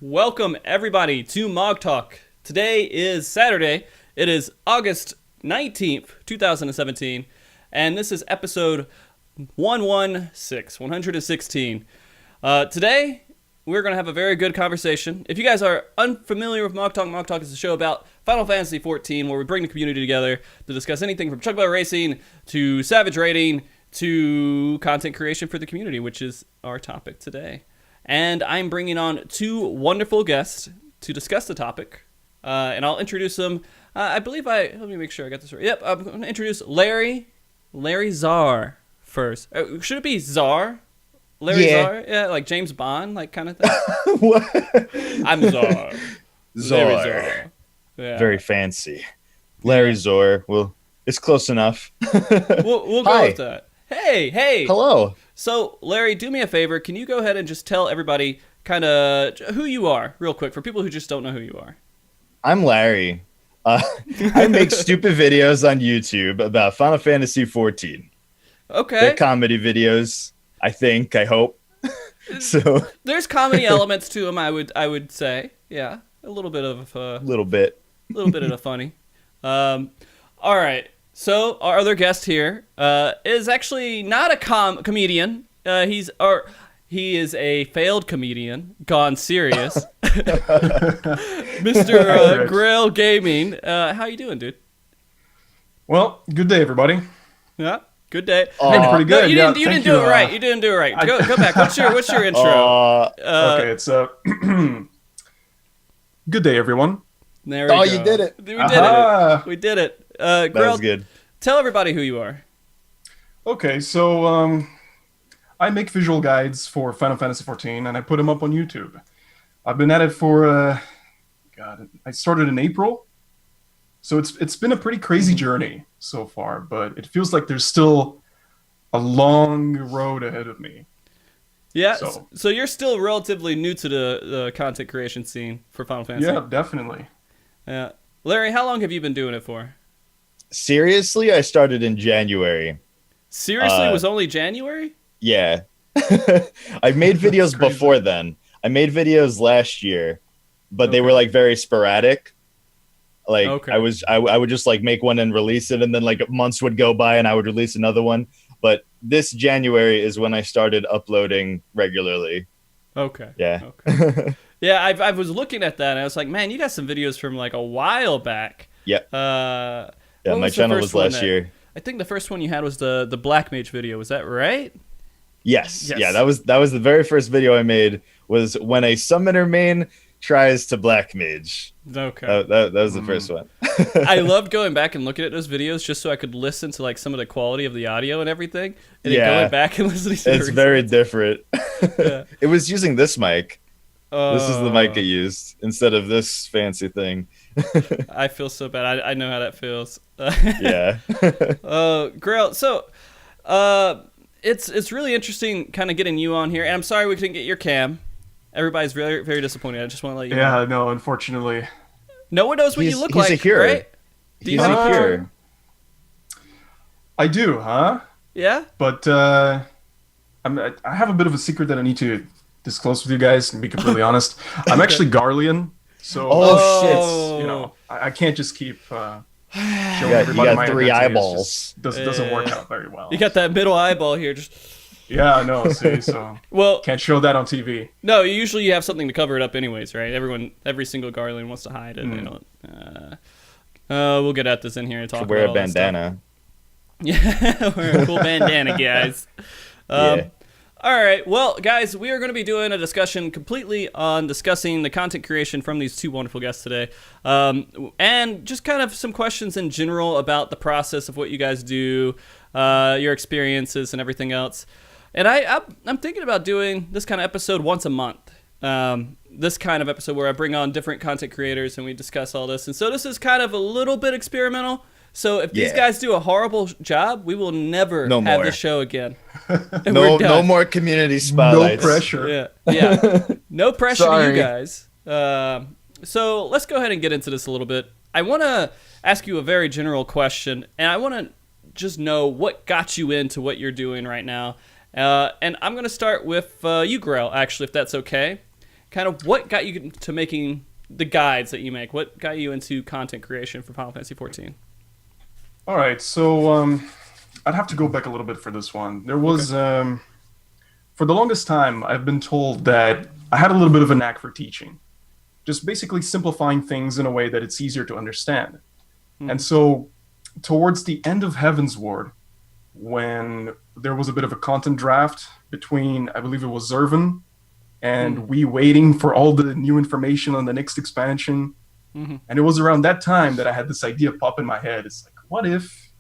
Welcome everybody to MogTalk. Today is Saturday. It is August 19th, 2017, and this is episode 116. Today, we're going to have a very good conversation. If you guys are unfamiliar with MogTalk, MogTalk is a show about Final Fantasy XIV where we bring the community together to discuss anything from Chugbar Racing to Savage Raiding to content creation for the community, which is our topic today. And I'm bringing on two wonderful guests to discuss the topic, and I'll introduce them. Let me make sure I got this right. Yep, I'm going to introduce Larryzaur first. Should it be Czar? Larryzaur? Yeah, like James Bond, like kind of thing. What? I'm Czar. Larryzaur. Yeah. Very fancy. Larryzaur. Well, it's close enough. We'll go with that. Hey. Hello. So, Larry, do me a favor. Can you go ahead and just tell everybody kind of who you are, real quick, for people who just don't know who you are? I'm Larry. I make stupid videos on YouTube about Final Fantasy XIV. Okay. They're comedy videos, I hope. So there's comedy elements to them, I would say. Yeah, a little bit of a little bit of the funny. All right. So our other guest here is actually not a comedian. He is a failed comedian, gone serious. Mr. GraehlGaming. How you doing, dude? Well, good day, everybody. Yeah, good day. I'm pretty good. No, you didn't do it right. You didn't do it right. Go back. What's your intro? Okay, it's good day, everyone. There we go. you did it. We did it. That was good. Tell everybody who you are. Okay, so I make visual guides for Final Fantasy XIV, and I put them up on YouTube. I've been at it for I started in April, so it's been a pretty crazy journey so far. But it feels like there's still a long road ahead of me. Yeah, so you're still relatively new to the content creation scene for Final Fantasy. Yeah, definitely. Yeah, Larry, how long have you been doing it for? Seriously, I started in January. Seriously, was only January? Yeah. I made videos before then. I made videos last year, but they were like very sporadic. Like I would just like make one and release it, and then like months would go by and I would release another one. But this January is when I started uploading regularly. Okay. Yeah. Okay. Yeah, I was looking at that and I was like, man, you got some videos from like a while back. Yeah. Yeah, my channel was last year. I think the first one you had was the Black Mage video. Was that right? Yes. Yeah, that was the very first video I made, was when a summoner main tries to Black Mage. Okay. That was the first one. I loved going back and looking at those videos just so I could listen to like some of the quality of the audio and everything. And then going back and listening to it's very different. Yeah. It was using this mic. This is the mic I used instead of this fancy thing. I feel so bad. I know how that feels. Yeah. Graehl, so it's really interesting kind of getting you on here. And I'm sorry we couldn't get your cam. Everybody's very, very disappointed. I just want to let you know. Yeah, no, unfortunately. No one knows what you look like, he's a hero. right? He's a hero. I do, huh? Yeah? But I have a bit of a secret that I need to disclose with you guys and be completely honest. I'm actually Garlean, so shit! I can't just keep showing everybody you got my 3 identity. eyeballs. Doesn't work out very well. You got that middle eyeball here. Yeah, I know. See, so can't show that on TV. No, usually you have something to cover it up, anyways, right? Every single Garlean wants to hide it. They don't. We'll get at this in here and talk. Wear about a bandana. Yeah, wear a cool bandana, guys. Yeah. All right, well, guys, we are going to be doing a discussion completely on discussing the content creation from these two wonderful guests today, and just kind of some questions in general about the process of what you guys do, your experiences, and everything else. And I'm thinking about doing this kind of episode once a month. This kind of episode where I bring on different content creators and we discuss all this. And so this is kind of a little bit experimental. So if these guys do a horrible job, we will never have this show again. No more community spotlights. No pressure. Yeah. No pressure to you guys. So let's go ahead and get into this a little bit. I want to ask you a very general question, and I want to just know what got you into what you're doing right now. And I'm going to start with you, Graehl, actually, if that's okay. kind of what got you to making the guides that you make? What got you into content creation for Final Fantasy XIV? All right, so I'd have to go back a little bit for this one. There was, for the longest time, I've been told that I had a little bit of a knack for teaching. Just basically simplifying things in a way that it's easier to understand. And so, towards the end of Heavensward, when there was a bit of a content draft between, I believe it was Zervan, and we waiting for all the new information on the next expansion. And it was around that time that I had this idea pop in my head. It's like, what if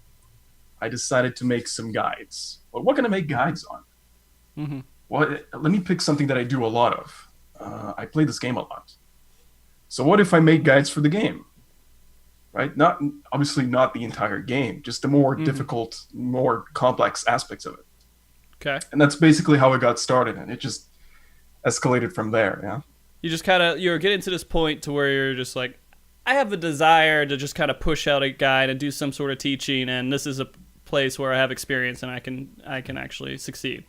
I decided to make some guides? Well, what can I make guides on? Well, let me pick something that I do a lot of. I play this game a lot. So what if I made guides for the game? Right? Not obviously not the entire game, just the more difficult, more complex aspects of it. Okay. And that's basically how it got started, and it just escalated from there. Yeah. You just kind of you're getting to this point to where you're just like, I have a desire to just kind of push out a guide and do some sort of teaching, and this is a place where I have experience and I can actually succeed.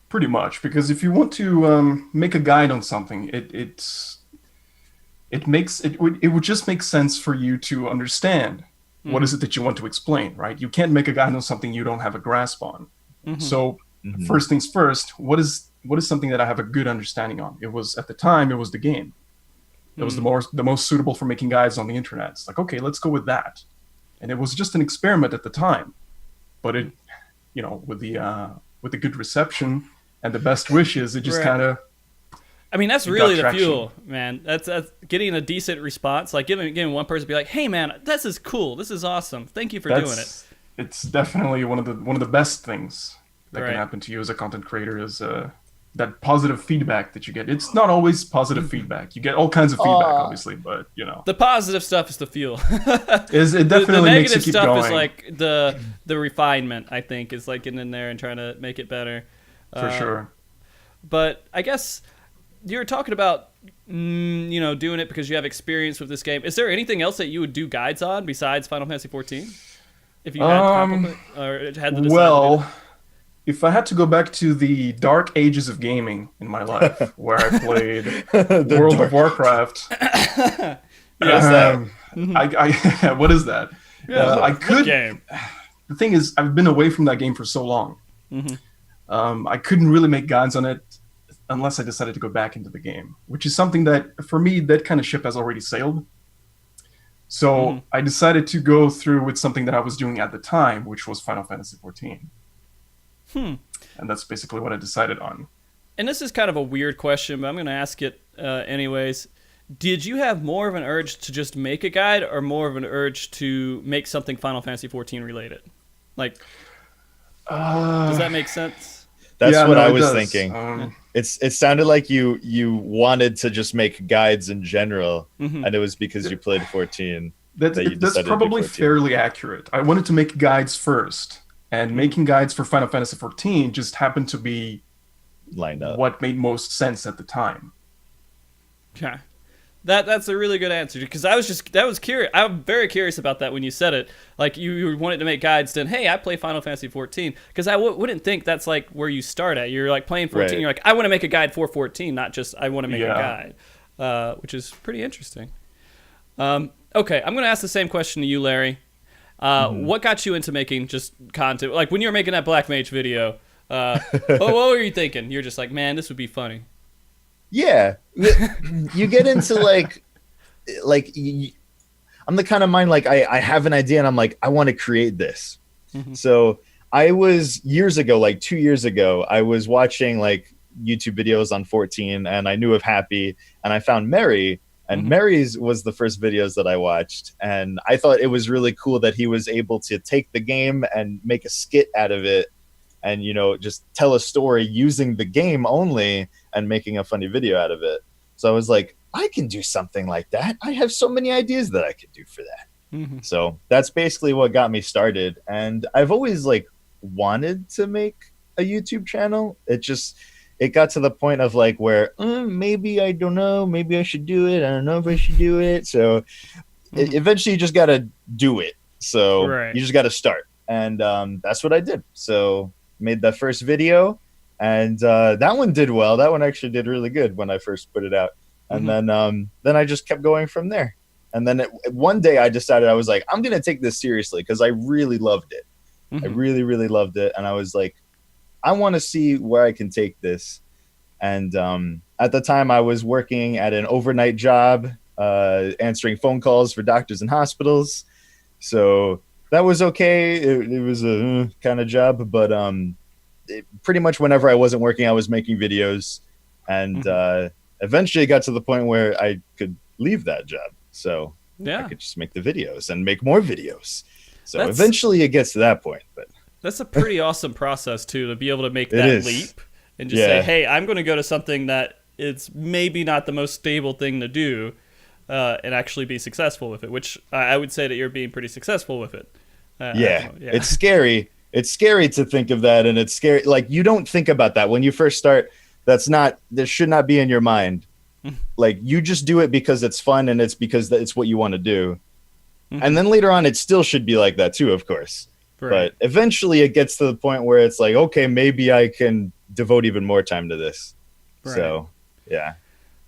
Pretty much, because if you want to make a guide on something, it would just make sense for you to understand what is it that you want to explain, right? You can't make a guide on something you don't have a grasp on. So first things first, what is something that I have a good understanding on? It was at the time, it was the game. It was the most suitable for making guides on the internet. It's like, okay, let's go with that. And it was just an experiment at the time, but it, with the good reception and the best wishes, it just kind of. I mean, that's really the fuel, man. That's getting a decent response. Like getting one person to be like, "Hey, man, this is cool. This is awesome. Thank you for doing it." It's definitely one of the best things that can happen to you as a content creator is that positive feedback that you get. It's not always positive feedback. You get all kinds of feedback, obviously, but the positive stuff is the fuel. It definitely makes you keep going. The negative stuff is like the refinement. I think is like getting in there and trying to make it better. For sure. But I guess you're talking about doing it because you have experience with this game. Is there anything else that you would do guides on besides Final Fantasy XIV? If you had if I had to go back to the dark ages of gaming in my life, where I played World of Warcraft, what is that? I could. Game. The thing is, I've been away from that game for so long. I couldn't really make guides on it unless I decided to go back into the game, which is something that, for me, that kind of ship has already sailed. So I decided to go through with something that I was doing at the time, which was Final Fantasy XIV. And that's basically what I decided on. And this is kind of a weird question, but I'm going to ask it anyways. Did you have more of an urge to just make a guide or more of an urge to make something Final Fantasy XIV related? Like, does that make sense? That's what I was thinking. It sounded like you wanted to just make guides in general, and it was because you played 14. That's probably fairly accurate. I wanted to make guides first, and making guides for Final Fantasy XIV just happened to be lined up what made most sense at the time. Okay. That's a really good answer, because I was curious. I'm very curious about that when you said it. Like you wanted to make guides, then hey, I play Final Fantasy 14, because I wouldn't think that's like where you start at. You're like playing 14. Right. You're like, I want to make a guide for 14, not just I want to make a guide, which is pretty interesting. Okay, I'm going to ask the same question to you, Larry. What got you into making just content? Like when you were making that Black Mage video, what were you thinking? You're just like, man, this would be funny. Yeah, you get into I'm the kind of mind like I have an idea and I'm like, I want to create this. So I was years ago, like 2 years ago, I was watching like YouTube videos on 14 and I knew of Happy and I found Mary, and Mary's was the first videos that I watched, and I thought it was really cool that he was able to take the game and make a skit out of it and just tell a story using the game only and making a funny video out of it. So I was like, I can do something like that. I have so many ideas that I could do for that. So that's basically what got me started. And I've always like wanted to make a YouTube channel. It got to the point of like where maybe I don't know, maybe I should do it. I don't know if I should do it. So eventually you just got to do it. So you just got to start. And that's what I did. So made the first video. and that one did well. That one actually did really good when I first put it out, and then I just kept going from there. And then one day I decided, I was like, I'm gonna take this seriously because I really loved it. I really, really loved it, and I was like, I want to see where I can take this. And at the time, I was working at an overnight job, answering phone calls for doctors and hospitals. So that was okay. It was a kind of job, but pretty much whenever I wasn't working, I was making videos. And eventually it got to the point where I could leave that job. So I could just make the videos and make more videos. So eventually it gets to that point. But that's a pretty awesome process, too, to be able to make that leap and just say, hey, I'm going to go to something that it's maybe not the most stable thing to do and actually be successful with it, which I would say that you're being pretty successful with it. It's scary. It's scary to think of that, and it's scary. Like, you don't think about that when you first start. That should not be in your mind. Like, you just do it because it's fun and it's because it's what you want to do. And then later on, it still should be like that too, of course. Right. But eventually it gets to the point where it's like, okay, maybe I can devote even more time to this. Right. So, yeah.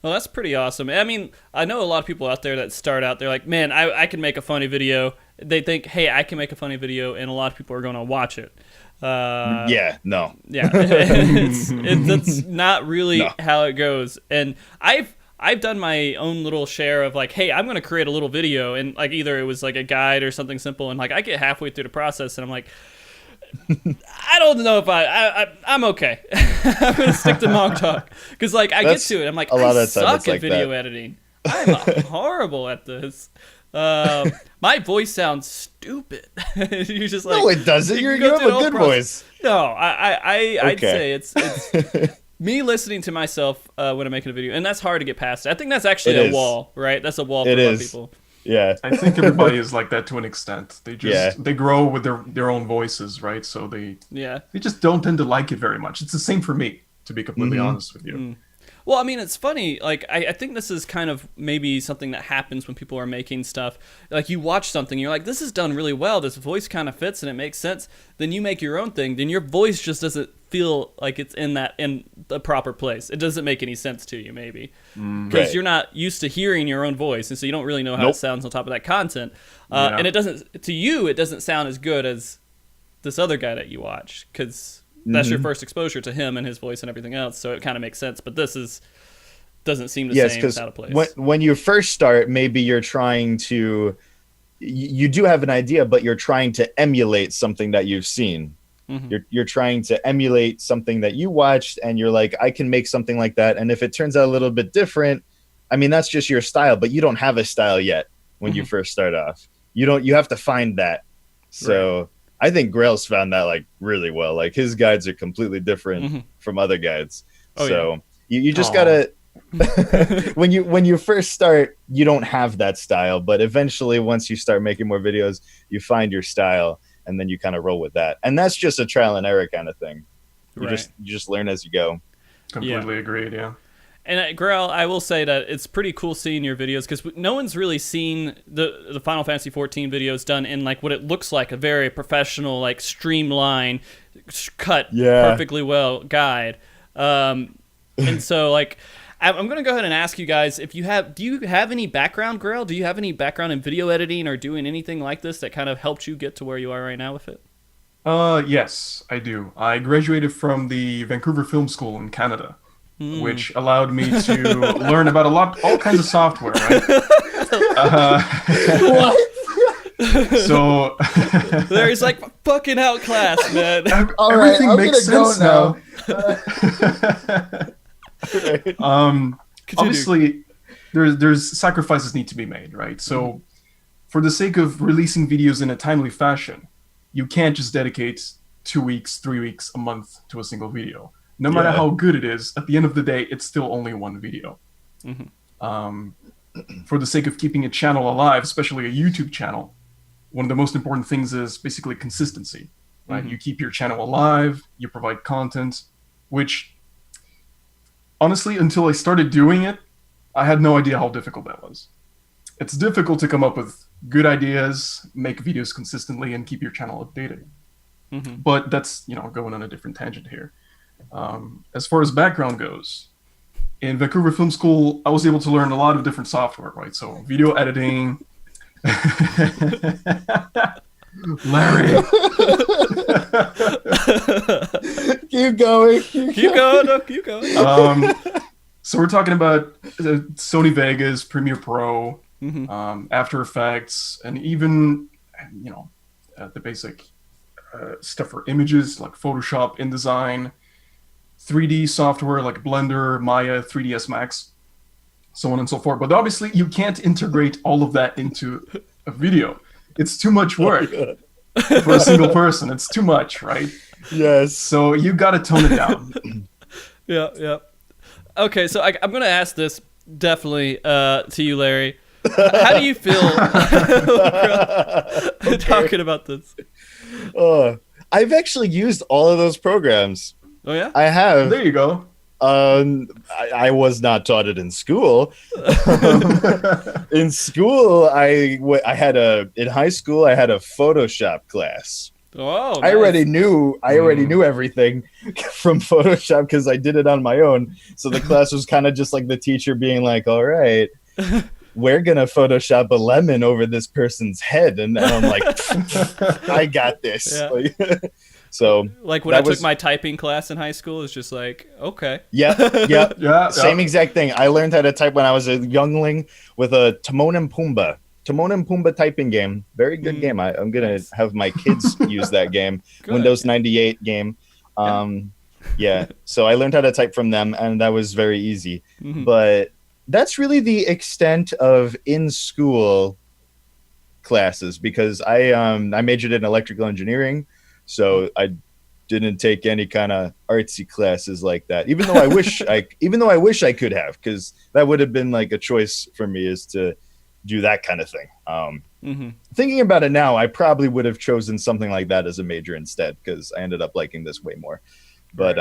Well, that's pretty awesome. I mean, I know a lot of people out there that start out, they're like, man, I can make a funny video. They think, hey, I can make a funny video, and a lot of people are going to watch it. No. Yeah. That's not really how it goes. And I've done my own little share of like, hey, I'm going to create a little video, and like either it was like a guide or something simple, and like I get halfway through the process and I'm like, I don't know if I'm okay. I'm going to stick to MogTalk because like I get to it, I'm like, I suck at video editing. I'm horrible at this. My voice sounds stupid. You're just like, no, it doesn't. You have a good voice. No, I'd say it's me listening to myself when I'm making a video, and that's hard to get past. I think that's actually a wall, right? That's a wall for a lot of people. Yeah, I think everybody is like that to an extent. They just they grow with their own voices, right? So they just don't tend to like it very much. It's the same for me, to be completely honest with you. Well, I mean, it's funny. Like, I think this is kind of maybe something that happens when people are making stuff. Like, you watch something, you're like, this is done really well. This voice kind of fits and it makes sense. Then you make your own thing. Then your voice just doesn't feel like it's in the proper place. It doesn't make any sense to you, maybe. Because you're not used to hearing your own voice. And so you don't really know how it sounds on top of that content. And it doesn't sound as good as this other guy that you watch. Because that's your first exposure to him and his voice and everything else, so it kind of makes sense. But this doesn't seem the same, out of place. When you first start, maybe you're trying to, you do have an idea, but you're trying to emulate something that you've seen. You're trying to emulate something that you watched, and you're like, I can make something like that. And if it turns out a little bit different, I mean, that's just your style, but you don't have a style yet when you first start off. You have to find that. So. Right. I think Graehl's found that like really well. Like his guides are completely different from other guides. You just gotta when you first start, you don't have that style, but eventually once you start making more videos, you find your style and then you kind of roll with that. And that's just a trial and error kind of thing. You just learn as you go. Completely agreed. Yeah. And Graehl, I will say that it's pretty cool seeing your videos because no one's really seen the Final Fantasy XIV videos done in like what it looks like, a very professional, like streamlined, cut perfectly well guide. And so like I'm going to go ahead and ask you guys if do you have any background, Graehl? Do you have any background in video editing or doing anything like this that kind of helped you get to where you are right now with it? Yes, I do. I graduated from the Vancouver Film School in Canada. Which allowed me to learn about all kinds of software, right? What? So Larry's like fucking outclassed, man. Everything makes sense now. Obviously, there's sacrifices need to be made, right? So, for the sake of releasing videos in a timely fashion, you can't just dedicate 2 weeks, 3 weeks, a month to a single video. No matter how good it is, at the end of the day, it's still only one video. For the sake of keeping a channel alive, especially a YouTube channel, one of the most important things is basically consistency. Right? You keep your channel alive, you provide content, which, honestly, until I started doing it, I had no idea how difficult that was. It's difficult to come up with good ideas, make videos consistently, and keep your channel updated. But that's, going on a different tangent here. As far as background goes, in Vancouver Film School, I was able to learn a lot of different software, right? So video editing. Larry. Keep going. Keep going. No, keep going. So we're talking about Sony Vegas, Premiere Pro, After Effects, and even, the basic stuff for images like Photoshop, InDesign, 3D software like Blender, Maya, 3ds Max, so on and so forth. But obviously, you can't integrate all of that into a video. It's too much work for a single person. It's too much, right? Yes. So you got to tone it down. Yeah. Okay, so I'm going to ask this definitely to you, Larry. How do you feel talking about this? I've actually used all of those programs. Oh, yeah? I have. There you go. I was not taught it in school. In school, in high school, I had a Photoshop class. Oh, nice. I already knew everything from Photoshop because I did it on my own. So the class was kind of just like the teacher being like, all right, we're going to Photoshop a lemon over this person's head. And I'm like, I got this. Yeah. So like when I took my typing class in high school, it's just like, okay. Yeah. Same exact thing. I learned how to type when I was a youngling with a Timon and Pumbaa typing game. Very good game. I'm going to have my kids use that game. Good. Windows 98 game. Yeah. So I learned how to type from them, and that was very easy. But that's really the extent of in-school classes, because I majored in electrical engineering. So I didn't take any kind of artsy classes like that, even though I wish I could have, because that would have been like a choice for me, is to do that kind of thing. Thinking about it now, I probably would have chosen something like that as a major instead, because I ended up liking this way more. But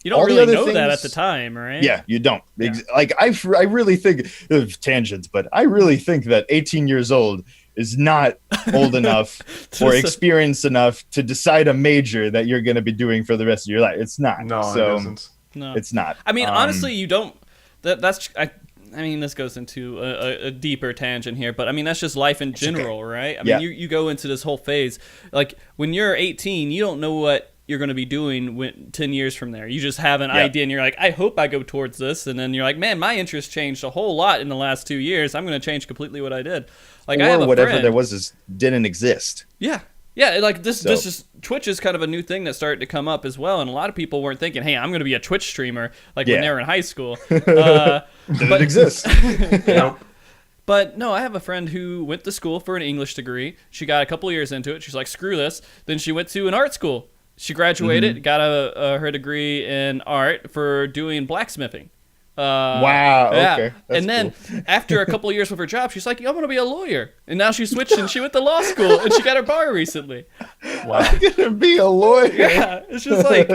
you don't really know that at the time, right? Yeah, you don't. Yeah. Like I really think of tangents, but I really think that 18 years old is not old enough or experienced enough to decide a major that you're going to be doing for the rest of your life. It's not. No, so it isn't. No, it's not. I mean, honestly, you don't. I mean, this goes into a deeper tangent here, but I mean, that's just life in general, right? I mean, you go into this whole phase. Like, when you're 18, you don't know what you're going to be doing 10 years from there. You just have an idea, and you're like, I hope I go towards this. And then you're like, man, my interest changed a whole lot in the last 2 years. I'm going to change completely what I did. Like, or I have a whatever friend, there was didn't exist. Yeah, like this just Twitch is kind of a new thing that's starting to come up as well, and a lot of people weren't thinking, hey, I'm going to be a Twitch streamer when they were in high school. Didn't exist. But no, I have a friend who went to school for an English degree. She got a couple of years into it. She's like, screw this. Then she went to an art school. She graduated, got her degree in art for doing blacksmithing. Wow. Yeah. Okay. That's and then cool. After a couple of years with her job, she's like, I'm going to be a lawyer. And now she switched and she went to law school and she got her bar recently. Wow. I'm going to be a lawyer. Yeah. It's just like,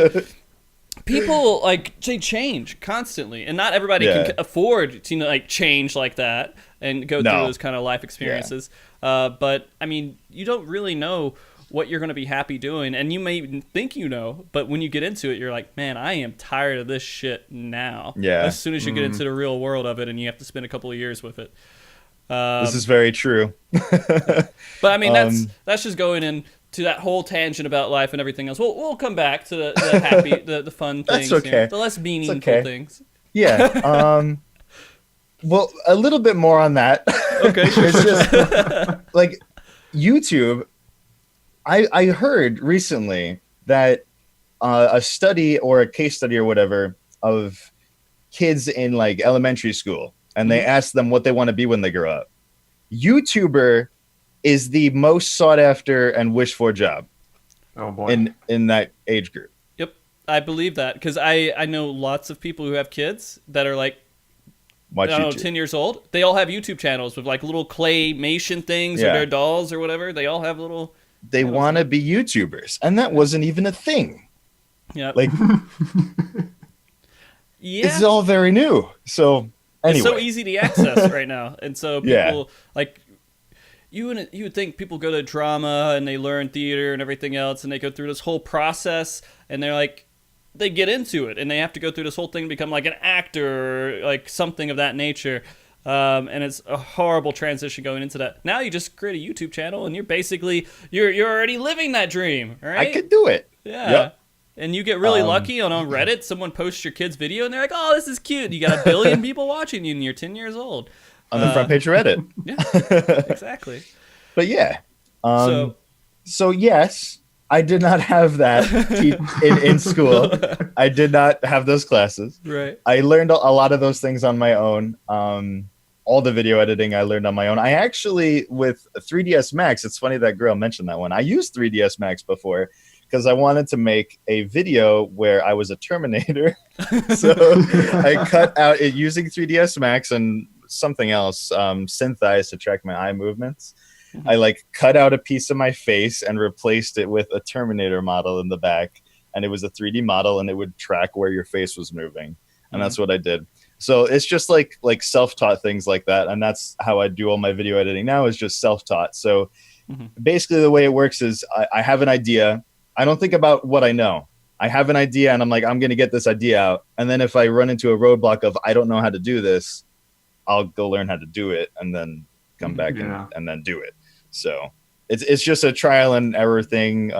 people, like, they change constantly. And not everybody can afford to, like, change like that and go through those kind of life experiences. But, I mean, you don't really know what you're going to be happy doing, and you may even think you know, but when you get into it, you're like, man, I am tired of this shit now. Yeah. As soon as you get into the real world of it, and you have to spend a couple of years with it. This is very true. But I mean, that's just going into that whole tangent about life and everything else. We'll come back to the happy, the fun things, that's okay. The less meaningful things. Yeah. Well, a little bit more on that. Okay, sure. It's just like YouTube. I heard recently that a study or a case study or whatever of kids in like elementary school, and they asked them what they want to be when they grow up. YouTuber is the most sought after and wished for job. Oh boy. In that age group. Yep, I believe that, because I know lots of people who have kids that are like, I don't know, 10 years old. They all have YouTube channels with like little claymation things or their dolls or whatever. They all have little. They want to be YouTubers, and that wasn't even a thing. Yeah, like, it's all very new. So anyway, it's so easy to access right now, and so people like you would think people go to drama and they learn theater and everything else, and they go through this whole process, and they're like, they get into it and they have to go through this whole thing to become like an actor or like something of that nature. And it's a horrible transition going into that. Now you just create a YouTube channel and you're basically, you're already living that dream, right? I could do it. Yeah. Yep. And you get really lucky on Reddit. Someone posts your kid's video and they're like, oh, this is cute. You got 1 billion people watching you and you're 10 years old. On the front page of Reddit. Yeah, exactly. But yeah. So yes, I did not have that in school. I did not have those classes. Right. I learned a lot of those things on my own. All the video editing I learned on my own. I actually, with 3ds Max, it's funny that Graehl mentioned that one. I used 3ds Max before because I wanted to make a video where I was a Terminator. So I cut out it using 3ds Max and something else, Synthesize to track my eye movements. I like cut out a piece of my face and replaced it with a Terminator model in the back. And it was a 3D model and it would track where your face was moving. And that's what I did. So it's just like self-taught things like that. And that's how I do all my video editing now, is just self-taught. So basically the way it works is I have an idea. I don't think about what I know. I have an idea and I'm like, I'm going to get this idea out. And then if I run into a roadblock of I don't know how to do this, I'll go learn how to do it and then come back and then do it. So it's just a trial and error thing.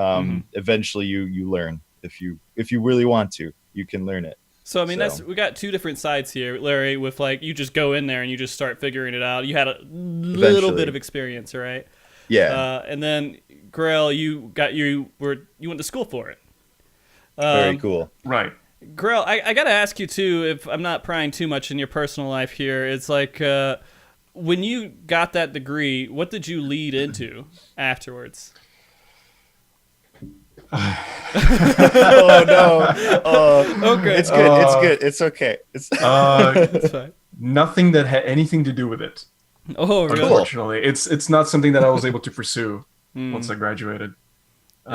Eventually you learn. If you really want to, you can learn it. So I mean, we got two different sides here, Larry. With like, you just go in there and you just start figuring it out. You had a little bit of experience, right? Yeah. And then Graehl, you went to school for it. Very cool. Right. Graehl, I gotta ask you too, if I'm not prying too much in your personal life here. It's like, when you got that degree, what did you lead into afterwards? Oh no! Okay, it's good. It's good. It's okay. It's fine. Nothing that had anything to do with it. Oh, really? Unfortunately, it's not something that I was able to pursue once I graduated.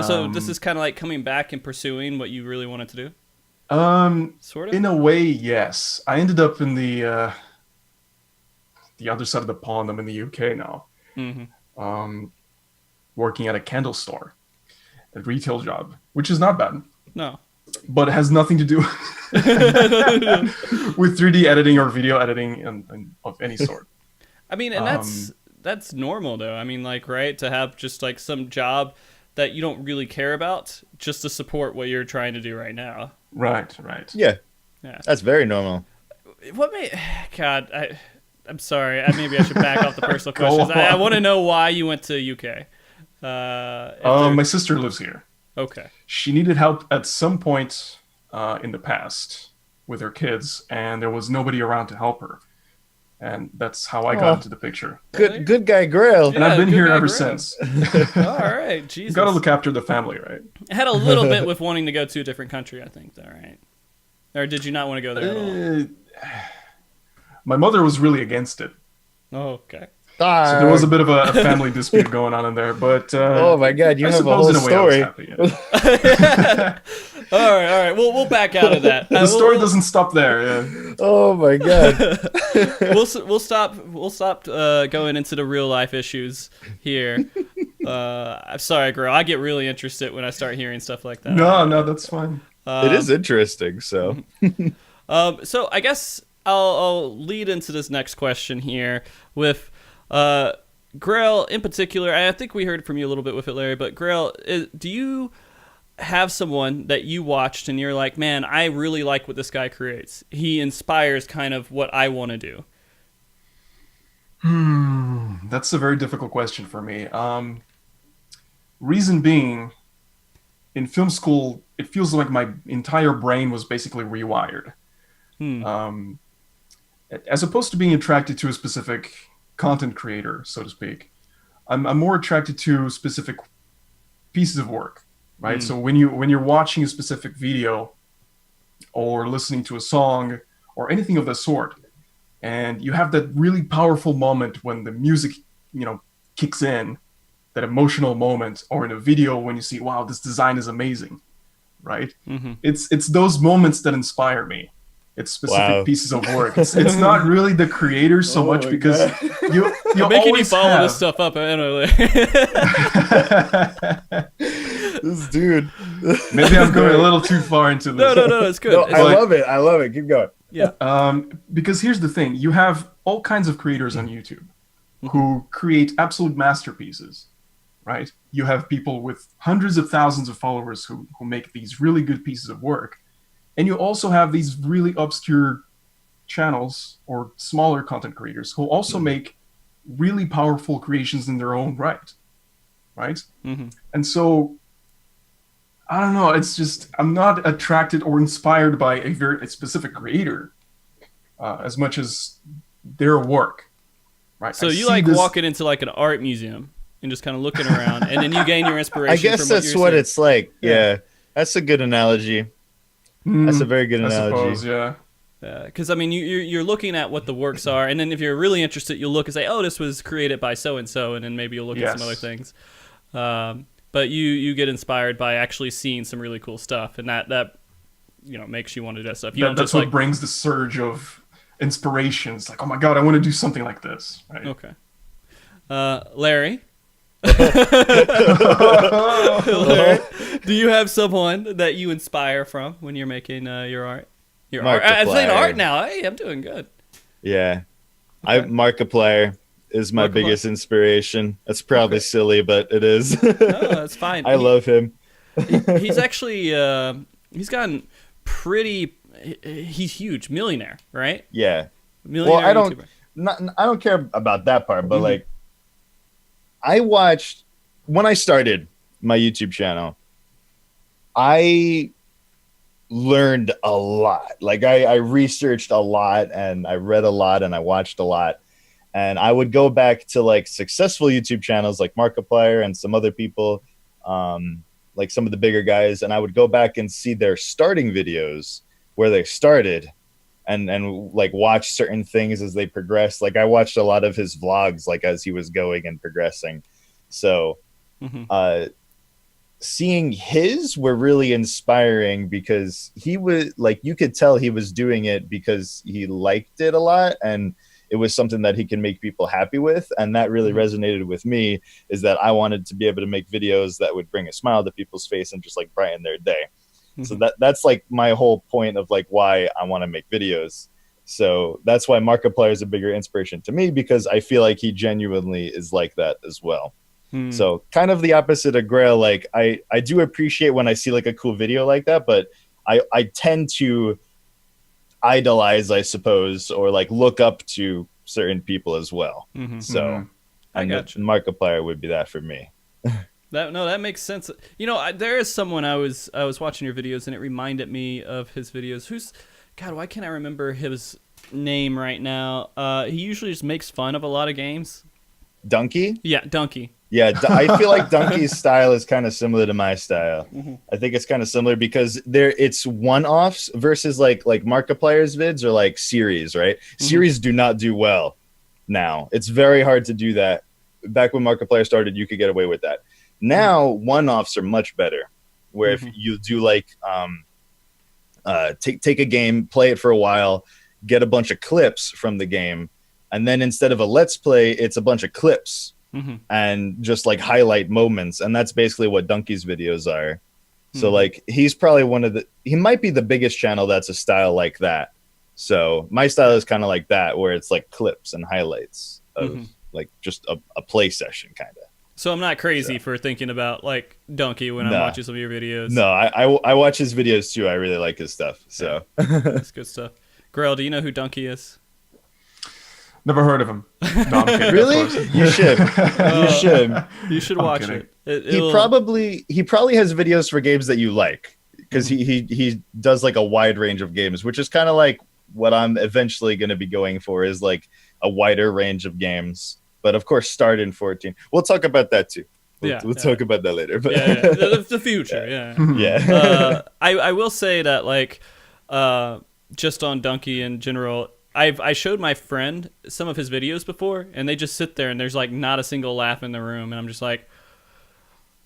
So this is kind of like coming back and pursuing what you really wanted to do. Sort of. In a way, yes. I ended up in the other side of the pond. I'm in the UK now. Working at a candle store. A retail job, which is not bad. No. But it has nothing to do with 3D editing or video editing and of any sort. I mean, and that's normal though. I mean, like, right, to have just like some job that you don't really care about just to support what you're trying to do right now. Right. Yeah. That's very normal. What made... God, I'm sorry. Maybe I should back off the personal questions. I want to know why you went to UK. My sister lives here. Okay. She needed help at some point in the past with her kids, and there was nobody around to help her. And that's how I got into the picture. Good guy, Graehl. And I've been here ever since. All right, Jesus. Got to look after the family, right? It had a little bit with wanting to go to a different country, I think, though, right? Or did you not want to go there at all? My mother was really against it. Oh, okay. So there was a bit of a family dispute going on in there, but oh my God, you have a whole story. All right. We'll back out of that. The story doesn't stop there. Yeah. Oh my God. We'll stop going into the real life issues here. I'm sorry, Graehl. I get really interested when I start hearing stuff like that. No, that's fine. It is interesting. So, so I guess I'll lead into this next question here with. Graehl, in particular, I think we heard from you a little bit with it, Larry, but Graehl, do you have someone that you watched and you're like, man, I really like what this guy creates. He inspires kind of what I want to do. That's a very difficult question for me. Reason being, in film school, it feels like my entire brain was basically rewired. As opposed to being attracted to a specific content creator, so to speak, I'm more attracted to specific pieces of work, right? So when you're watching a specific video or listening to a song or anything of the sort, and you have that really powerful moment when the music, kicks in, that emotional moment, or in a video when you see, wow, this design is amazing, right? It's those moments that inspire me. It's specific pieces of work. It's not really the creator so much because you making you follow this stuff up. Anyway. This dude. Maybe I'm going a little too far into this. No, it's good. No, It's I like- love it. I love it. Keep going. Yeah. Because here's the thing: you have all kinds of creators on YouTube who create absolute masterpieces, right? You have people with hundreds of thousands of followers who make these really good pieces of work, and you also have these really obscure channels or smaller content creators who also make really powerful creations in their own right? And so I don't know, it's just I'm not attracted or inspired by a specific creator as much as their work, right? So you like walking into like an art museum and just kind of looking around, and then you gain your inspiration. I guess that's what it's like. Yeah, that's a good analogy. That's a very good analogy. I suppose, yeah. Because I mean, you're looking at what the works are, and then if you're really interested, you'll look and say, "Oh, this was created by so and so," and then maybe you'll look at some other things. But you get inspired by actually seeing some really cool stuff, and that makes you want to do that stuff. That's what brings the surge of inspiration. It's like, oh my god, I want to do something like this. Right? Okay, Larry. Larry, do you have someone that you inspire from when you're making your art? Your art. I'm saying art now. Hey, I'm doing good. Yeah, okay. Markiplier is my biggest inspiration. That's probably silly, but it is. No, that's fine. I love him. He's actually he's gotten pretty. He's huge, millionaire, right? Yeah. Millionaire. Well, I don't care about that part, but like, I watched when I started my YouTube channel. I learned a lot. Like I researched a lot, and I read a lot, and I watched a lot. And I would go back to like successful YouTube channels like Markiplier and some other people, like some of the bigger guys, and I would go back and see their starting videos where they started, and like watch certain things as they progressed. Like I watched a lot of his vlogs, like as he was going and progressing. So seeing his were really inspiring because he was like, you could tell he was doing it because he liked it a lot, and it was something that he can make people happy with. And that really resonated with me, is that I wanted to be able to make videos that would bring a smile to people's face and just like brighten their day. So that's like my whole point of like why I want to make videos. So that's why Markiplier is a bigger inspiration to me, because I feel like he genuinely is like that as well. So kind of the opposite of Grail. Like I do appreciate when I see like a cool video like that, but I tend to idolize, I suppose, or like look up to certain people as well. So I got you. Markiplier would be that for me. That makes sense. You know, there is someone I was watching your videos, and it reminded me of his videos. God, why can't I remember his name right now? He usually just makes fun of a lot of games. Donkey? Yeah, Donkey. Yeah, I feel like Donkey's style is kind of similar to my style. I think it's kind of similar because it's one-offs versus like Markiplier's vids or like series, right? Series do not do well now. It's very hard to do that. Back when Markiplier started, you could get away with that. Now, one-offs are much better, where if you do like take a game, play it for a while, get a bunch of clips from the game, and then instead of a let's play, it's a bunch of clips. And just like highlight moments, and that's basically what Donkey's videos are. So like he's probably he might be the biggest channel that's a style like that. So my style is kind of like that, where it's like clips and highlights of like just a play session kind of. So I'm not crazy for thinking about like Donkey when I'm watching some of your videos. No, I watch his videos too. I really like his stuff. So that's good stuff. Grail, do you know who Donkey is? Never heard of him. No, I'm kidding. Really? You should. You should watch it. He probably has videos for games that you like, because he does like a wide range of games, which is kind of like what I'm eventually going to be going for, is like a wider range of games. But of course, start in 14. We'll talk about that too. We'll talk about that later. But the future. Yeah. I will say that like just on Donkey in general, I showed my friend some of his videos before, and they just sit there and there's like not a single laugh in the room, and I'm just like,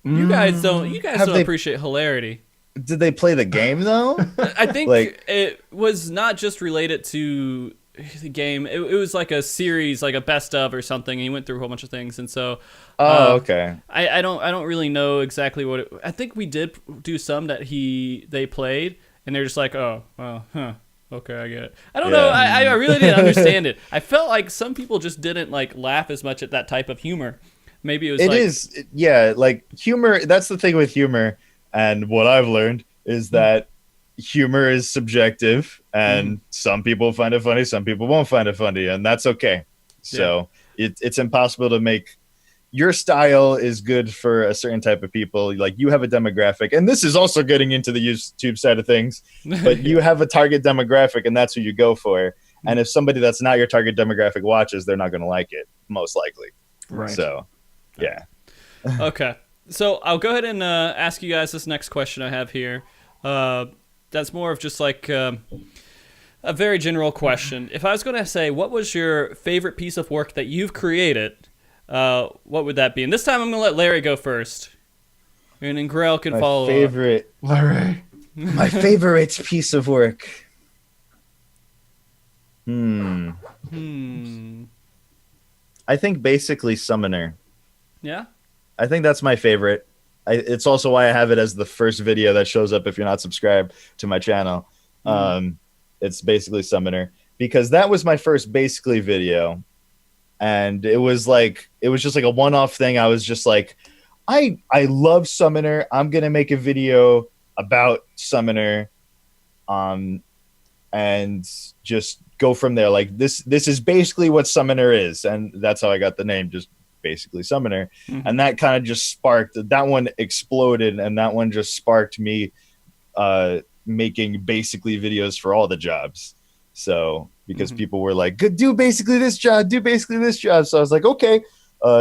you guys don't appreciate hilarity. Did they play the game though? I think like, it was not just related to the game. It was like a series, like a best of or something. And he went through a whole bunch of things, and so. Okay. I don't really know exactly what. I think we did do some that they played, and they're just like, oh, well, huh. Okay, I get it. I don't know. I really didn't understand it. I felt like some people just didn't like laugh as much at that type of humor. Maybe it was. Like humor. That's the thing with humor, and what I've learned is that humor is subjective, and some people find it funny, some people won't find it funny, and that's okay. So it's impossible to make. Your style is good for a certain type of people. Like you have a demographic, and this is also getting into the YouTube side of things, but you have a target demographic and that's who you go for. And if somebody that's not your target demographic watches, they're not going to like it, most likely. Right. So, yeah. Okay. So I'll go ahead and ask you guys this next question I have here. That's more of just like a very general question. If I was going to say, what was your favorite piece of work that you've created? What would that be? And this time I'm going to let Larry go first. And then Graehl can follow up. Larry. My favorite piece of work. I think basically Summoner. Yeah? I think that's my favorite. It's also why I have it as the first video that shows up if you're not subscribed to my channel. It's basically Summoner. Because that was my first basically video. And it was just like a one-off thing. I was just like, I love Summoner. I'm gonna make a video about Summoner, and just go from there. Like this is basically what Summoner is, and that's how I got the name, just basically Summoner. And that kind of just sparked. That one exploded, and that one just sparked me making basically videos for all the jobs. So. Because people were like, do basically this job, do basically this job. So I was like, okay.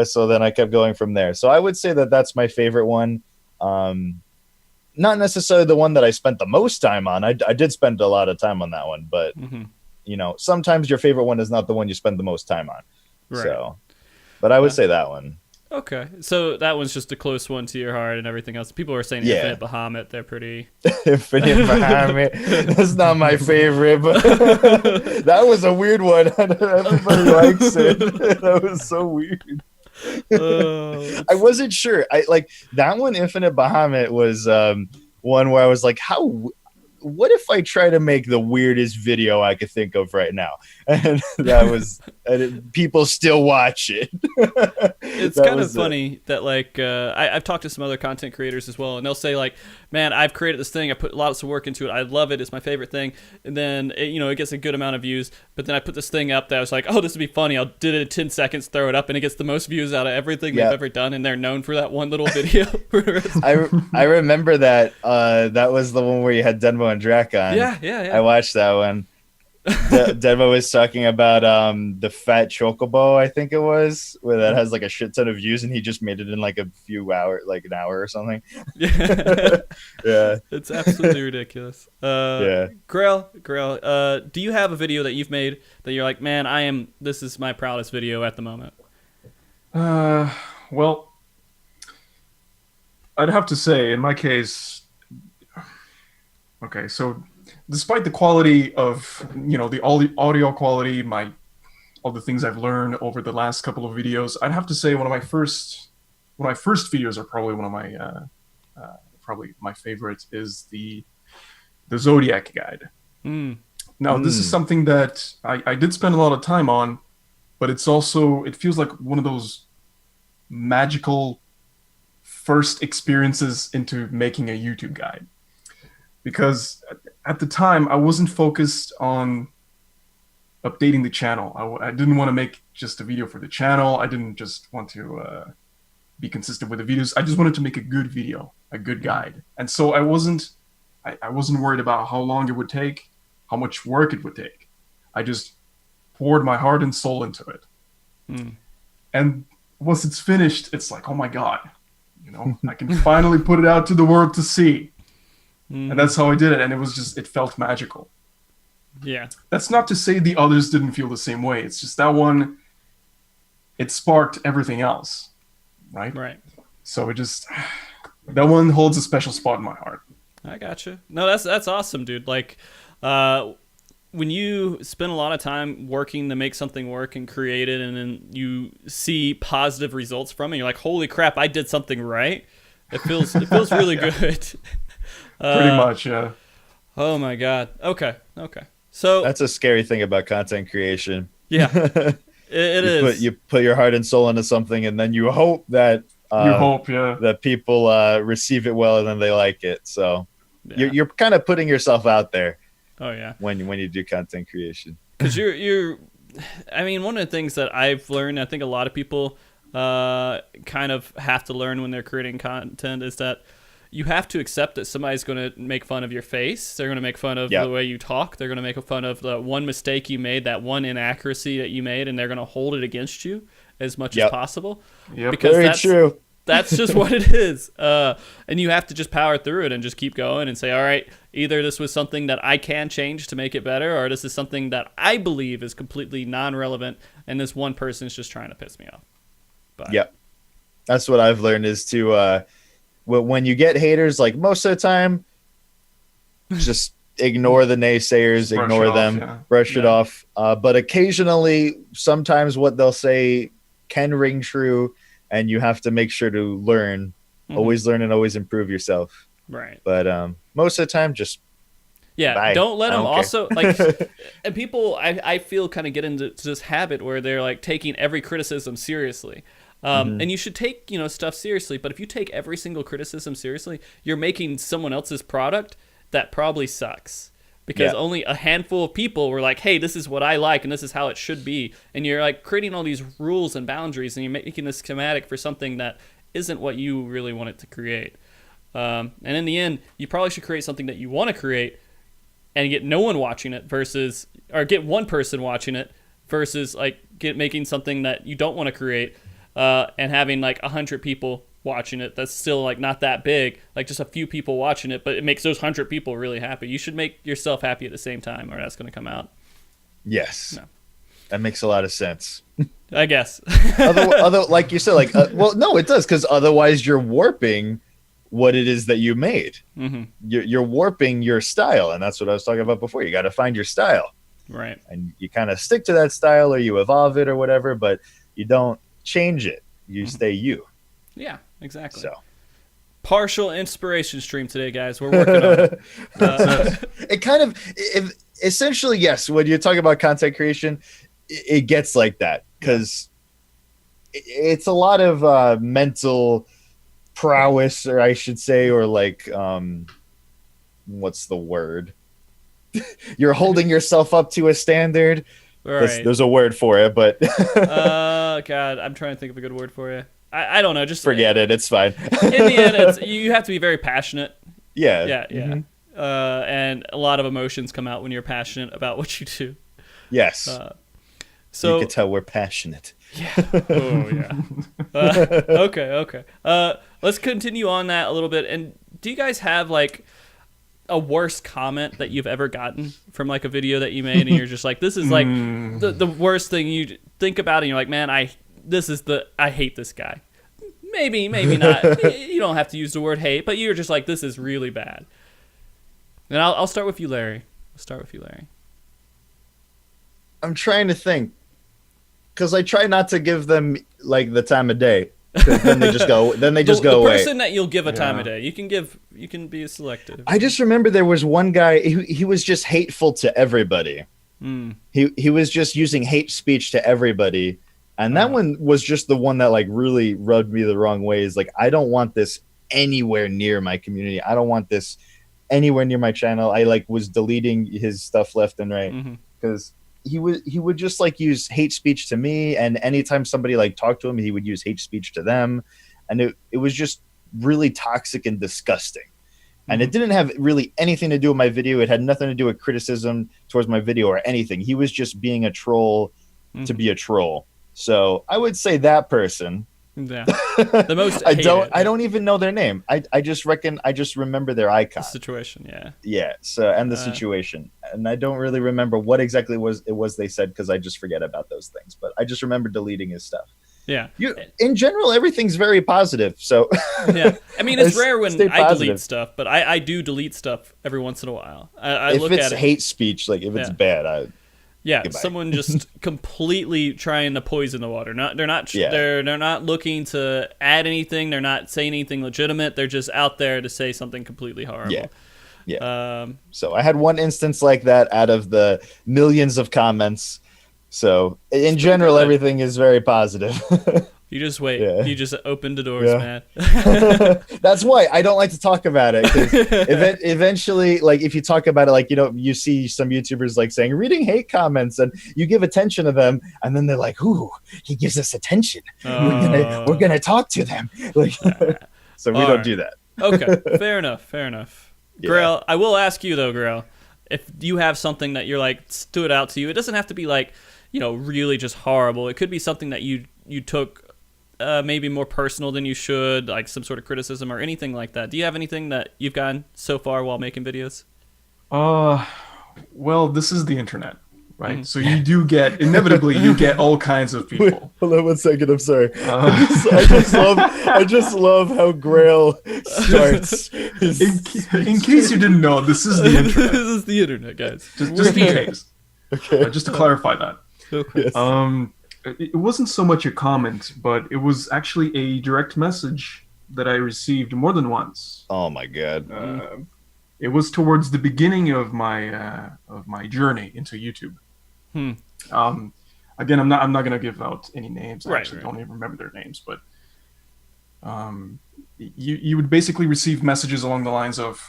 So then I kept going from there. So I would say that that's my favorite one. Not necessarily the one that I spent the most time on. I did spend a lot of time on that one. But, sometimes your favorite one is not the one you spend the most time on. Right. So, but I would say that one. Okay, so that one's just a close one to your heart, and everything else. People are saying Infinite Bahamut. They're pretty. Infinite Bahamut. That's not my favorite, but that was a weird one. Everybody likes it. That was so weird. I wasn't sure. I like that one. Infinite Bahamut was one where I was like, what if I try to make the weirdest video I could think of right now? And that was, people still watch it. It's kind of funny that like, I've talked to some other content creators as well, and they'll say like, man, I've created this thing. I put lots of work into it. I love it. It's my favorite thing. And then, it gets a good amount of views, but then I put this thing up that I was like, oh, this would be funny. I'll do it in 10 seconds, throw it up, and it gets the most views out of everything they've ever done. And they're known for that one little video. I remember that. That was the one where you had Denmo and Drac on. Yeah. I watched that one. Denmo was talking about the fat chocobo, I think it was, where that has like a shit ton of views, and he just made it in like a few hours, like an hour or something. Yeah, it's absolutely ridiculous. Graehl, do you have a video that you've made that you're like, man, this is my proudest video at the moment? Well, I'd have to say, in my case, okay, so despite the quality of, all the audio quality, all the things I've learned over the last couple of videos, I'd have to say one of my first videos are probably one of my, probably my favorites is the Zodiac Guide. Now, this is something that I did spend a lot of time on, but it feels like one of those magical first experiences into making a YouTube guide. Because at the time, I wasn't focused on updating the channel. I didn't want to make just a video for the channel. I didn't just want to be consistent with the videos. I just wanted to make a good video, a good guide. And so I wasn't worried about how long it would take, how much work it would take. I just poured my heart and soul into it. And once it's finished, it's like, oh my God, I can finally put it out to the world to see. And that's how I did it. And it felt magical. Yeah. That's not to say the others didn't feel the same way. It's just that one, it sparked everything else. Right? Right. So that one holds a special spot in my heart. I gotcha. No, that's awesome, dude. Like, when you spend a lot of time working to make something work and create it, and then you see positive results from it, you're like, holy crap, I did something right. It feels really good. Pretty much, yeah. Oh my God. Okay. So that's a scary thing about content creation. Yeah, it is. You put your heart and soul into something, and then you hope that that people receive it well and then they like it. So you're kind of putting yourself out there. Oh yeah. When you do content creation, because you're, I mean, one of the things that I've learned, I think a lot of people kind of have to learn when they're creating content, is that you have to accept that somebody's going to make fun of your face. They're going to make fun of the way you talk. They're going to make fun of the one mistake you made, that one inaccuracy that you made, and they're going to hold it against you as much as possible. Yep. Because Very true. That's just what it is. And you have to just power through it and just keep going and say, all right, either this was something that I can change to make it better, or this is something that I believe is completely non-relevant, and this one person is just trying to piss me off. But that's what I've learned, is to when you get haters, like most of the time, just ignore the naysayers, brush it off. But occasionally, sometimes what they'll say can ring true, and you have to make sure to learn, always learn and always improve yourself. Right. But most of the time, just bye. Don't let them also like. And people, I feel, kind of get into this habit where they're like taking every criticism seriously. And you should take, stuff seriously, but if you take every single criticism seriously, you're making someone else's product that probably sucks, because only a handful of people were like, hey, this is what I like and this is how it should be. And you're like creating all these rules and boundaries, and you're making this schematic for something that isn't what you really want it to create. And in the end, you probably should create something that you want to create and get no one watching it or get one person watching it versus like making something that you don't want to create. And having like 100 people watching it, that's still like not that big, like just a few people watching it, but it makes those 100 people really happy. You should make yourself happy at the same time, or that's going to come out. Yes. No. That makes a lot of sense. I guess. Other, like you said, like, well, no, it does, because otherwise you're warping what it is that you made. You're warping your style, and that's what I was talking about before. You got to find your style. Right. And you kind of stick to that style, or you evolve it or whatever, but you don't change it. You stay you. Yeah, exactly. So partial inspiration stream today, guys. We're working on it. It kind of essentially, yes, when you talk about content creation, it gets like that, because it's a lot of mental prowess, or I should say, or like what's the word? You're holding yourself up to a standard. Right. There's a word for it, but God, I'm trying to think of a good word for you. I don't know. Just forget it. It's fine. In the end, you have to be very passionate. Yeah. And a lot of emotions come out when you're passionate about what you do. Yes. So you can tell we're passionate. Yeah. Oh yeah. Okay. Let's continue on that a little bit. And do you guys have like a worst comment that you've ever gotten from like a video that you made, and you're just like, this is like the worst thing you think about, and you're like, man, I hate this guy. Maybe not. You don't have to use the word hate, but you're just like, this is really bad. And I'll start with you, Larry. I'm trying to think, because I try not to give them like the time of day. Then they just go. Then they just go away. The person that you'll give a time of day, you can be selective. I just remember there was one guy. He was just hateful to everybody. He was just using hate speech to everybody, and that one was just the one that like really rubbed me the wrong way. Is like, I don't want this anywhere near my community. I don't want this anywhere near my channel. I like was deleting his stuff left and right, because he would just like use hate speech to me, and anytime somebody like talked to him, he would use hate speech to them, and it was just really toxic and disgusting. And it didn't have really anything to do with my video. It had nothing to do with criticism towards my video or anything. He was just being a troll to be a troll. So I would say that person. Yeah. The most I don't even know their name. I just remember their icon. The situation, yeah. Yeah. So, and the situation. And I don't really remember what exactly it was they said, because I just forget about those things. But I just remember deleting his stuff. Yeah. In general, everything's very positive. So yeah, I mean, it's rare when I positive. delete stuff, but I do delete stuff every once in a while. I if look it's at it. hate speech, like if it's bad, someone just completely trying to poison the water. They're not looking to add anything. They're not saying anything legitimate. They're just out there to say something completely horrible. Yeah. So I had one instance like that out of the millions of comments. So in general, everything is very positive. You just wait. Yeah. You just open the doors, man. That's why I don't like to talk about it. 'Cause eventually, like if you talk about it, like, you know, you see some YouTubers like saying reading hate comments and you give attention to them. And then they're like, ooh, he gives us attention. We're going to talk to them. Like, so we don't do that. Okay. Fair enough. Yeah. Graehl, I will ask you though, Graehl, if you have something that you're like stood out to you, it doesn't have to be like, you know, really just horrible. It could be something that you took maybe more personal than you should, like some sort of criticism or anything like that. Do you have anything that you've gotten so far while making videos? Well, this is the internet, right? So you do get, inevitably, you get all kinds of people. Wait, hold on 1 second. I'm sorry. I just love how Graehl starts. In case you didn't know, this is the internet. This is the internet, guys. Just in case. Okay. Just to clarify that. Okay. Yes. It wasn't so much a comment, but it was actually a direct message that I received more than once. Oh my God. It was towards the beginning of my journey into YouTube. Again, I'm not going to give out any names. I actually don't even remember their names, but you would basically receive messages along the lines of,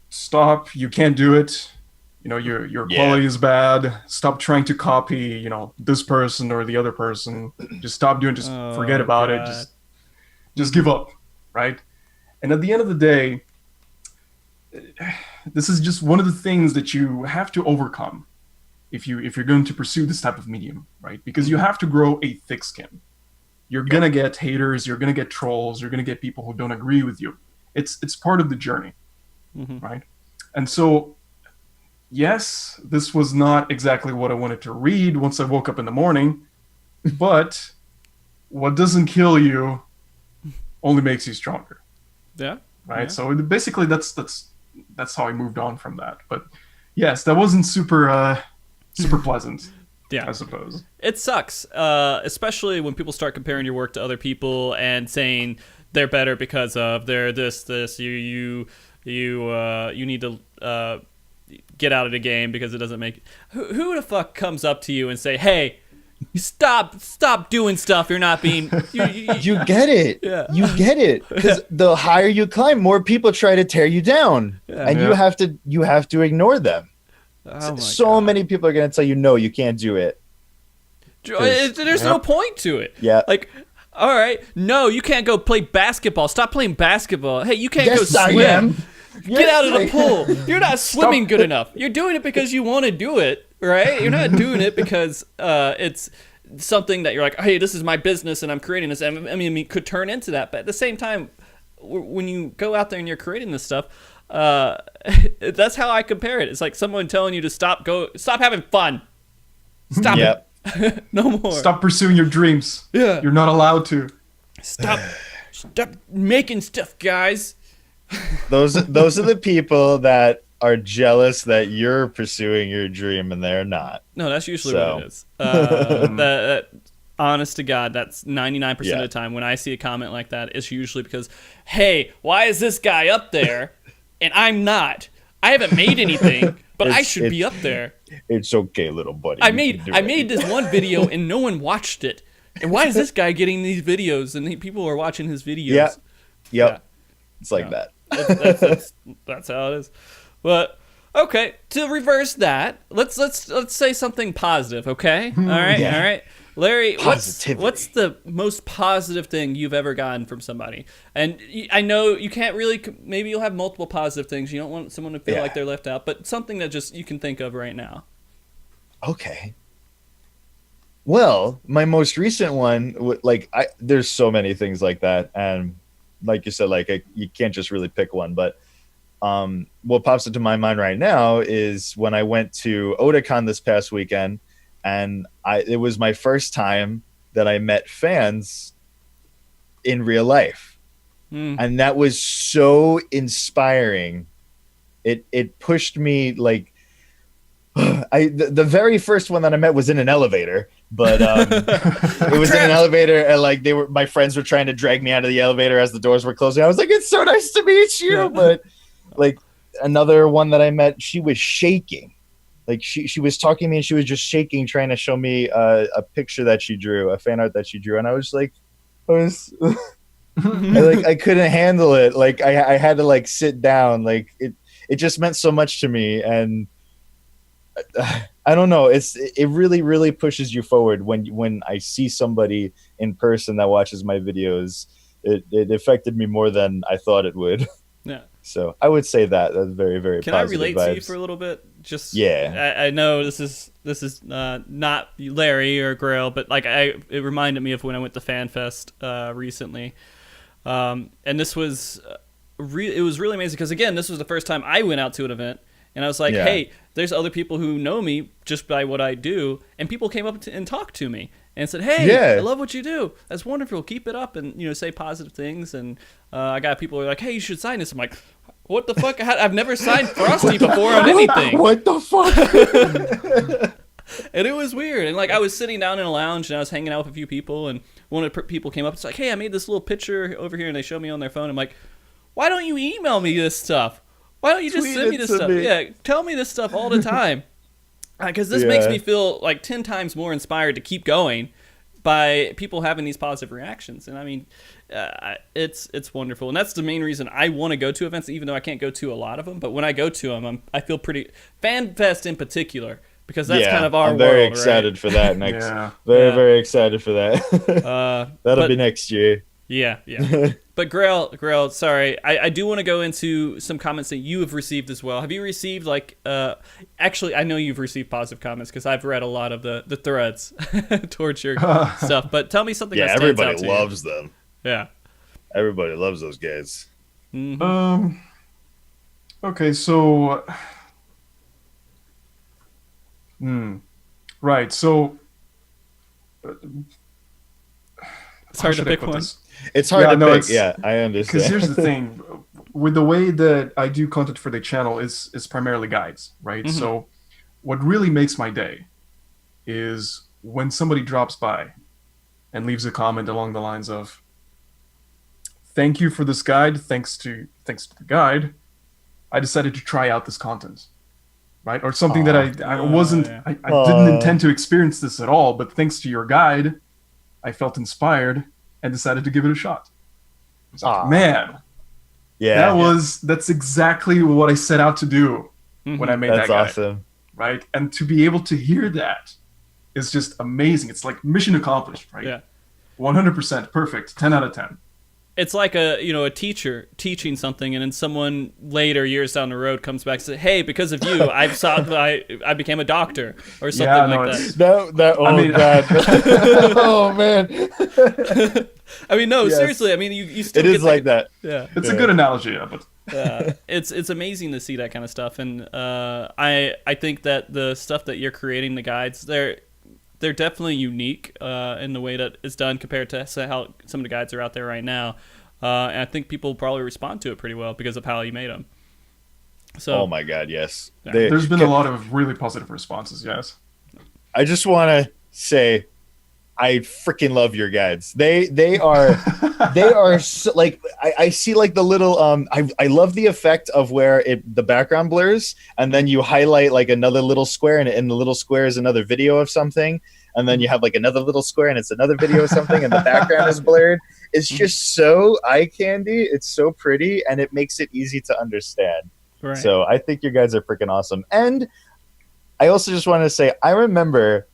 "Stop! You can't do it. You know, your quality is bad. Stop trying to copy, you know, this person or the other person. Just stop doing. Just forget about it. Just give up, right?" And at the end of the day, this is just one of the things that you have to overcome if you're going to pursue this type of medium, right? Because you have to grow a thick skin. You're gonna get haters. You're gonna get trolls. You're gonna get people who don't agree with you. It's part of the journey, right? And so, yes, this was not exactly what I wanted to read once I woke up in the morning, but what doesn't kill you only makes you stronger. Yeah. Right. Yeah. So basically, that's how I moved on from that. But yes, that wasn't super pleasant. Yeah, I suppose it sucks, especially when people start comparing your work to other people and saying they're better because of they're this. You need to get out of the game because it doesn't make. Who the fuck comes up to you and say, "Hey, stop doing stuff you're not being." You get it. Yeah. You get it. Because the higher you climb, more people try to tear you down, and you have to ignore them. Oh many people are going to tell you, no, you can't do it. There's no point to it. Yeah. Like, all right, no, you can't go play basketball. Stop playing basketball. Hey, you can't go Yes, I swim. am. Get out of the pool. You're not swimming good enough. You're doing it because you want to do it, right? You're not doing it because it's something that you're like, hey, this is my business and I'm creating this. I mean, it could turn into that. But at the same time, when you go out there and you're creating this stuff, that's how I compare it. It's like someone telling you to stop having fun. Stop it. No more. Stop pursuing your dreams. Yeah. You're not allowed to. Stop making stuff, guys. Those are the people that are jealous that you're pursuing your dream and they're not. No, that's usually what it is. That honest to God, that's 99% of the time when I see a comment like that, it's usually because, hey, why is this guy up there and I'm not? I haven't made anything, but I should be up there. It's okay, little buddy. I made this one video and no one watched it. And why is this guy getting these videos and people are watching his videos? Yeah. It's like that. That's how it is. But okay, to reverse that, let's say something positive, okay? All right. Larry, what's the most positive thing you've ever gotten from somebody? And I know you can't really, maybe you'll have multiple positive things. You don't want someone to feel like they're left out, but something that just you can think of right now. Okay. Well, my most recent one, there's so many things like that, and like you said, you can't just really pick one. But what pops into my mind right now is when I went to Otakon this past weekend, and it was my first time that I met fans in real life. And that was so inspiring. It pushed me like the very first one that I met was in an elevator, but it was in an elevator, and like my friends were trying to drag me out of the elevator as the doors were closing. I was like, it's so nice to meet you. Yeah. But like another one that I met, she was shaking. Like she was talking to me and she was just shaking, trying to show me a picture that she drew, a fan art that she drew. And I was like, I couldn't handle it. Like I had to like sit down. Like it just meant so much to me. And I don't know. It really, really pushes you forward when I see somebody in person that watches my videos. It affected me more than I thought it would. Yeah. So I would say that's very, very Can positive I relate vibes. to you for a little bit? Just yeah. I know this is not Larry or Grail, but like it reminded me of when I went to FanFest recently, and this was it was really amazing because again, this was the first time I went out to an event. And I was like, hey, there's other people who know me just by what I do. And people came up and talked to me and said, hey, I love what you do. That's wonderful. Keep it up and, say positive things. And I got people who are like, hey, you should sign this. I'm like, what the fuck? I've never signed Frosty before on anything. What the fuck? And it was weird. And like I was sitting down in a lounge and I was hanging out with a few people. And one of the people came up and was like, hey, I made this little picture over here. And they showed me on their phone. I'm like, why don't you email me this stuff? Why don't you just send me this stuff? Yeah, tell me this stuff all the time. Because this makes me feel like 10 times more inspired to keep going by people having these positive reactions. And I mean, it's wonderful. And that's the main reason I want to go to events, even though I can't go to a lot of them. But when I go to them, I feel pretty... FanFest in particular, because that's kind of our world, I'm very excited for that next. Very excited for that. That'll be next year. Yeah. But Grail, sorry, I do want to go into some comments that you have received as well. Have you received actually, I know you've received positive comments because I've read a lot of the threads towards your stuff. But tell me something. Yeah, that stands everybody out to loves you. them. Yeah, everybody loves those guys. Mm-hmm. Okay, so, right, so. It's hard to pick one. It's hard to pick. Yeah, I understand. Because here's the thing, with the way that I do content for the channel is primarily guides, right? Mm-hmm. So what really makes my day is when somebody drops by and leaves a comment along the lines of, thank you for this guide, thanks to the guide, I decided to try out this content. Right? Or something that I wasn't, I didn't intend to experience this at all, but thanks to your guide, I felt inspired and decided to give it a shot. Like, man, that's exactly what I set out to do when I made that guide. That's awesome. Right? And to be able to hear that is just amazing. It's like mission accomplished, right? Yeah. 100% perfect. 10 out of 10. It's like a teacher teaching something, and then someone later, years down the road, comes back and says, "Hey, because of you, I became a doctor," or something like that. God. Oh man. I mean, no, seriously. I mean, you still. It is like that. Yeah, it's a good analogy of it. It's amazing to see that kind of stuff, and I think that the stuff that you're creating, the guides, they're definitely unique in the way that it's done compared to how some of the guides are out there right now. And I think people probably respond to it pretty well because of how you made them. So, oh my God, yes. There's been a lot of really positive responses, yes. I just want to say, I freaking love your guides. They are so, like, I see like the little I love the effect of where the background blurs and then you highlight like another little square and the little square is another video of something, and then you have like another little square and it's another video of something and the background is blurred. It's just so eye candy. It's so pretty and it makes it easy to understand. Right. So I think your guides are freaking awesome. And I also just wanted to say, I remember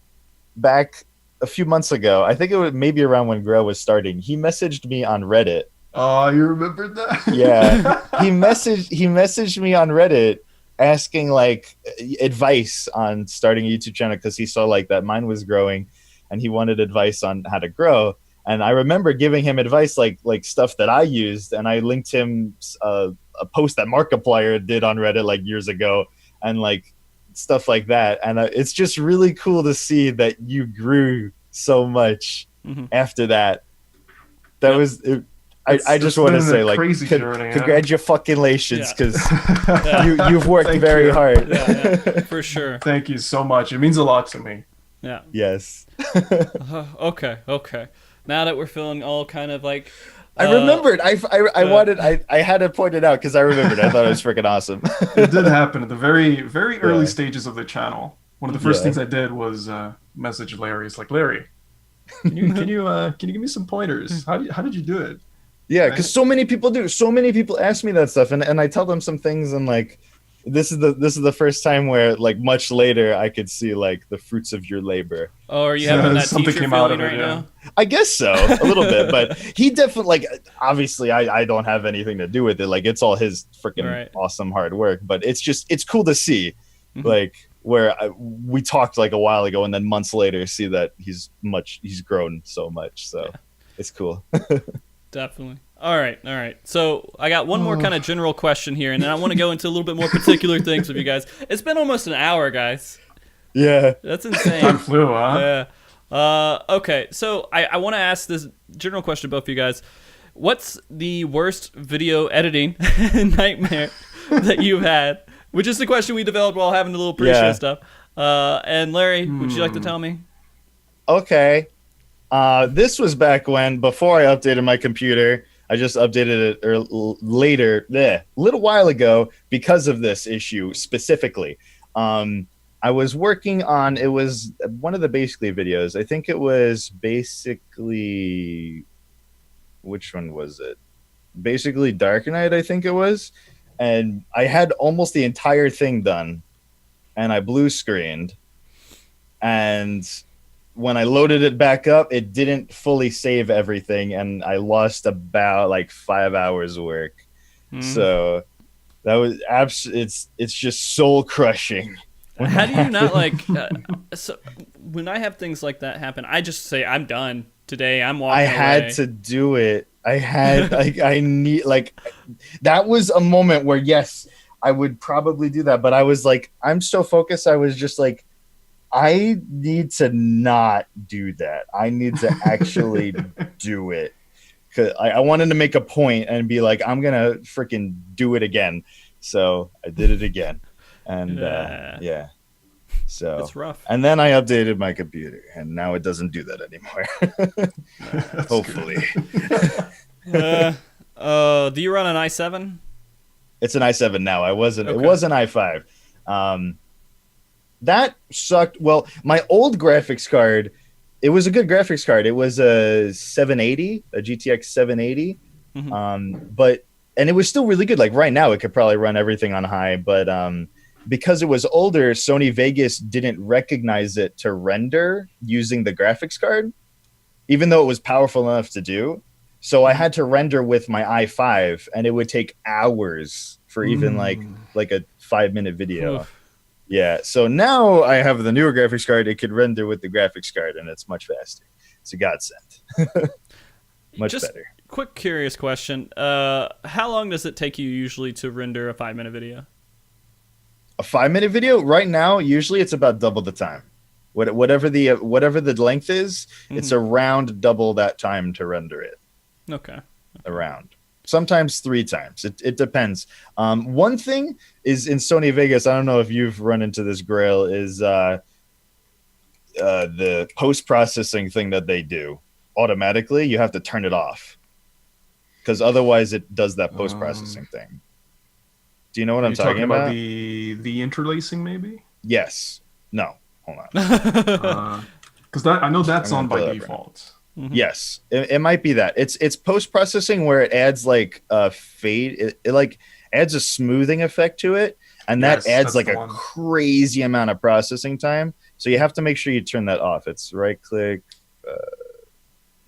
back a few months ago, I think it was maybe around when Grail was starting, he messaged me on Reddit. Oh, you remembered that? Yeah. he messaged me on Reddit asking like advice on starting a YouTube channel because he saw like that mine was growing and he wanted advice on how to grow. And I remember giving him advice like stuff that I used, and I linked him a post that Markiplier did on Reddit like years ago and like stuff like that. And it's just really cool to see that you grew so much after that. That was. I just want to say, like, congratulations, because you've worked very hard. For sure. Thank you so much. It means a lot to me. Yeah. Yes. Okay. Now that we're feeling all kind of like... I remembered. I had to point it out because I remembered. I thought it was freaking awesome. It did happen at the very, very early stages of the channel. One of the first things I did was message Larry. It's like, Larry, can you give me some pointers? How did you do it? Yeah, because so many people do. So many people ask me that stuff, and I tell them some things, and like, this is the first time where, like, much later I could see, like, the fruits of your labor. Oh, are you having that teacher feeling right now? I guess so, a little bit, but he definitely, like, obviously I don't have anything to do with it. Like, it's all his freaking awesome hard work, but it's cool to see, like, where we talked like a while ago, and then months later see that he's grown so much. So it's cool. Definitely. All right. So I got one more kind of general question here, and then I want to go into a little bit more particular things with you guys. It's been almost an hour, guys. Yeah. That's insane. Time flew, huh? Yeah. Okay, so I want to ask this general question to both of you guys. What's the worst video editing nightmare that you've had? Which is the question we developed while having the little pre-show stuff. And Larry, would you like to tell me? Okay. This was back before I updated my computer. I just updated it a little while ago because of this issue specifically. I was working on, it was one of the Basically videos. I think it was Basically, which one was it? Basically Dark Knight, I think it was. And I had almost the entire thing done, and I blue screened. And when I loaded it back up, it didn't fully save everything, and I lost about like 5 hours of work. So that was it's just soul crushing. How do you not like? So when I have things like that happen, I just say I'm done today. I'm walking. I had to do it. I had I need that was a moment where yes, I would probably do that, but I was like, I'm so focused. I was just like, I need to not do that. I need to actually do it. Cause I wanted to make a point and be like, I'm gonna freaking do it again. So I did it again, and yeah. So it's rough. And then I updated my computer, and now it doesn't do that anymore. Hopefully. Do you run an i7? It's an i7 now. It was an i5. That sucked. Well, my old graphics card, it was a good graphics card. It was a 780, a GTX 780. And it was still really good. Like right now, it could probably run everything on high, but because it was older, Sony Vegas didn't recognize it to render using the graphics card, even though it was powerful enough to do. So I had to render with my i5, and it would take hours for even like a 5-minute video. Yeah. So now I have the newer graphics card. It could render with the graphics card, and it's much faster. It's a godsend. Much better. Quick curious question. How long does it take you usually to render a 5-minute video? A 5-minute video right now, usually it's about double the time. Whatever the length is, it's around double that time to render it. Okay. Around. Sometimes 3 times. It depends. One thing is in Sony Vegas, I don't know if you've run into this, Grail, is the post-processing thing that they do automatically. You have to turn it off, because otherwise it does that post-processing thing. Do you know what I'm talking about? The interlacing, maybe? Yes. No. Hold on. Because I know that's on by default. Yes, it might be that. It's post-processing where it adds like a fade. It like adds a smoothing effect to it, and that adds like a crazy amount of processing time. So you have to make sure you turn that off. It's right-click.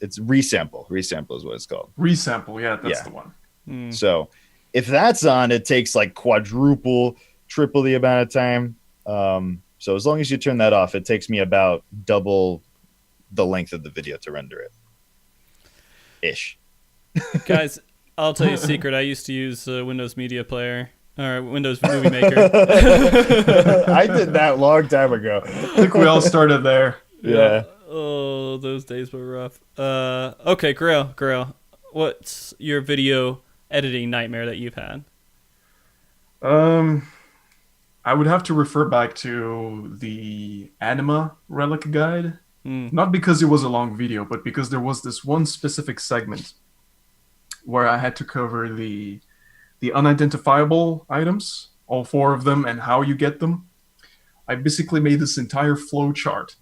It's resample. Resample is what it's called. Resample, yeah, that's the one. So if that's on, it takes like quadruple, triple the amount of time. So as long as you turn that off, it takes me about double the length of the video to render it. Ish. Guys, I'll tell you a secret. I used to use Windows Media Player, or Windows Movie Maker. I did that long time ago. I think we all started there. Yeah. Oh, those days were rough. Okay, Grail, what's your video editing nightmare that you've had? I would have to refer back to the Anima Relic Guide. Not because it was a long video, but because there was this one specific segment where I had to cover the unidentifiable items, all 4 of them, and how you get them. I basically made this entire flow chart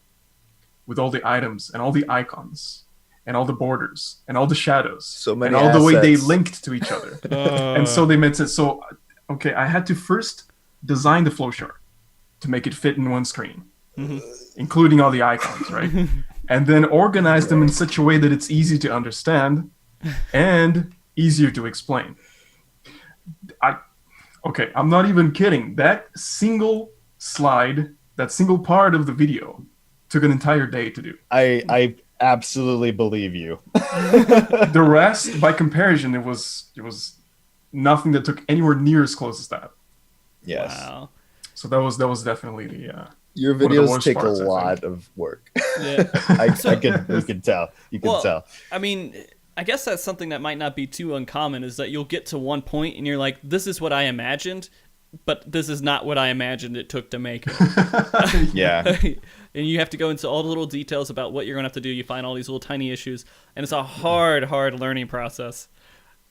with all the items and all the icons and all the borders and all the shadows So many and all the way they assets. linked to each other. And so they meant it. So, okay, I had to first design the flowchart to make it fit in one screen, including all the icons, right? And then organize them in such a way that it's easy to understand and easier to explain. I'm not even kidding. That single slide, that single part of the video took an entire day to do. I absolutely believe you. The rest, by comparison, it was nothing that took anywhere near as close as that. Yes. Wow. So that was definitely the your one of the videos worst take parts, a I lot think. of work. Yeah. You can tell. You can tell. I mean, I guess that's something that might not be too uncommon, is that you'll get to one point and you're like, this is what I imagined, but this is not what I imagined it took to make it. Yeah. And you have to go into all the little details about what you're going to have to do. You find all these little tiny issues, and it's a hard learning process.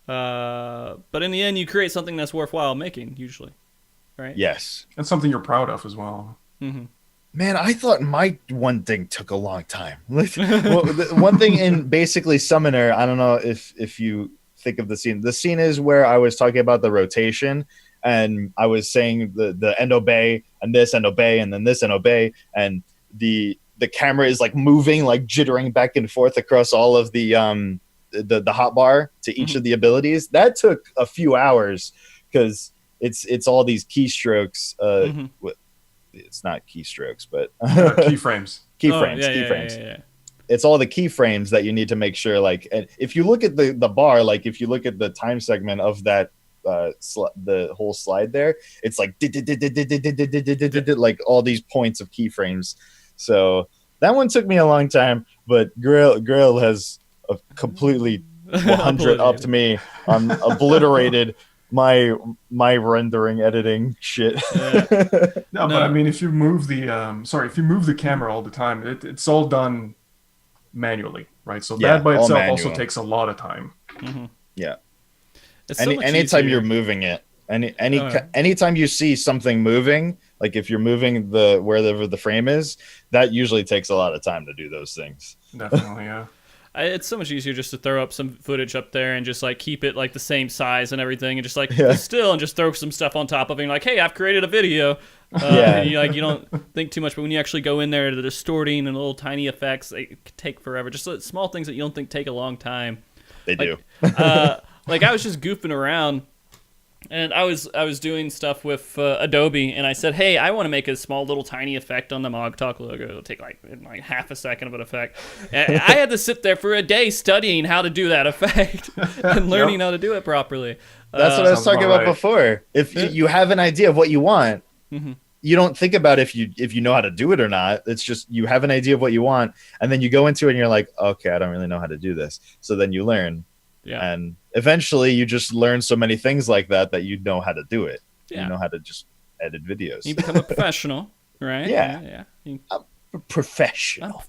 But in the end, you create something that's worthwhile making, usually. Right? Yes. And something you're proud of as well. Mm-hmm. Man, I thought my one thing took a long time. Well, the one thing in basically Summoner, I don't know if you think of the scene. The scene is where I was talking about the rotation, and I was saying the end obey and this end obey and then this end obey, and the camera is like moving, like jittering back and forth across all of the hotbar to each of the abilities. That took a few hours because it's all these keystrokes. It's not keystrokes, but Keyframes. Keyframes. Yeah. It's all the keyframes that you need to make sure. Like, and if you look at the bar, like if you look at the time segment of that the whole slide there, it's like like all these points of keyframes. So that one took me a long time, but Grail has a completely 100 upped me on obliterated my rendering editing shit. No, but I mean, if you move the camera all the time, it's all done manually, right? So that by itself also takes a lot of time. Mm-hmm. Yeah. Anytime you're moving it, anytime you see something moving, like if you're moving wherever the frame is, that usually takes a lot of time to do those things. Definitely, yeah. It's so much easier just to throw up some footage up there and just like keep it like the same size and everything, and just like be still and just throw some stuff on top of it. And like, hey, I've created a video. And you don't think too much, but when you actually go in there, the distorting and little tiny effects, they take forever. Just small things that you don't think take a long time. They do. Like I was just goofing around, and I was doing stuff with Adobe, and I said, hey, I want to make a small little tiny effect on the MogTalk logo. It'll take like half a second of an effect. And I had to sit there for a day studying how to do that effect and learning how to do it properly. That's what I was talking about before. If you have an idea of what you want, you don't think about if you know how to do it or not. It's just you have an idea of what you want, and then you go into it and you're like, okay, I don't really know how to do this. So then you learn. Yeah. And eventually you just learn so many things like that you know how to do it. Yeah. You know how to just edit videos. You become a professional, right? Yeah. I'm a professional.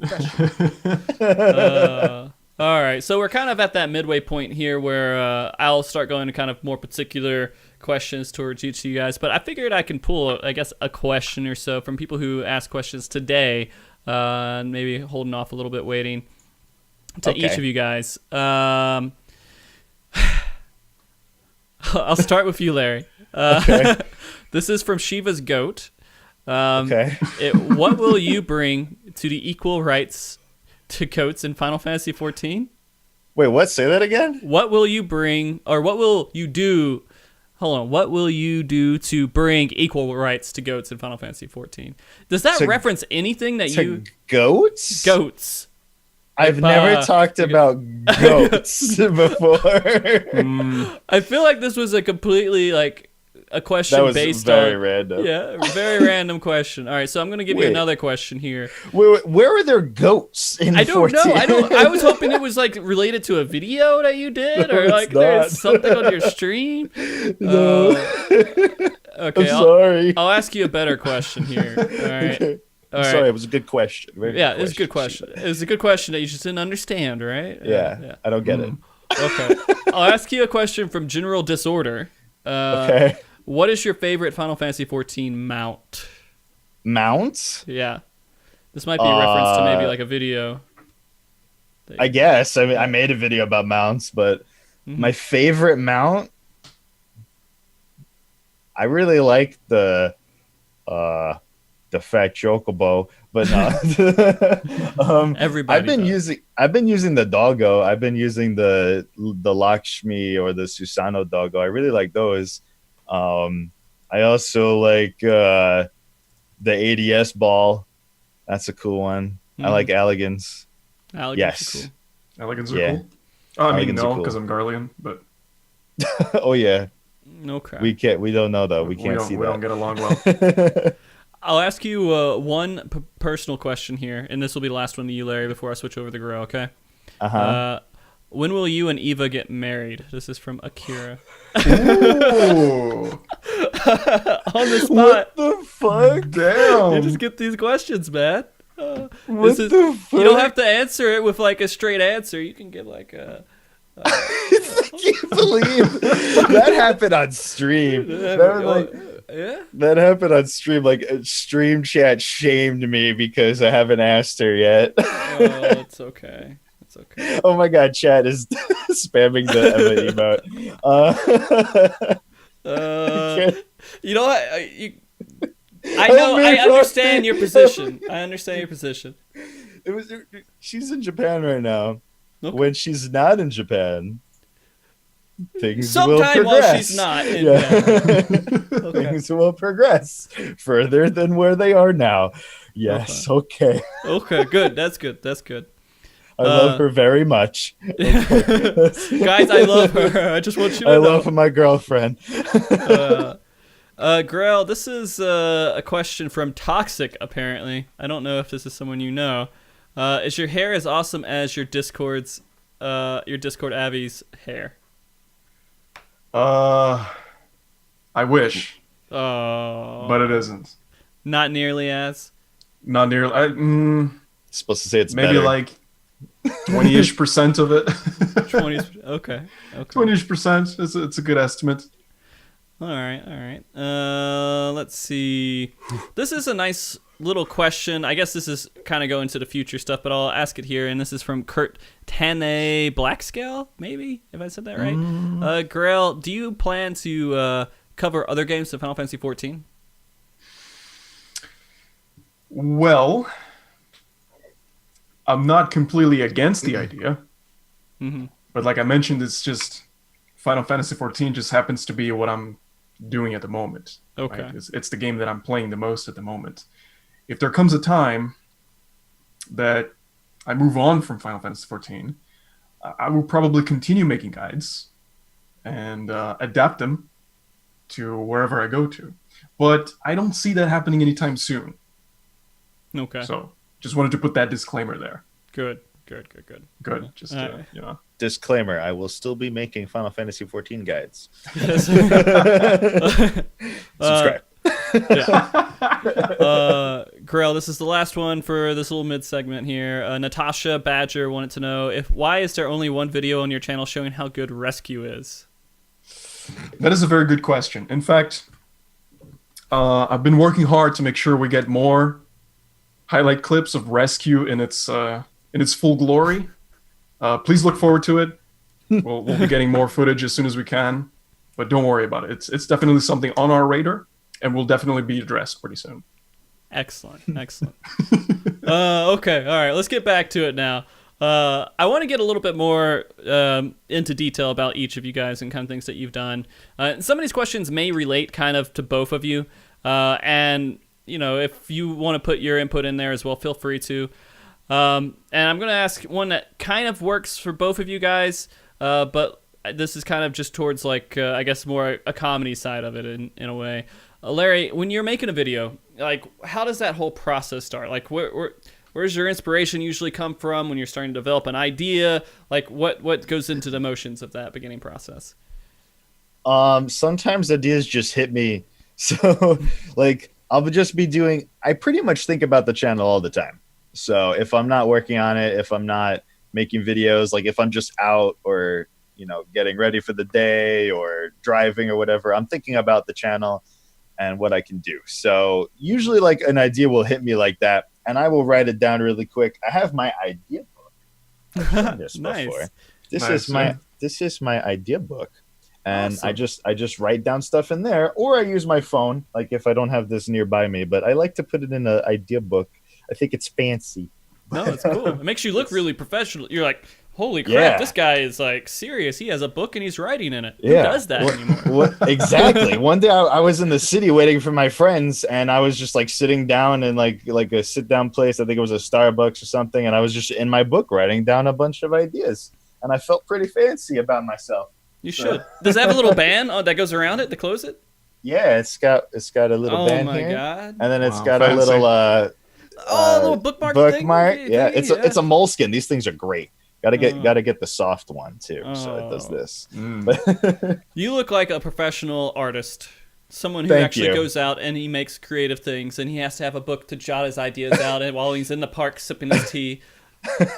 All right. So we're kind of at that midway point here where I'll start going to kind of more particular questions towards each of you guys. But I figured I can pull, I guess, a question or so from people who asked questions today, and maybe holding off a little bit, waiting to each of you guys. I'll start with you, Larry. This is from Shiva's Goat. What will you bring to the equal rights to goats in Final Fantasy XIV? Wait, what? Say that again? What will you bring, or what will you do? Hold on. What will you do to bring equal rights to goats in Final Fantasy XIV? Does that reference anything that you... Goats? Goats. I've never talked about goats before. I feel like this was a completely a question that was based very on random. Yeah, very random question. All right, so I'm going to give you another question here. Where are there goats in I don't 14? know. I was hoping it was like related to a video that you did, or like there's something on your stream. No. Okay, I'm sorry. I'll ask you a better question here. All right. Okay. All right. Sorry, it was a good question. Yeah, it was a good question. It was a good question that you just didn't understand, right? Yeah. I don't get it. Okay. I'll ask you a question from General Disorder. Okay. What is your favorite Final Fantasy XIV mount? Mount? Yeah. This might be a reference to maybe like a video. I guess. I mean, I made a video about mounts, but my favorite mount, I really like the Fat Chocobo, but no. Everybody. I've been using the doggo. I've been using the Lakshmi or the Susano doggo. I really like those. I also like the ADS ball. That's a cool one. I like Elegance. Yes. Cool. Elegance are cool. Oh, I mean, no, because I'm Garlean, but oh yeah. Okay. We don't know though. We can't see that. We don't get along well. I'll ask you one personal question here, and this will be the last one to you, Larry, before I switch over to Graehl, okay? When will you and Eva get married? This is from Akira. Ooh. On the spot. What the fuck? Damn. You just get these questions, man. What the fuck? You don't have to answer it with like a straight answer. You can give like a... I can't believe that happened on stream. That happened on stream. Like stream chat shamed me because I haven't asked her yet. Oh, it's okay. It's okay. Oh my god, chat is spamming the emote. You know what? I understand your position. I understand your position. She's in Japan right now. Okay. When she's not in Japan, things will sometime progress. while she's not in Japan. Okay. Things will progress further than where they are now. Yes, okay. Okay, good. That's good. That's good. I love her very much. Okay. Guys, I love her. I just want you to know. I love my girlfriend. Graehl, this is a question from Toxic, apparently. I don't know if this is someone you know. Is your hair as awesome as your Discord Abby's hair? I wish. Oh. But it isn't. Not nearly as? Not nearly. Supposed to say it's maybe better. Like 20-ish% of it. 20. Okay. 20-ish%. It's a good estimate. All right. Let's see. This is a nice little question. I guess this is kind of going to the future stuff, but I'll ask it here. And this is from Kurt Tane Blackscale, maybe, if I said that right. Graehl, do you plan to cover other games to Final Fantasy XIV? Well, I'm not completely against the idea. But like I mentioned, it's just Final Fantasy XIV just happens to be what I'm doing at the moment. Okay. Right? It's the game that I'm playing the most at the moment. If there comes a time that I move on from Final Fantasy XIV, I will probably continue making guides and adapt them to wherever I go to. But I don't see that happening anytime soon. Okay. So just wanted to put that disclaimer there. Good. Just you know. Disclaimer: I will still be making Final Fantasy XIV guides. Subscribe. Graehl, this is the last one for this little mid segment here. Natasha Badger wanted to know why is there only one video on your channel showing how good Rescue is? That is a very good question. In fact, I've been working hard to make sure we get more highlight clips of Rescue in its full glory. Please look forward to it. We'll be getting more footage as soon as we can, but don't worry about it. It's definitely something on our radar, and will definitely be addressed pretty soon. Excellent. Okay, all right. Let's get back to it now. I want to get a little bit more into detail about each of you guys and kind of things that you've done. Some of these questions may relate kind of to both of you, and you know, if you want to put your input in there as well, feel free to. And I'm going to ask one that kind of works for both of you guys, but this is kind of just towards like I guess more a comedy side of it in a way. Larry, when you're making a video, like how does that whole process start? Like where's your inspiration usually come from when you're starting to develop an idea? Like what goes into the motions of that beginning process? Sometimes ideas just hit me. So like I'll just be doing, I pretty much think about the channel all the time. So if I'm not working on it, if I'm not making videos, like if I'm just out or, you know, getting ready for the day or driving or whatever, I'm thinking about the channel and what I can do. So usually like an idea will hit me like that and I will write it down really quick. I have my idea book. I've done this Nice. before. This is my idea book. And awesome. I just write down stuff in there, or I use my phone, like if I don't have this nearby me. But I like to put it in an idea book. I think it's fancy. No, it's cool. It makes you look really professional. You're like, holy crap, this guy is like serious. He has a book and he's writing in it. Who does that anymore? Exactly. One day I was in the city waiting for my friends, and I was just like sitting down in like a sit down place. I think it was a Starbucks or something, and I was just in my book writing down a bunch of ideas, and I felt pretty fancy about myself. You should. Does it have a little band that goes around it to close it? Yeah, it's got a little band here, God. and then it's got a little a little bookmark thing? Yeah, it's a moleskin. These things are great. Gotta get the soft one too, so it does this. You look like a professional artist, someone who actually goes out and he makes creative things, and he has to have a book to jot his ideas out, and while he's in the park sipping his tea.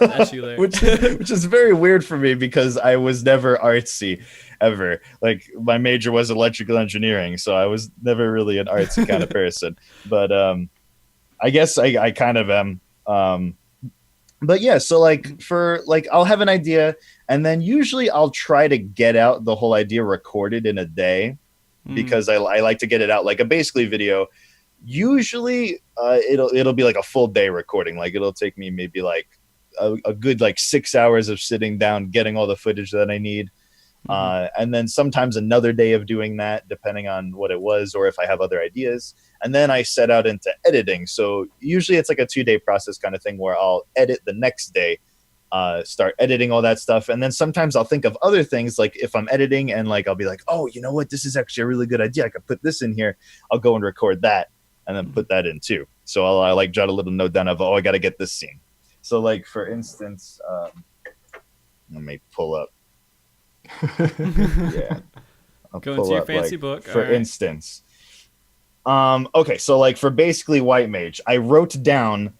That's you there. which is very weird for me because I was never artsy ever. Like my major was electrical engineering, so I was never really an artsy kind of person. But I guess I kind of am. But yeah, so like for like I'll have an idea, and then usually I'll try to get out the whole idea recorded in a day because I like to get it out like a basically video. Usually it'll be like a full day recording. Like it'll take me maybe like a good like 6 hours of sitting down, getting all the footage that I need. And then sometimes another day of doing that, depending on what it was, or if I have other ideas. And then I set out into editing. So usually it's like a 2-day process kind of thing where I'll edit the next day, start editing all that stuff. And then sometimes I'll think of other things, like if I'm editing and like, I'll be like, oh, you know what? This is actually a really good idea. I could put this in here. I'll go and record that and then put that in too. So I'll like jot a little note down of, oh, I got to get this scene. So like, for instance, let me pull up. Yeah. I'll go into your fancy book. For instance. Okay, so like for basically White Mage, I wrote down,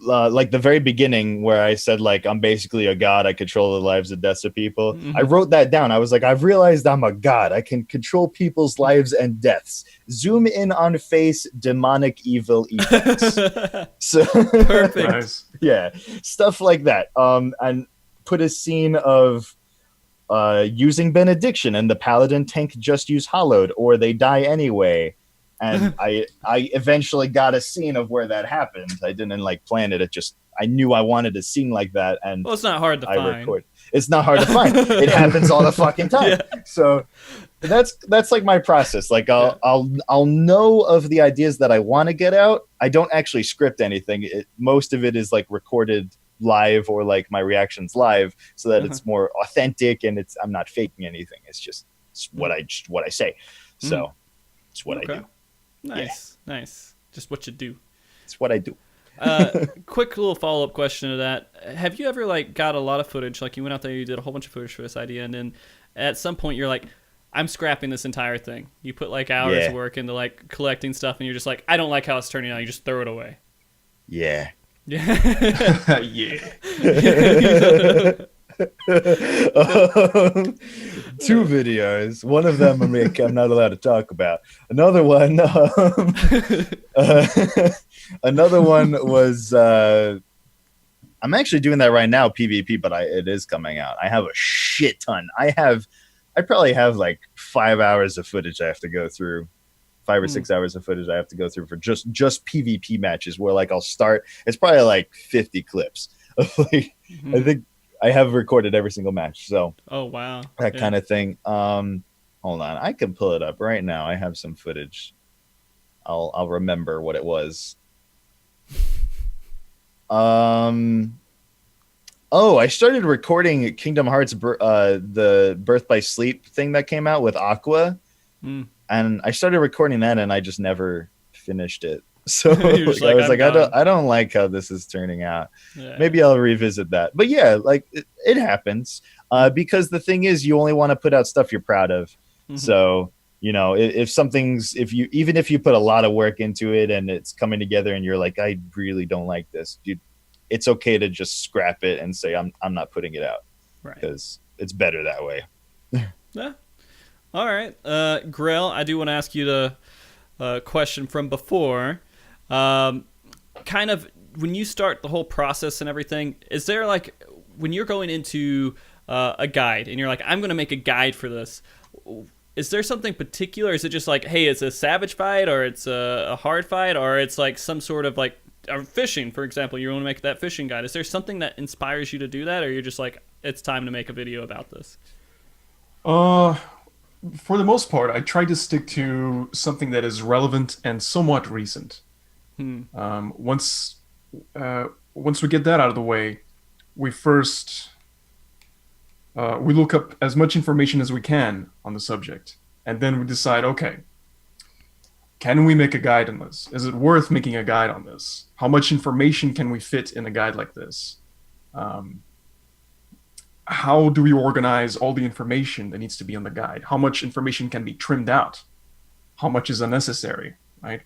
like the very beginning where I said like I'm basically a god, I control the lives and deaths of people. I wrote that down. I was like, I've realized I'm a god. I can control people's lives and deaths. Zoom in on face, demonic evil effects. So perfect. Nice. Yeah, stuff like that. And put a scene of using benediction and the paladin tank just use hollowed or they die anyway. And I eventually got a scene of where that happened. I didn't like plan it. I knew I wanted a scene like that. And well, it's not hard to find. It's not hard to find. It happens all the fucking time. Yeah. So that's like my process. Like I'll know of the ideas that I want to get out. I don't actually script anything. Most of it is like recorded live or like my reactions live, so that it's more authentic and I'm not faking anything. It's what I say. So it's what I do. Nice. Just what you do. It's what I do. Quick little follow-up question to that. Have you ever like got a lot of footage, like you went out there, you did a whole bunch of footage for this idea, and then at some point you're like, I'm scrapping this entire thing. You put like hours of work into like collecting stuff, and you're just like, I don't like how it's turning out. You just throw it away. Yeah. Two videos. One of them I'm not allowed to talk about. Another one another one was I'm actually doing that right now, PvP, but it is coming out. I have a shit ton. I probably have like 5 hours of footage I have to go through. 5 or 6 hours of footage I have to go through for just PvP matches where like I'll start. It's probably like 50 clips. Like, I think I have recorded every single match. So oh wow, that kind of thing. Hold on, I can pull it up right now. I have some footage. I'll remember what it was. Oh, I started recording Kingdom Hearts, the Birth by Sleep thing that came out with Aqua, and I started recording that, and I just never finished it. So I was like, I don't like how this is turning out. Yeah. Maybe I'll revisit that. But yeah, like it happens because the thing is, you only want to put out stuff you're proud of. So if you put a lot of work into it and it's coming together, and you're like, I really don't like this, dude, it's okay to just scrap it and say I'm not putting it out, because it's better that way. Yeah. All right, Grail, I do want to ask you the question from before. Kind of when you start the whole process and everything, is there like when you're going into a guide and you're like, I'm going to make a guide for this, is there something particular? Is it just like, hey, it's a savage fight, or it's a hard fight, or it's like some sort of like fishing, for example, you want to make that fishing guide? Is there something that inspires you to do that, or you're just like, it's time to make a video about this? For the most part, I try to stick to something that is relevant and somewhat recent. Once we get that out of the way, we first we look up as much information as we can on the subject, and then we decide, okay, can we make a guide on this? Is it worth making a guide on this? How much information can we fit in a guide like this? How do we organize all the information that needs to be on the guide? How much information can be trimmed out? How much is unnecessary, right?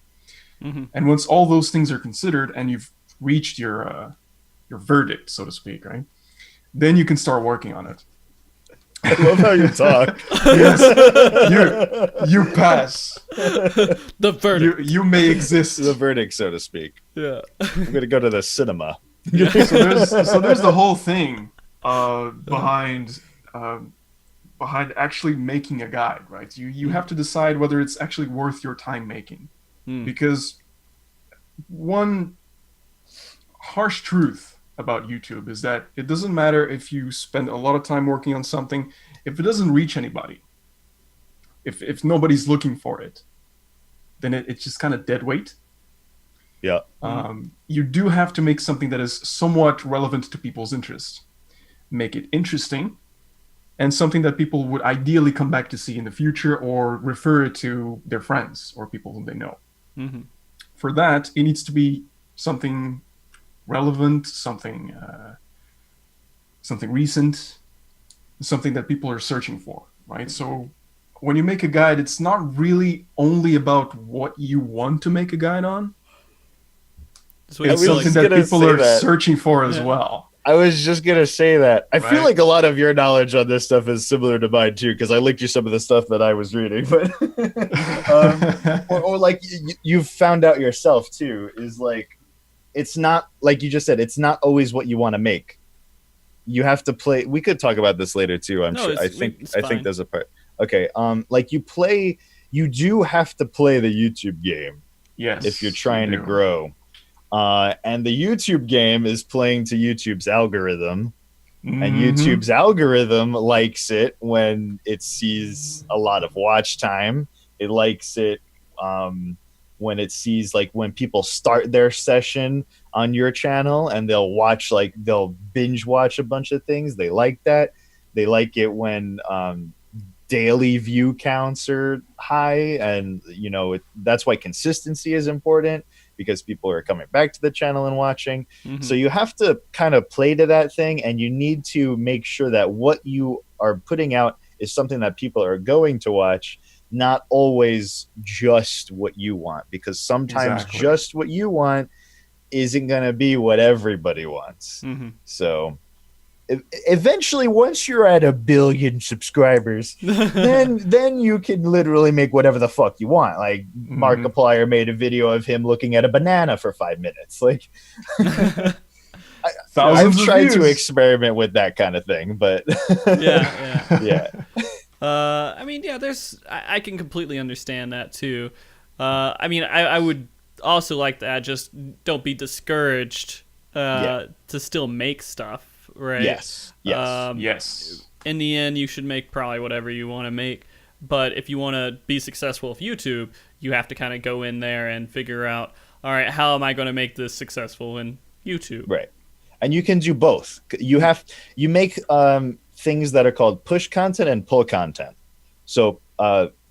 And once all those things are considered and you've reached your verdict, so to speak, right? Then you can start working on it. I love how you talk. Yes, you pass. The verdict. You may exist. The verdict, so to speak. Yeah. I'm gonna go to the cinema. So there's the whole thing behind actually making a guide, right? You have to decide whether it's actually worth your time making, because one harsh truth about YouTube is that it doesn't matter if you spend a lot of time working on something, if it doesn't reach anybody, if nobody's looking for it, then it's just kind of dead weight. Yeah. You do have to make something that is somewhat relevant to people's interest. Make it interesting, and something that people would ideally come back to see in the future, or refer it to their friends or people whom they know. For that, it needs to be something relevant, something recent, something that people are searching for, right? So when you make a guide, it's not really only about what you want to make a guide on. It's something that people are searching for as well. I was just going to say that. I feel like a lot of your knowledge on this stuff is similar to mine, too, because I linked you some of the stuff that I was reading. But or like you've found out yourself, too, is like, it's not, like you just said, it's not always what you want to make. You have to play. We could talk about this later, too, I'm sure. I think there's a part. Okay. Like you do have to play the YouTube game. Yes. If you're trying to grow. And the YouTube game is playing to YouTube's algorithm, and YouTube's algorithm likes it when it sees a lot of watch time. It likes it when it sees, like, when people start their session on your channel and they'll binge watch a bunch of things. They like that. They like it when daily view counts are high, and that's why consistency is important, because people are coming back to the channel and watching. So you have to kind of play to that thing, and you need to make sure that what you are putting out is something that people are going to watch, not always just what you want, because sometimes just what you want isn't going to be what everybody wants. So eventually, once you're at 1 billion subscribers, then you can literally make whatever the fuck you want. Like Markiplier made a video of him looking at a banana for 5 minutes. Like, I've tried to experiment with that kind of thing, but yeah. I mean, yeah, I can completely understand that too. I mean, I would also like that. Just don't be discouraged to still make stuff. Right. Yes. In the end, you should make probably whatever you want to make. But if you want to be successful with YouTube, you have to kind of go in there and figure out, all right, how am I going to make this successful in YouTube? Right. and you can do both. You make things that are called push content and pull content. So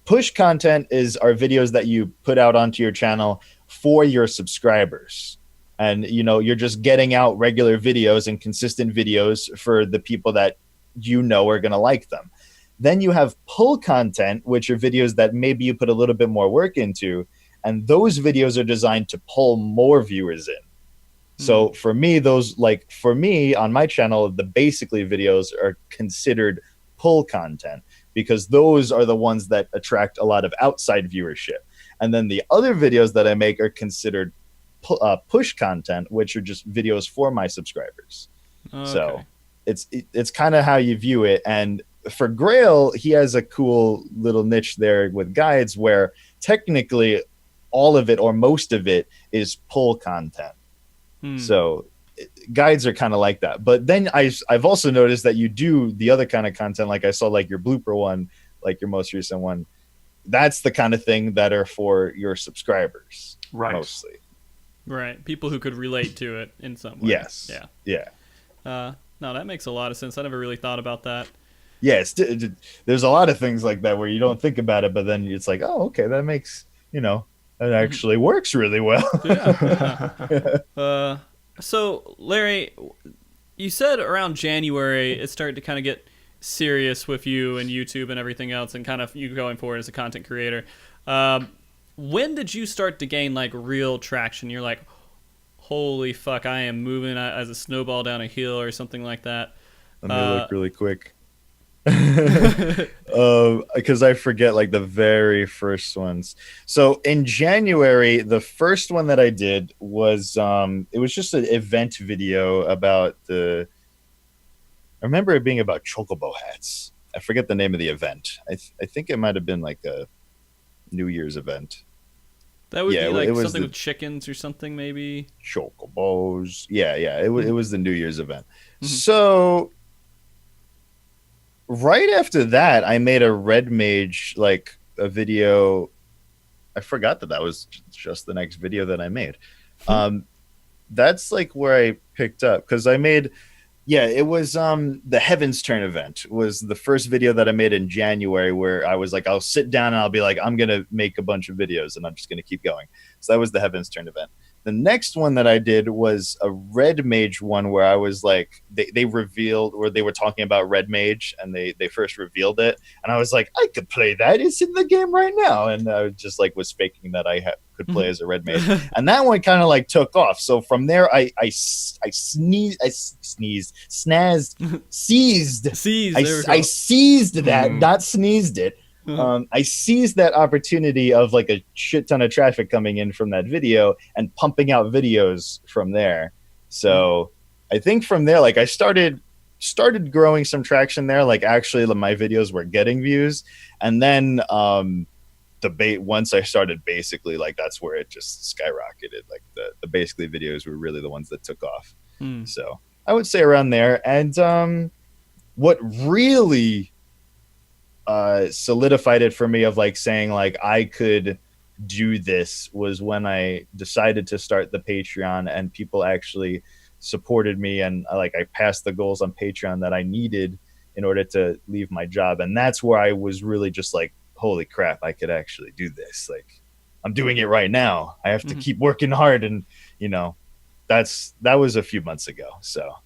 push content are videos that you put out onto your channel for your subscribers. And, you're just getting out regular videos and consistent videos for the people that are going to like them. Then you have pull content, which are videos that maybe you put a little bit more work into. And those videos are designed to pull more viewers in. So for me, on my channel, the basically videos are considered pull content because those are the ones that attract a lot of outside viewership. And then the other videos that I make are considered push content, which are just videos for my subscribers. Okay. So it's kind of how you view it. And for Grail, he has a cool little niche there with guides where technically all of it or most of it is pull content. So guides are kind of like that. But then I've also noticed that you do the other kind of content, like I saw like your blooper one, like your most recent one. That's the kind of thing that are for your subscribers, mostly. Right. People who could relate to it in some way. Yes. Yeah. No, that makes a lot of sense. I never really thought about that. Yes. There's a lot of things like that where you don't think about it, but then it's like, oh, okay, that makes, it actually works really well. Yeah. So, Larry, you said around January it started to kind of get serious with you and YouTube and everything else and kind of you going forward as a content creator. When did you start to gain like real traction? You're like, holy fuck, I am moving as a snowball down a hill or something like that. Let me look really quick. Because I forget like the very first ones. So in January, the first one that I did was it was just an event video about I remember it being about chocobo hats. I forget the name of the event. I think it might have been like a New Year's event. That would be like something with chickens or something, maybe. Chocobos. Yeah. It was the New Year's event. So right after that, I made a Red Mage, like a video. I forgot that was just the next video that I made. That's like where I picked up because I made, it was the Heaven's Turn event was the first video that I made in January where I was like, I'll sit down and I'll be like, I'm going to make a bunch of videos and I'm just going to keep going. So that was the Heaven's Turn event. The next one that I did was a Red Mage one where I was like, they revealed, or they were talking about Red Mage and they first revealed it. And I was like, I could play that. It's in the game right now. And I just like was faking that I could play as a Red Mage. And that one kind of like took off. So from there, I seized that, not sneezed it. I seized that opportunity of like a shit ton of traffic coming in from that video and pumping out videos from there. So I think from there, like I started growing some traction there. Like actually my videos were getting views. And then once I started basically, like that's where it just skyrocketed. Like the basically videos were really the ones that took off. So I would say around there. And what really solidified it for me of like saying like I could do this was when I decided to start the Patreon and people actually supported me and like I passed the goals on Patreon that I needed in order to leave my job. And that's where I was really just like, holy crap, I could actually do this. Like I'm doing it right now. I have to keep working hard. And that was a few months ago. So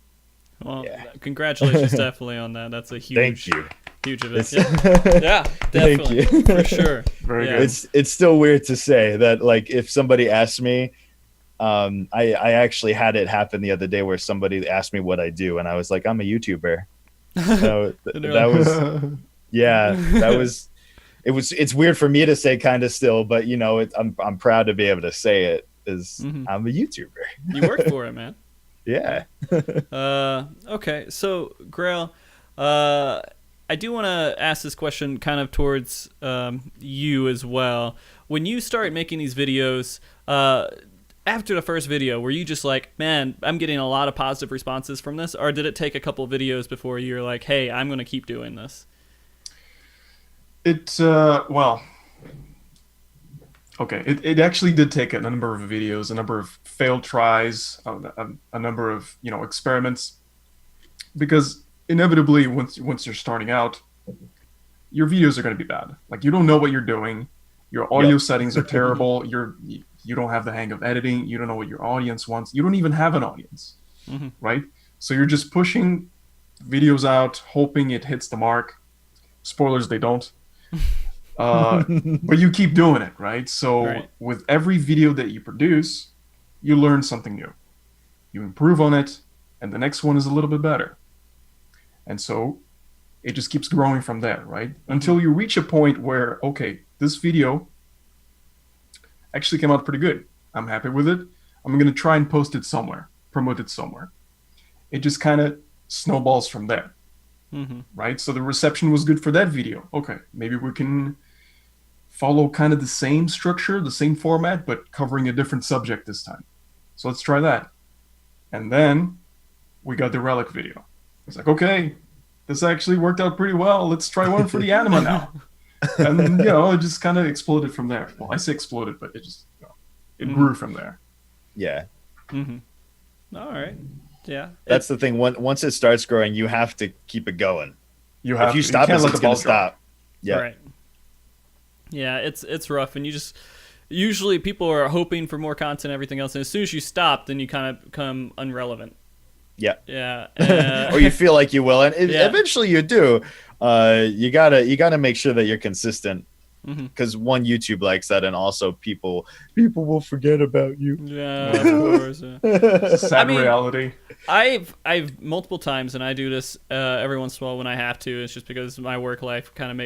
well, congratulations definitely on that. That's a huge, thank you. Huge event. Yeah, definitely. Thank you. For sure. Very good. It's still weird to say that like if somebody asked me, I actually had it happen the other day where somebody asked me what I do and I was like, I'm a YouTuber. So it's weird for me to say kind of still, but I'm proud to be able to say it is I'm a YouTuber. You work for it, man. Yeah. Okay. So Grail, I do want to ask this question kind of towards you as well. When you start making these videos, after the first video, were you just like, man, I'm getting a lot of positive responses from this? Or did it take a couple of videos before you're like, hey, I'm going to keep doing this? Well, Okay, it actually did take a number of videos, a number of failed tries, a number of experiments, because inevitably once you're starting out, your videos are going to be bad. Like, you don't know what you're doing, your audio settings are terrible, you don't have the hang of editing, you don't know what your audience wants, you don't even have an audience, right? So you're just pushing videos out, hoping it hits the mark. Spoilers, they don't. But you keep doing it, right? So with every video that you produce, you learn something new. You improve on it, and the next one is a little bit better. And so it just keeps growing from there, right? Until you reach a point where, okay, this video actually came out pretty good. I'm happy with it. I'm going to try and post it somewhere, promote it somewhere. It just kind of snowballs from there, right? So the reception was good for that video. Okay, maybe we can follow kind of the same structure, the same format, but covering a different subject this time. So let's try that. And then we got the Relic video. It's like, okay, this actually worked out pretty well. Let's try one for the anima now. And, it just kind of exploded from there. Well, I say exploded, but it just, it grew from there. Yeah. All right. Yeah. That's the thing. Once it starts growing, you have to keep it going. If you stop, it's going to stop. Yeah. Right. Yeah, it's rough, and usually people are hoping for more content and everything else, and as soon as you stop, then you kind of become irrelevant. Yeah. Yeah. Or you feel like you will, and eventually you do. You gotta make sure that you're consistent, because one, YouTube likes that, and also people will forget about you. Yeah, of course. Yeah. Sad reality. I've multiple times, and I do this every once in a while when I have to. It's just because my work life kind of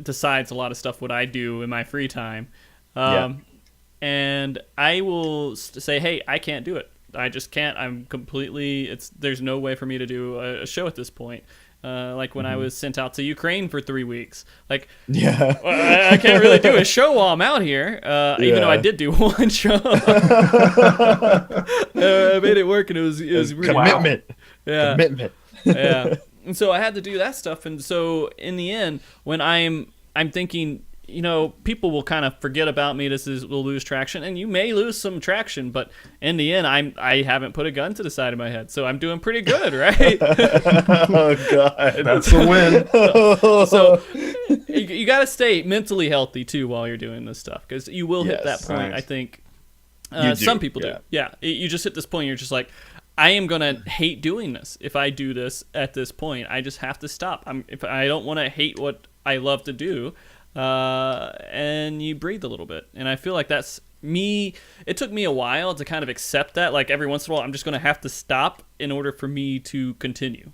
decides a lot of stuff what I do in my free time. And I will say, hey, I can't do it. I just can't. I'm completely. There's no way for me to do a show at this point. Like when I was sent out to Ukraine for 3 weeks. Like, I can't really do a show while I'm out here. Even though I did do one show. I made it work, and it was really commitment. Wow. Yeah, commitment. Yeah, and so I had to do that stuff. And so in the end, when I'm thinking, people will kind of forget about me. Will lose traction, and you may lose some traction, but in the end, I haven't put a gun to the side of my head, so I'm doing pretty good, right? Oh God, that's a win. So you got to stay mentally healthy too while you're doing this stuff, because you will hit that point. Right. I think some people do. Yeah, you just hit this point. You're just like, I am gonna hate doing this if I do this at this point. I just have to stop. If I don't want to hate what I love to do. And you breathe a little bit, and I feel like that's me. It took me a while to kind of accept that, like, every once in a while I'm just going to have to stop in order for me to continue.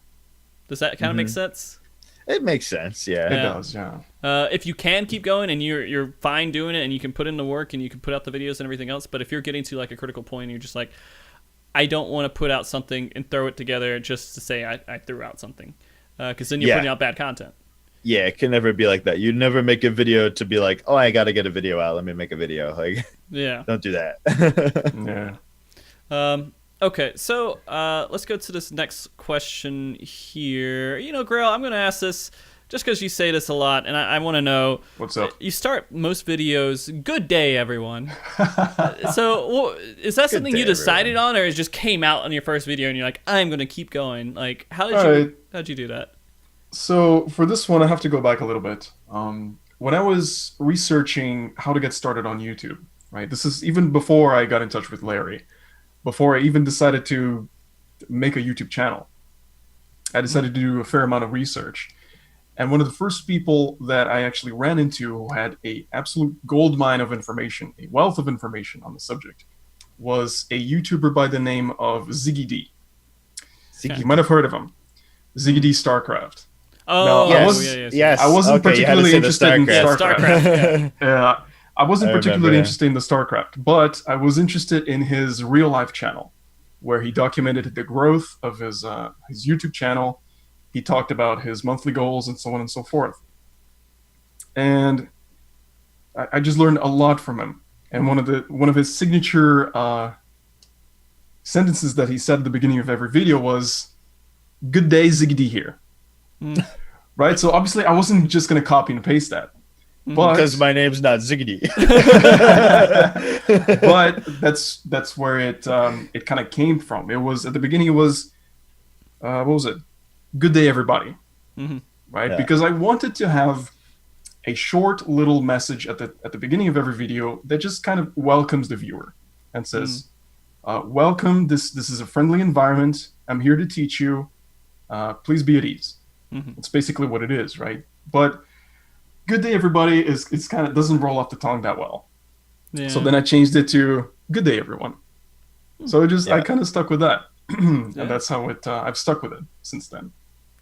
Does that kind of make sense? It makes sense. Yeah, it does. Yeah. If you can keep going and you're fine doing it, and you can put in the work and you can put out the videos and everything else, but if you're getting to like a critical point and you're just like, I don't want to put out something and throw it together just to say I threw out something, because then you're putting out bad content. Yeah, it can never be like that. You never make a video to be like, oh, I got to get a video out. Let me make a video. Like, don't do that. Yeah. Okay, so let's go to this next question here. Grail, I'm going to ask this just because you say this a lot, and I want to know. What's up? You start most videos, good day, everyone. So is that something you decided on, or it just came out on your first video and you're like, I'm going to keep going? Like, how'd you do that? So for this one, I have to go back a little bit. When I was researching how to get started on YouTube, right? This is even before I got in touch with Larry, before I even decided to make a YouTube channel. I decided to do a fair amount of research. And one of the first people that I actually ran into who had a absolute goldmine of information, a wealth of information on the subject, was a YouTuber by the name of Ziggy D. You might have heard of him. Ziggy D StarCraft. Oh, yes. I wasn't particularly interested in StarCraft. Yeah. I wasn't particularly interested in the StarCraft, but I was interested in his real life channel, where he documented the growth of his YouTube channel. He talked about his monthly goals and so on and so forth. And I just learned a lot from him. And one of his signature sentences that he said at the beginning of every video was, "Good day, Ziggy D here." Right? So obviously I wasn't just going to copy and paste that. But because my name's not Ziggity. But that's where it kind of came from. It was at the beginning. It was what was it? Good day, everybody. Right? Yeah. Because I wanted to have a short little message at the beginning of every video that just kind of welcomes the viewer and says, "Welcome. This is a friendly environment. I'm here to teach you. Please be at ease." It's basically what it is, right? But good day, everybody it's kind of doesn't roll off the tongue that well. Yeah. So then I changed it to good day, everyone. So I kind of stuck with that, and that's how I've stuck with it since then.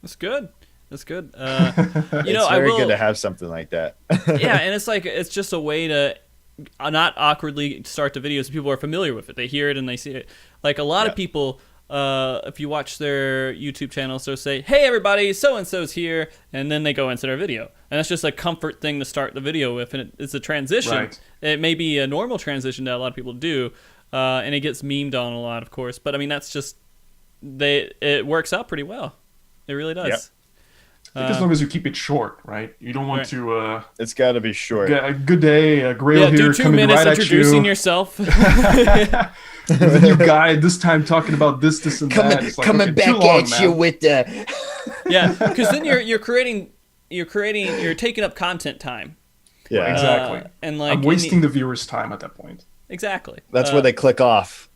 That's good. That's good. It's very good to have something like that. Yeah, and it's just a way to not awkwardly start the videos. People are familiar with it. They hear it and they see it. Like a lot of people, if you watch their YouTube channels, they'll say, "Hey everybody, so and so's here," and then they go into their video, and that's just a comfort thing to start the video with, and it's a transition. Right. It may be a normal transition that a lot of people do, and it gets memed on a lot, of course. But I mean, that's just it works out pretty well. It really does. Yep. I think as long as you keep it short, right? You don't want to. It's got to be short. Good day, Graehl here, do 2 coming minutes right introducing at you. yourself. The new guy this time talking about this and that. It's like, coming back at you with the. Yeah, because then you're taking up content time. Yeah, exactly. And like I'm wasting the viewer's time at that point. Exactly. That's where they click off.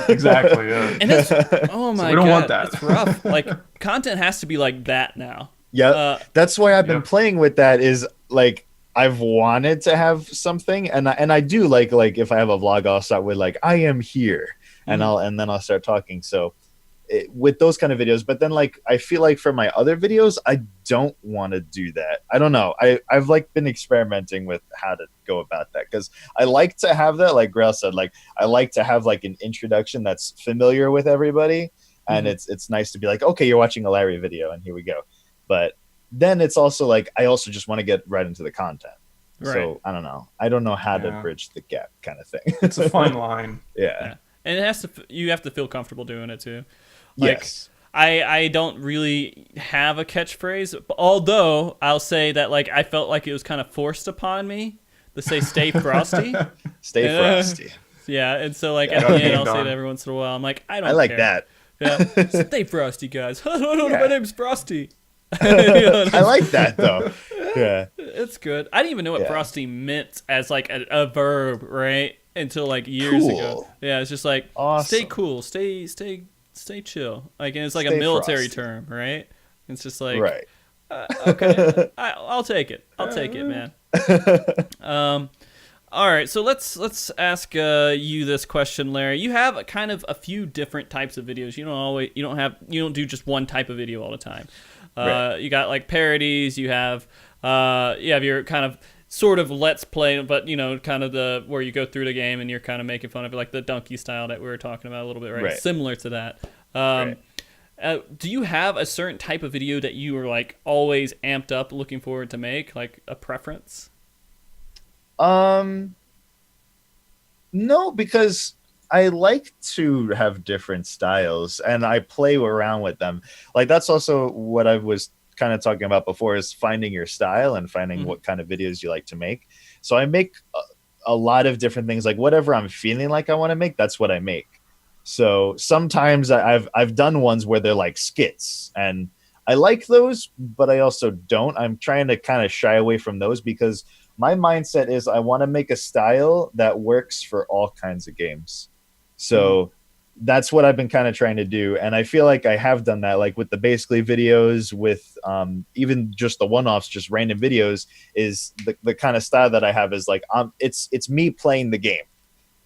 Exactly. Yeah. And that's oh my god, we don't want that. It's rough. Like content has to be like that now. Yeah, that's why I've been playing with that. Is like I've wanted to have something, and I do like if I have a vlog, I'll start with like I am here, and then I'll start talking. So with those kind of videos, but then like I feel like for my other videos, I don't want to do that. I don't know. I've like been experimenting with how to go about that because I like to have that, like Graehl said, like I like to have like an introduction that's familiar with everybody, and it's nice to be like, okay, you're watching a Larry video, and here we go. But then it's also like I also just want to get right into the content. Right. So I don't know. I don't know how to bridge the gap, kind of thing. It's a fine line. Yeah, and you have to feel comfortable doing it too. Like, yes. I don't really have a catchphrase, although I'll say that like I felt like it was kind of forced upon me to say "Stay frosty." Stay frosty. Yeah, and so like at the end I'll say it every once in a while. I'm like, I like that. Yeah, stay frosty, guys. My name's Frosty. I like that though. Yeah, it's good. I didn't even know what frosty meant as like a verb, right? Until like years ago. Yeah, it's just like stay cool, stay chill. Like, and it's like a military term, right? It's just like okay, I'll take it. I'll take it, man. All right, so let's ask you this question, Larry. You have a few different types of videos. You don't do just one type of video all the time. You got like parodies. You have your kind of sort of let's play, but kind of where you go through the game and you're kind of making fun of it, like the donkey style that we were talking about a little bit, right? Similar to that. Do you have a certain type of video that you are like always amped up, looking forward to make, like a preference? No, because I like to have different styles and I play around with them. Like that's also what I was kind of talking about before, is finding your style and finding what kind of videos you like to make. So I make a lot of different things. Like whatever I'm feeling like I want to make, that's what I make. So sometimes I've done ones where they're like skits, and I like those, but I also don't. I'm trying to kind of shy away from those because my mindset is I want to make a style that works for all kinds of games. So that's what I've been kind of trying to do. And I feel like I have done that, like with the basically videos, with even just the one-offs, just random videos, is the kind of style that I have is like, it's me playing the game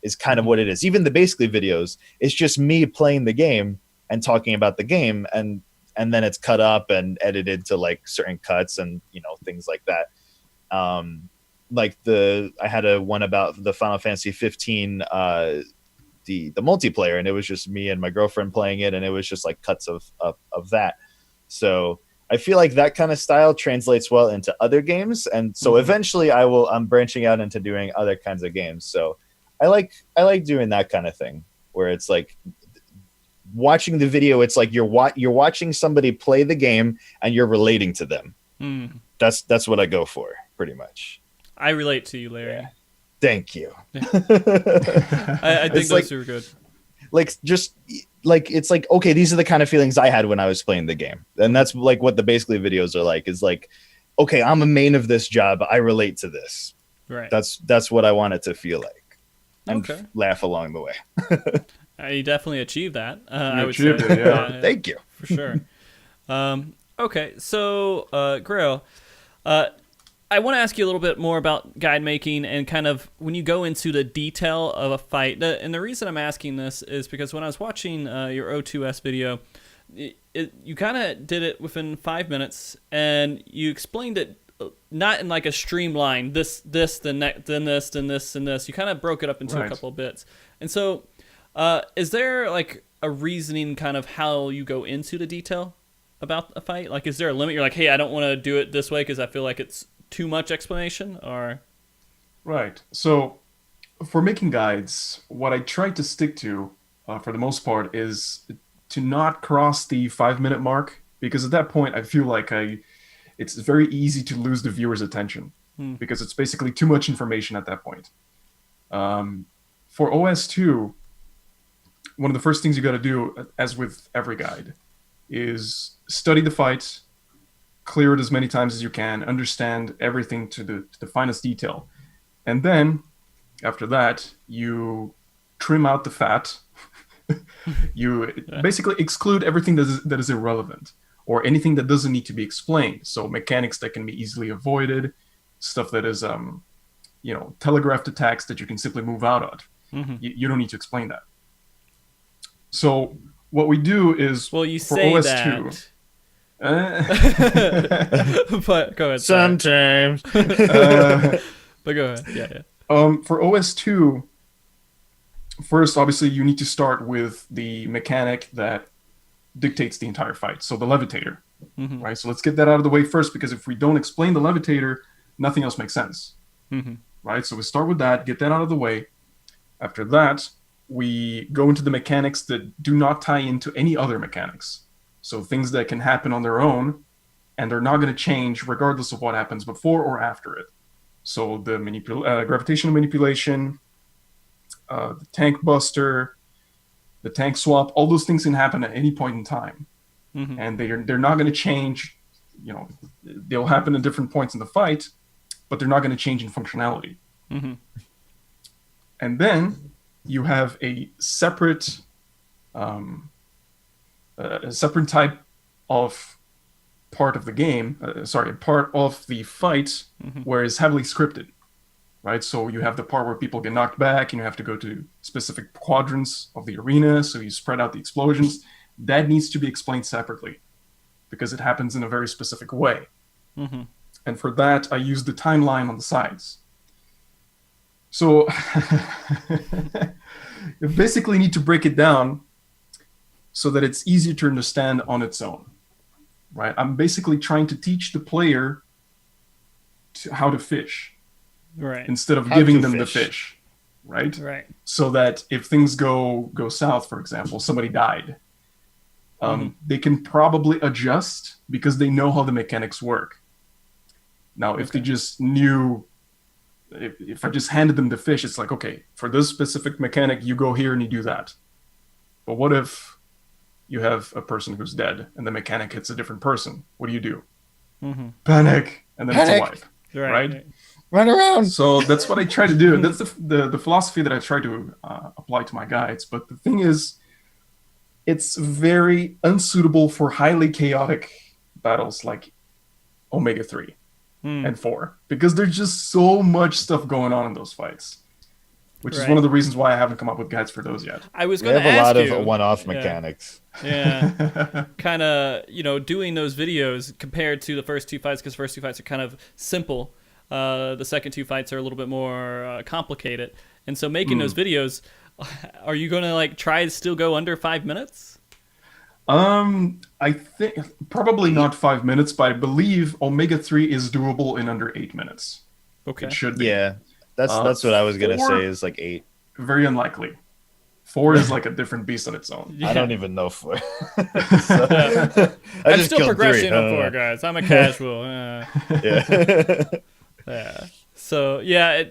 is kind of what it is. Even the basically videos, it's just me playing the game and talking about the game. And then it's cut up and edited to like certain cuts and, things like that. Like I had a one about the Final Fantasy 15, the multiplayer, and it was just me and my girlfriend playing it, and it was just like cuts of that. So I feel like that kind of style translates well into other games, and so eventually I'm branching out into doing other kinds of games. So I like doing that kind of thing where it's like watching the video, it's like you're watching somebody play the game and you're relating to them. That's what I go for pretty much. I relate to you, Larry. Yeah. Thank you. I think those are good. Like, just like, it's like, okay, these are the kind of feelings I had when I was playing the game. And that's like what the basically videos are like, is like, okay, I'm a main of this job. I relate to this. Right. That's what I want it to feel like. And Okay. laugh along the way. You definitely achieved that. I would achieved say. it, yeah. Thank you. For sure. Okay, so Grail, I want to ask you a little bit more about guide making and kind of when you go into the detail of a fight. And the reason I'm asking this is because when I was watching your O2S video, you kind of did it within 5 minutes, and you explained it not in like a streamline, this, then this, then this, and this. You kind of broke it up into a couple of bits. And so is there like a reasoning kind of how you go into the detail about a fight? Like, is there a limit? You're like, hey, I don't want to do it this way because I feel like it's too much explanation, or? Right. So for making guides, what I try to stick to for the most part is to not cross the 5-minute mark, because at that point I feel like it's very easy to lose the viewer's attention because it's basically too much information at that point. For OS2, one of the first things you got to do, as with every guide, is study the fight, clear it as many times as you can, understand everything to the finest detail. And then, after that, you trim out the fat. You basically exclude everything that is irrelevant, or anything that doesn't need to be explained. So mechanics that can be easily avoided, stuff that is, telegraphed attacks that you can simply move out of. Mm-hmm. You don't need to explain that. So what we do is, well, you for say OS2, that. But go ahead. Sometimes. But go ahead. Yeah. For OS2, first, obviously, you need to start with the mechanic that dictates the entire fight. So the levitator, right? So let's get that out of the way first, because if we don't explain the levitator, nothing else makes sense, right? So we start with that, get that out of the way. After that, we go into the mechanics that do not tie into any other mechanics. So things that can happen on their own, and they're not going to change regardless of what happens before or after it. So the gravitational manipulation, the tank buster, the tank swap, all those things can happen at any point in time. And they're not going to change. They'll happen at different points in the fight, but they're not going to change in functionality. And then you have a separate type of part of the game, part of the fight, where it's heavily scripted, right? So you have the part where people get knocked back and you have to go to specific quadrants of the arena, so you spread out the explosions. That needs to be explained separately because it happens in a very specific way. And for that, I use the timeline on the sides. So you basically need to break it down so that it's easier to understand on its own, right? I'm basically trying to teach the player how to fish, right? Instead of giving them the fish, right? Right. So that if things go south, for example, somebody died, they can probably adjust because they know how the mechanics work. Now, if they just knew, if I just handed them the fish, it's like, okay, for this specific mechanic, you go here and you do that. But what if you have a person who's dead and the mechanic hits a different person? What do you do? Panic, and then it's a wipe, right? Run around. So that's what I try to do. That's the philosophy that I try to apply to my guides. But the thing is, it's very unsuitable for highly chaotic battles like Omega 3 and 4, because there's just so much stuff going on in those fights, which is one of the reasons why I haven't come up with guides for those yet. I was going to ask you. We have a lot of one-off mechanics. Yeah. Kind of, doing those videos compared to the first two fights, because the first two fights are kind of simple. The second two fights are a little bit more complicated. And so making those videos, are you going to try to still go under 5 minutes? I think probably not 5 minutes, but I believe Omega 3 is doable in under 8 minutes. Okay. It should be. Yeah. That's what I was going to say, is 8. Very unlikely. 4 is a different beast on its own. Yeah. I don't even know 4. I'm still progressing on 4, guys. I'm a casual. Yeah. So yeah,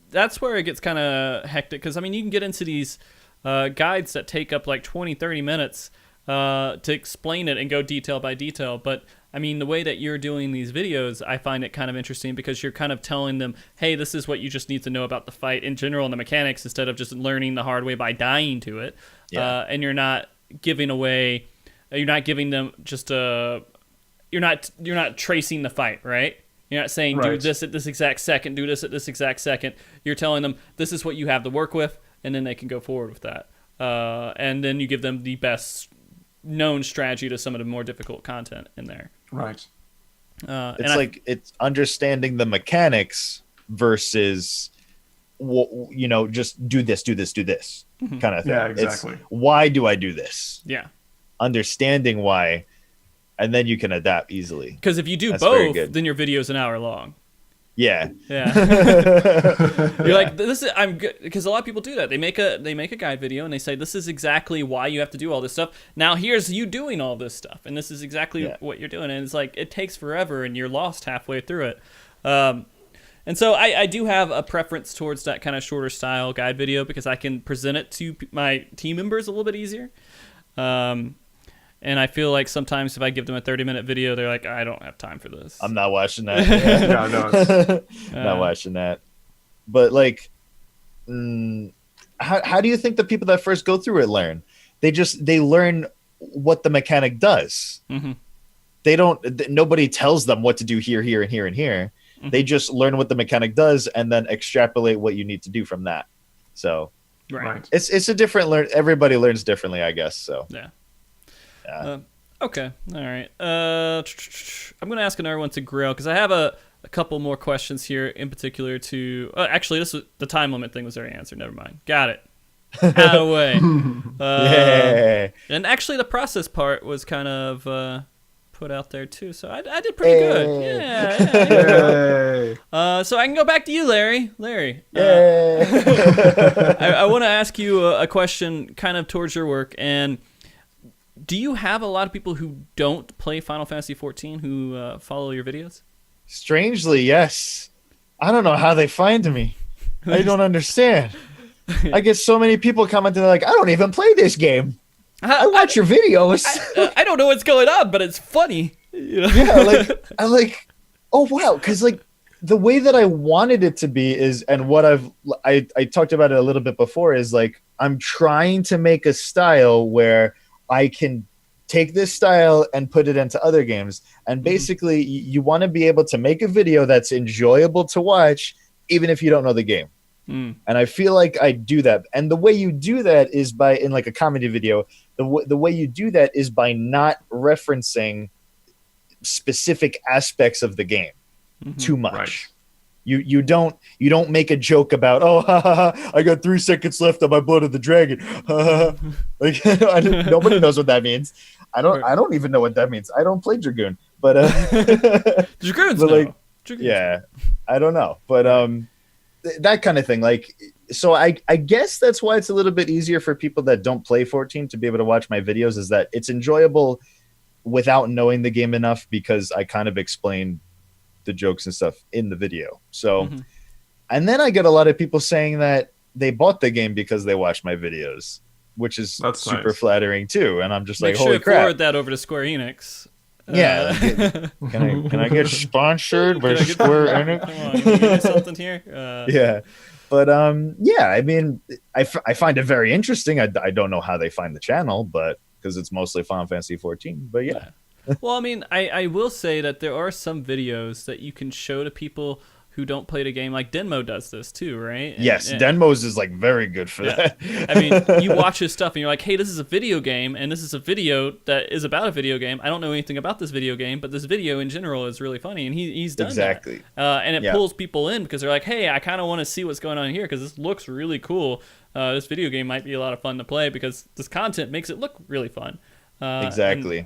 that's where it gets kind of hectic, because I mean, you can get into these guides that take up like 20-30 minutes to explain it and go detail by detail. But I mean, the way that you're doing these videos, I find it kind of interesting, because you're kind of telling them, hey, this is what you just need to know about the fight in general and the mechanics, instead of just learning the hard way by dying to it. And you're not giving away, you're not giving them just you're not tracing the fight, right? You're not saying do this at this exact second, do this at this exact second. You're telling them this is what you have to work with, and then they can go forward with that. And then you give them the best known strategy to some of the more difficult content in there. Right. It's understanding the mechanics versus, just do this kind of thing. Yeah, exactly. It's, why do I do this? Yeah. Understanding why, and then you can adapt easily. Because if you do both, then your video is an hour long. Yeah. You're like, this is, I'm good, because a lot of people do that. They make a guide video and they say, this is exactly why you have to do all this stuff. Now here's you doing all this stuff, and this is exactly what you're doing. And it's like, it takes forever and you're lost halfway through it. And so I do have a preference towards that kind of shorter style guide video, because I can present it to my team members a little bit easier. And I feel like sometimes if I give them a 30-minute video, they're like, I don't have time for this. I'm not watching that. Not watching that. But like, how do you think the people that first go through it learn? They learn what the mechanic does. Mm-hmm. Nobody tells them what to do here, here, and here, and here. Mm-hmm. They just learn what the mechanic does and then extrapolate what you need to do from that. So it's a different everybody learns differently, I guess. So yeah. Okay. All right. I'm going to ask another one to Graehl, because I have a couple more questions here, in particular to... actually, the time limit thing was already answered. Never mind. Got it. Out of the way. And actually, the process part was kind of put out there, too. So I did pretty good. Yeah. So I can go back to you, Larry. I want to ask you a question kind of towards your work, and... do you have a lot of people who don't play Final Fantasy XIV who follow your videos? Strangely, yes. I don't know how they find me. I don't understand. I get so many people commenting like, I don't even play this game. I watch your videos. I don't know what's going on, but it's funny. You know? Yeah, oh wow, because like the way that I wanted it to be is, and what I talked about it a little bit before, is like I'm trying to make a style where I can take this style and put it into other games. And basically, you want to be able to make a video that's enjoyable to watch, even if you don't know the game. And I feel like I do that. And the way you do that is in like a comedy video, the way you do that is by not referencing specific aspects of the game too much. Right. You don't make a joke about, I got 3 seconds left on my Blood of the Dragon. Like nobody knows what that means. I don't even know what that means. I don't play Dragoon, but Dragoons, like, yeah, I don't know, but that kind of thing. Like, so I guess that's why it's a little bit easier for people that don't play 14 to be able to watch my videos, is that it's enjoyable without knowing the game enough, because I kind of explain the jokes and stuff in the video. So, and then I get a lot of people saying that they bought the game because they watched my videos, which is super flattering too. And I'm just like, holy crap! Forward that over to Square Enix. Yeah, can I get sponsored by Square Enix? Come on, you can get something here. Yeah, but yeah, I mean, I find it very interesting. I don't know how they find the channel, but because it's mostly Final Fantasy 14. But yeah. Well, I mean, I will say that there are some videos that you can show to people who don't play the game. Like Denmo does this too, right? Yes, Denmo's is like very good for that. I mean, you watch his stuff and you're like, hey, this is a video game, and this is a video that is about a video game. I don't know anything about this video game, but this video in general is really funny, and he's done exactly that. And it pulls people in because they're like, hey, I kind of want to see what's going on here because this looks really cool. This video game might be a lot of fun to play because this content makes it look really fun. Exactly.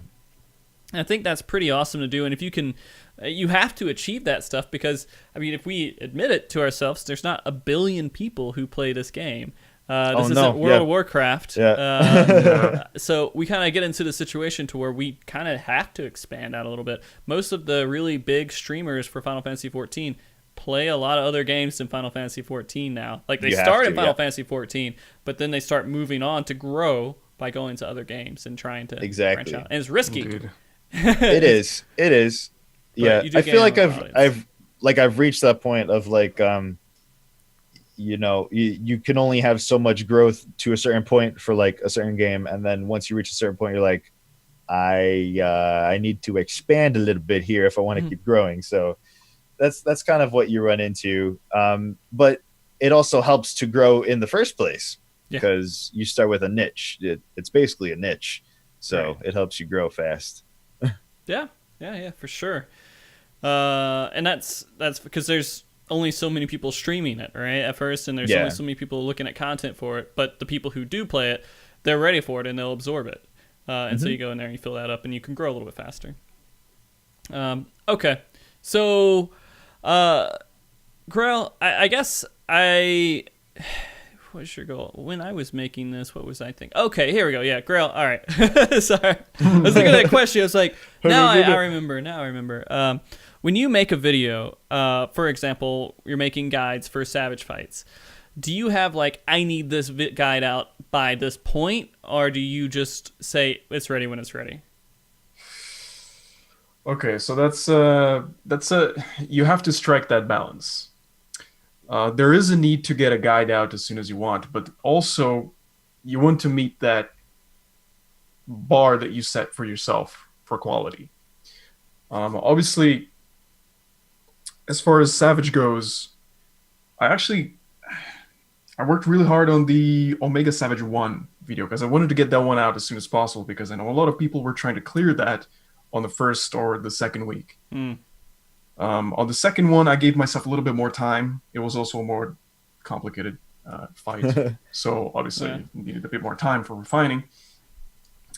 And I think that's pretty awesome to do. And if you can, you have to achieve that stuff because, I mean, if we admit it to ourselves, there's not a billion people who play this game. This isn't World of Warcraft. Yeah. So we kind of get into the situation to where we kind of have to expand out a little bit. Most of the really big streamers for Final Fantasy XIV play a lot of other games than Final Fantasy 14 now. Like they start in Final Fantasy 14, but then they start moving on to grow by going to other games and trying to branch out. And it's risky. It is. Yeah, I feel like I've reached that point of like you can only have so much growth to a certain point for like a certain game, and then once you reach a certain point, you're like, I need to expand a little bit here if I want to keep growing. So that's kind of what you run into. But it also helps to grow in the first place because you start with a niche. It's basically a niche, so it helps you grow fast. Yeah, for sure. And that's because there's only so many people streaming it, right, at first, and there's only so many people looking at content for it. But the people who do play it, they're ready for it and they'll absorb it. And so you go in there and you fill that up and you can grow a little bit faster. Okay. So, Graehl, I guess what's your goal? When I was making this, what was I thinking? Okay, here we go. Yeah, Graehl. All right. Sorry. I was thinking of that question. I was like, now I remember. When you make a video, for example, you're making guides for Savage Fights, do you have like, I need this guide out by this point, or do you just say it's ready when it's ready? Okay, so that's you have to strike that balance. There is a need to get a guide out as soon as you want, but also you want to meet that bar that you set for yourself for quality. Obviously, as far as Savage goes, I worked really hard on the Omega Savage 1 video because I wanted to get that one out as soon as possible because I know a lot of people were trying to clear that on the first or the second week. On the second one, I gave myself a little bit more time. It was also a more complicated fight. So obviously needed a bit more time for refining.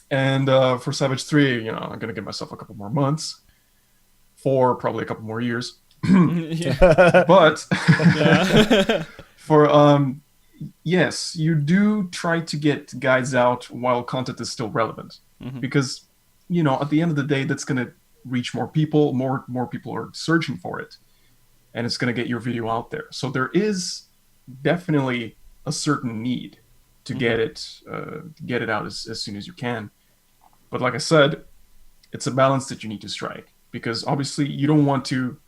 And for Savage 3, I'm going to give myself a couple more months for probably a couple more years. But for yes, you do try to get guides out while content is still relevant, because at the end of the day, that's going to reach more people. More people are searching for it, and it's going to get your video out there. So there is definitely a certain need to get it out as soon as you can. But like I said, it's a balance that you need to strike, because obviously you don't want to,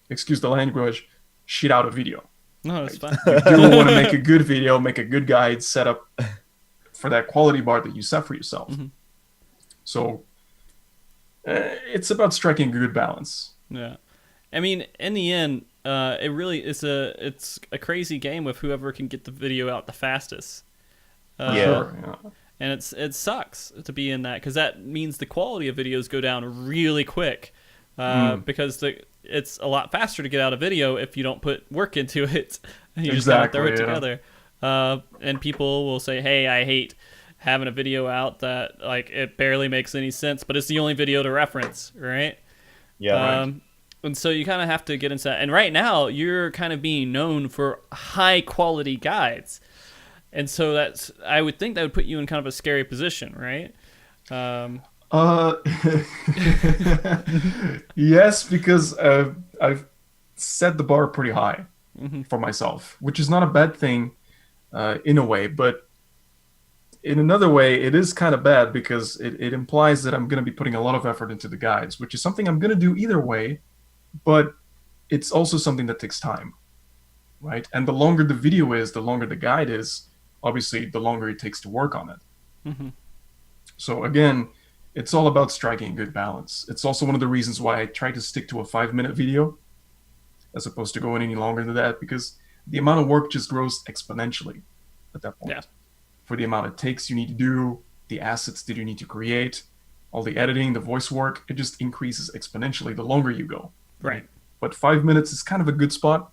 excuse the language, shit out a video. No, it's fine. You do want to make a good video, make a good guide, set up for that quality bar that you set for yourself. So it's about striking a good balance. Yeah, I mean, in the end, it really is it's a crazy game with whoever can get the video out the fastest. Sure. And it sucks to be in that, because that means the quality of videos go down really quick. Because it's a lot faster to get out a video if you don't put work into it. You just gotta throw it together. And people will say, hey, I hate having a video out that like it barely makes any sense, but it's the only video to reference, right? Yeah. And so you kind of have to get into that. And right now, you're kind of being known for high quality guides. And so I would think that would put you in kind of a scary position, right? Yes, because I've set the bar pretty high for myself, which is not a bad thing in a way, but in another way, it is kind of bad because it implies that I'm going to be putting a lot of effort into the guides, which is something I'm going to do either way, but it's also something that takes time, right? And the longer the video is, the longer the guide is, obviously, the longer it takes to work on it. So again, it's all about striking a good balance. It's also one of the reasons why I try to stick to a 5-minute video as opposed to going any longer than that, because the amount of work just grows exponentially at that point. Yeah. For the amount of takes you need to do, the assets that you need to create, all the editing, the voice work, it just increases exponentially the longer you go. Right. But 5 minutes is kind of a good spot.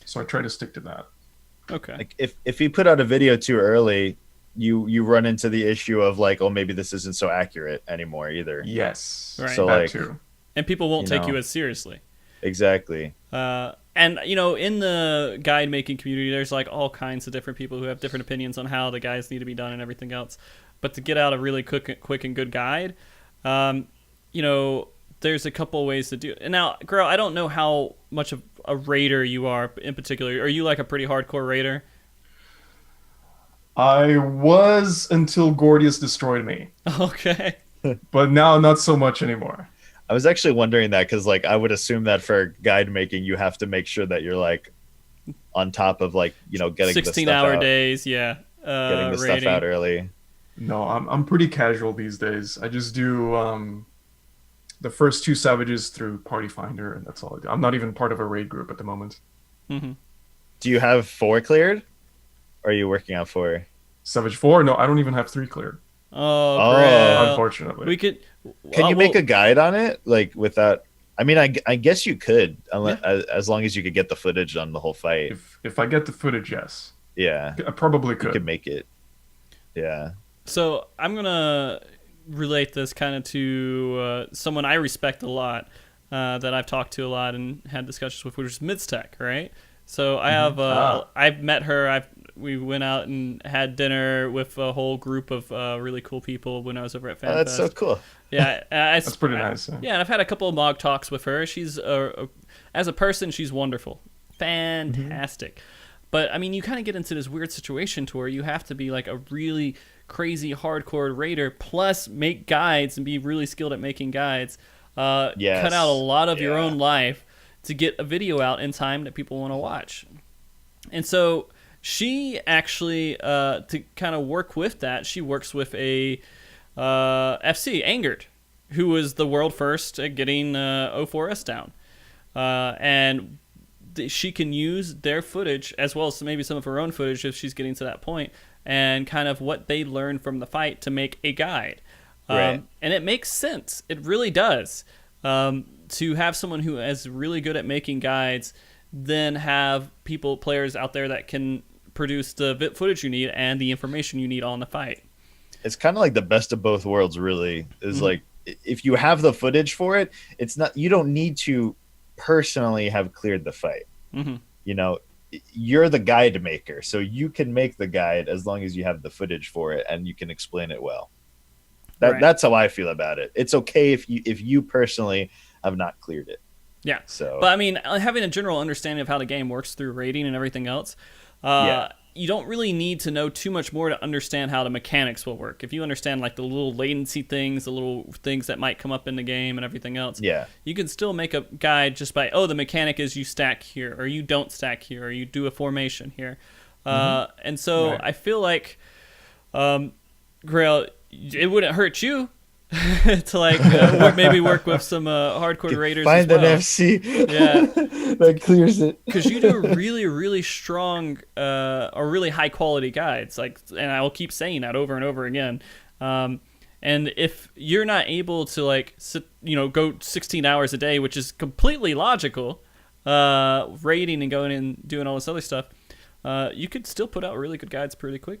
So I try to stick to that. Okay. Like if you put out a video too early, you run into the issue of like, oh, maybe this isn't so accurate anymore either. Yes. Right. So that like, too. And people won't take you as seriously. Exactly. And in the guide making community, there's like all kinds of different people who have different opinions on how the guides need to be done and everything else. But to get out a really quick and good guide, there's a couple ways to do it. And now, Graehl, I don't know how much of a raider you are in particular. Are you like a pretty hardcore raider? I was until Gordius destroyed me. Okay. But now not so much anymore. I was actually wondering that because like I would assume that for guide making you have to make sure that you're like on top of like, you know, getting 16-hour days, yeah. Getting the stuff out early. No, I'm pretty casual these days. I just do the first 2 savages through Party Finder, and that's all I do. I'm not even part of a raid group at the moment. Mm-hmm. Do you have 4 cleared? Or are you working on 4? Savage 4? No, I don't even have 3 cleared. Oh, unfortunately. We could. Can you make a guide on it, like without? I mean, I guess you could, unless, as long as you could get the footage on the whole fight. If I get the footage, yes. Yeah, I probably could. You could make it. Yeah. So I'm gonna relate this kind of to someone I respect a lot, that I've talked to a lot and had discussions with, which is Midstech, right? So I have I've met her. We went out and had dinner with a whole group of really cool people when I was over at FanFest. That's so cool. Yeah, that's pretty nice. Yeah, and I've had a couple of Mog talks with her. She's as a person, she's wonderful, fantastic. But I mean, you kind of get into this weird situation to where you have to be like a really crazy hardcore raider, plus make guides and be really skilled at making guides. Yes. Cut out a lot of your own life to get a video out in time that people want to watch. And so she actually, to kind of work with that, she works with a FC, Angered, who was the world first at getting O4S down. And she can use their footage, as well as maybe some of her own footage if she's getting to that point, and kind of what they learned from the fight to make a guide. Right. And it makes sense. It really does. To have someone who is really good at making guides, then have players out there that can produce the footage you need and the information you need on the fight. It's kind of like the best of both worlds, really. Is like if you have the footage for it, it's not, you don't need to personally have cleared the fight. You know, you're the guide maker, so you can make the guide as long as you have the footage for it and you can explain it well. That's how I feel about it. It's okay if you personally have not cleared it. Yeah. So, but I mean, having a general understanding of how the game works through rating and everything else, you don't really need to know too much more to understand how the mechanics will work. If you understand like the little latency things, the little things that might come up in the game and everything else, you can still make a guide just by, the mechanic is you stack here, or you don't stack here, or you do a formation here. And so I feel like, Graehl, it wouldn't hurt you to like maybe work with some hardcore raiders. Find as well. an FC, that clears it, because you do really, really strong or really high quality guides. Like, and I will keep saying that over and over again. And if you're not able to like go 16 hours a day, which is completely logical, raiding and going and doing all this other stuff, you could still put out really good guides pretty quick.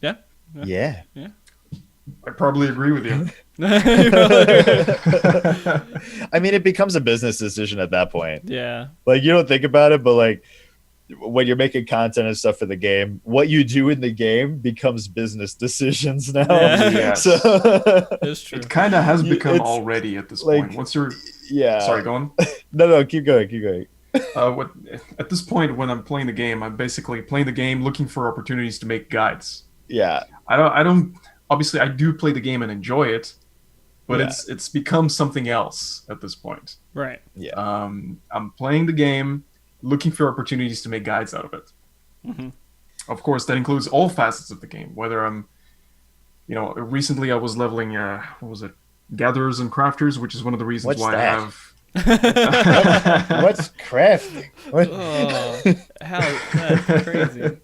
Yeah. I probably agree with you. I mean, it becomes a business decision at that point. Yeah. Like, you don't think about it, but like when you're making content and stuff for the game, what you do in the game becomes business decisions now. Yes. So That's true. It kind of has become already at this like, point. Once you're sorry, go on. No, keep going. At this point, when I'm playing the game, I'm basically playing the game looking for opportunities to make guides. Yeah. I don't obviously I do play the game and enjoy it, but it's become something else at this point. Right. Yeah. I'm playing the game, looking for opportunities to make guides out of it. Of course, that includes all facets of the game. Whether I'm, recently I was leveling, Gatherers and Crafters, which is one of the reasons I have. What's crafting? That's crazy.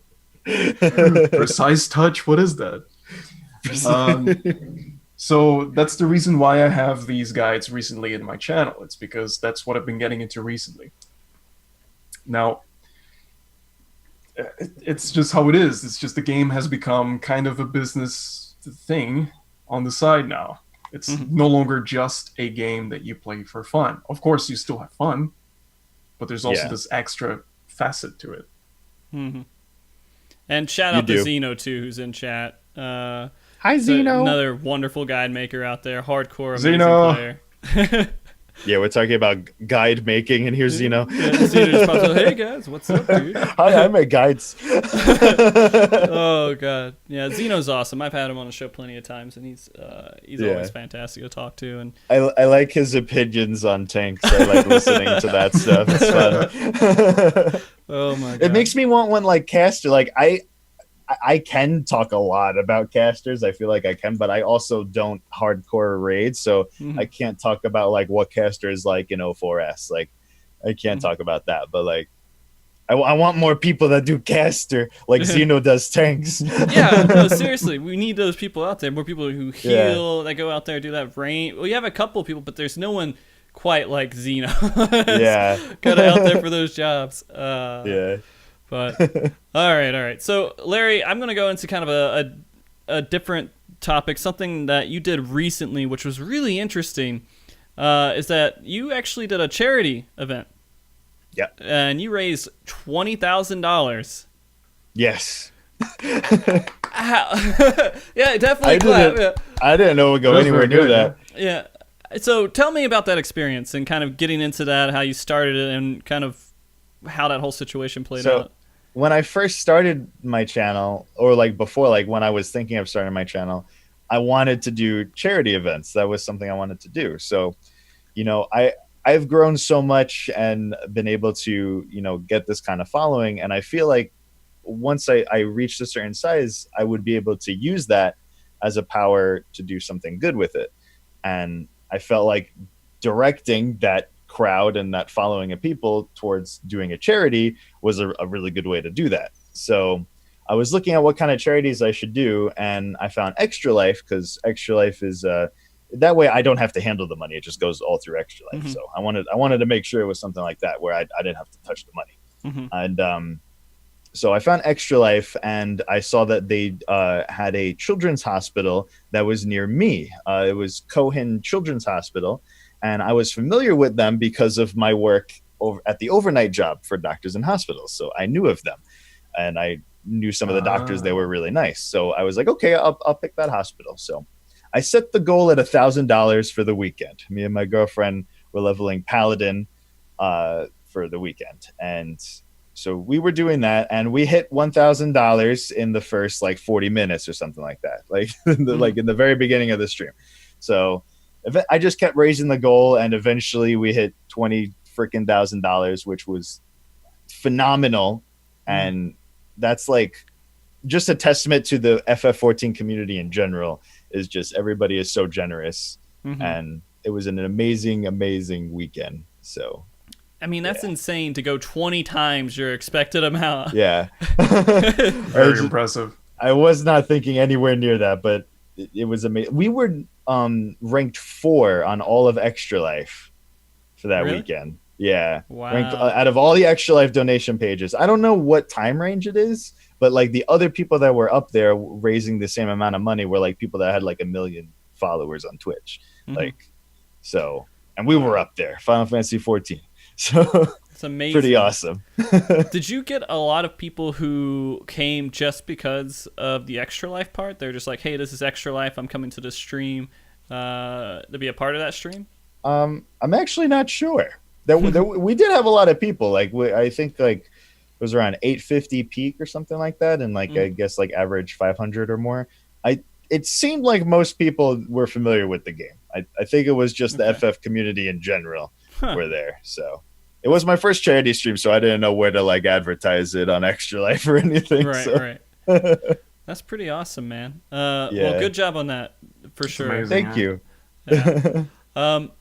Precise touch. What is that? So that's the reason why I have these guides recently in my channel. It's because that's what I've been getting into recently. Now, it's just how it is. It's just the game has become kind of a business thing on the side now. It's no longer just a game that you play for fun. Of course, you still have fun, but there's also this extra facet to it. And shout out to Zeno too, who's in chat. Hi, Zeno. Another wonderful guide maker out there, hardcore amazing Zeno. player. Yeah, we're talking about guide making, and here's Zeno. Yeah, Zeno just pops up, hey guys, what's up, dude? Hi, I make guides. Oh god, yeah, Zeno's awesome. I've had him on the show plenty of times, and he's always fantastic to talk to. And I like his opinions on tanks. I like listening to that stuff. It's fun. Oh my god, it makes me want one like caster. Like I can talk a lot about casters. I feel like I can, but I also don't hardcore raid, so I can't talk about like what caster is like in 04S. Like I can't talk about that, but like I want more people that do caster like Zeno does tanks. Yeah, no, seriously, we need those people out there. More people who heal, that go out there do that rain. Well, you have a couple of people, but there's no one quite like Zeno. Yeah, kind of out there for those jobs. Yeah. But all right. So Larry, I'm gonna go into kind of a different topic, something that you did recently, which was really interesting. Is that you actually did a charity event? Yeah. And you raised $20,000. Yes. Yeah, definitely. I didn't know it would go anywhere near that. Yeah. So tell me about that experience and kind of getting into that, how you started it, and kind of how that whole situation played out. When I first started my channel, or like before, like when I was thinking of starting my channel, I wanted to do charity events. That was something I wanted to do. So, you know, I've grown so much and been able to, you know, get this kind of following. And I feel like once I reached a certain size, I would be able to use that as a power to do something good with it. And I felt like directing that crowd and that following of people towards doing a charity was a really good way to do that. So I was looking at what kind of charities I should do, and I found Extra Life, because Extra Life is that way I don't have to handle the money. It just goes all through Extra Life. So I wanted to make sure it was something like that where I didn't have to touch the money. And so I found Extra Life, and I saw that they had a children's hospital that was near me. It was Cohen Children's Hospital. And I was familiar with them because of my work at the overnight job for doctors in hospitals. So I knew of them, and I knew some of the doctors. They were really nice. So I was like, okay, I'll pick that hospital. So I set the goal at $1,000 for the weekend. Me and my girlfriend were leveling Paladin for the weekend. And so we were doing that, and we hit $1,000 in the first like 40 minutes or something like that. Like, like in the very beginning of the stream. So I just kept raising the goal, and eventually we hit $20,000, which was phenomenal. And that's like just a testament to the FF14 community in general. Is just everybody is so generous, and it was an amazing weekend. So I mean, that's insane to go 20 times your expected amount. Yeah. Very impressive. I was not thinking anywhere near that, but it was amazing. We were ranked 4 on all of Extra Life for that weekend. Yeah. Wow. Ranked, out of all the Extra Life donation pages. I don't know what time range it is, but like the other people that were up there raising the same amount of money were like people that had like 1 million followers on Twitch. Like, so, and we were up there, Final Fantasy 14. So it's amazing. Pretty awesome. Did you get a lot of people who came just because of the Extra Life part? They're just like, hey, this is Extra Life. I'm coming to this stream to be a part of that stream. I'm actually not sure. We did have a lot of people. Like I think like it was around 850 peak or something like that, and like I guess like average 500 or more. It seemed like most people were familiar with the game. I think it was just the FF community in general were there. So it was my first charity stream, so I didn't know where to like advertise it on Extra Life or anything. Right. That's pretty awesome, man. Well, good job on that for sure. Amazing, Thank you. Yeah.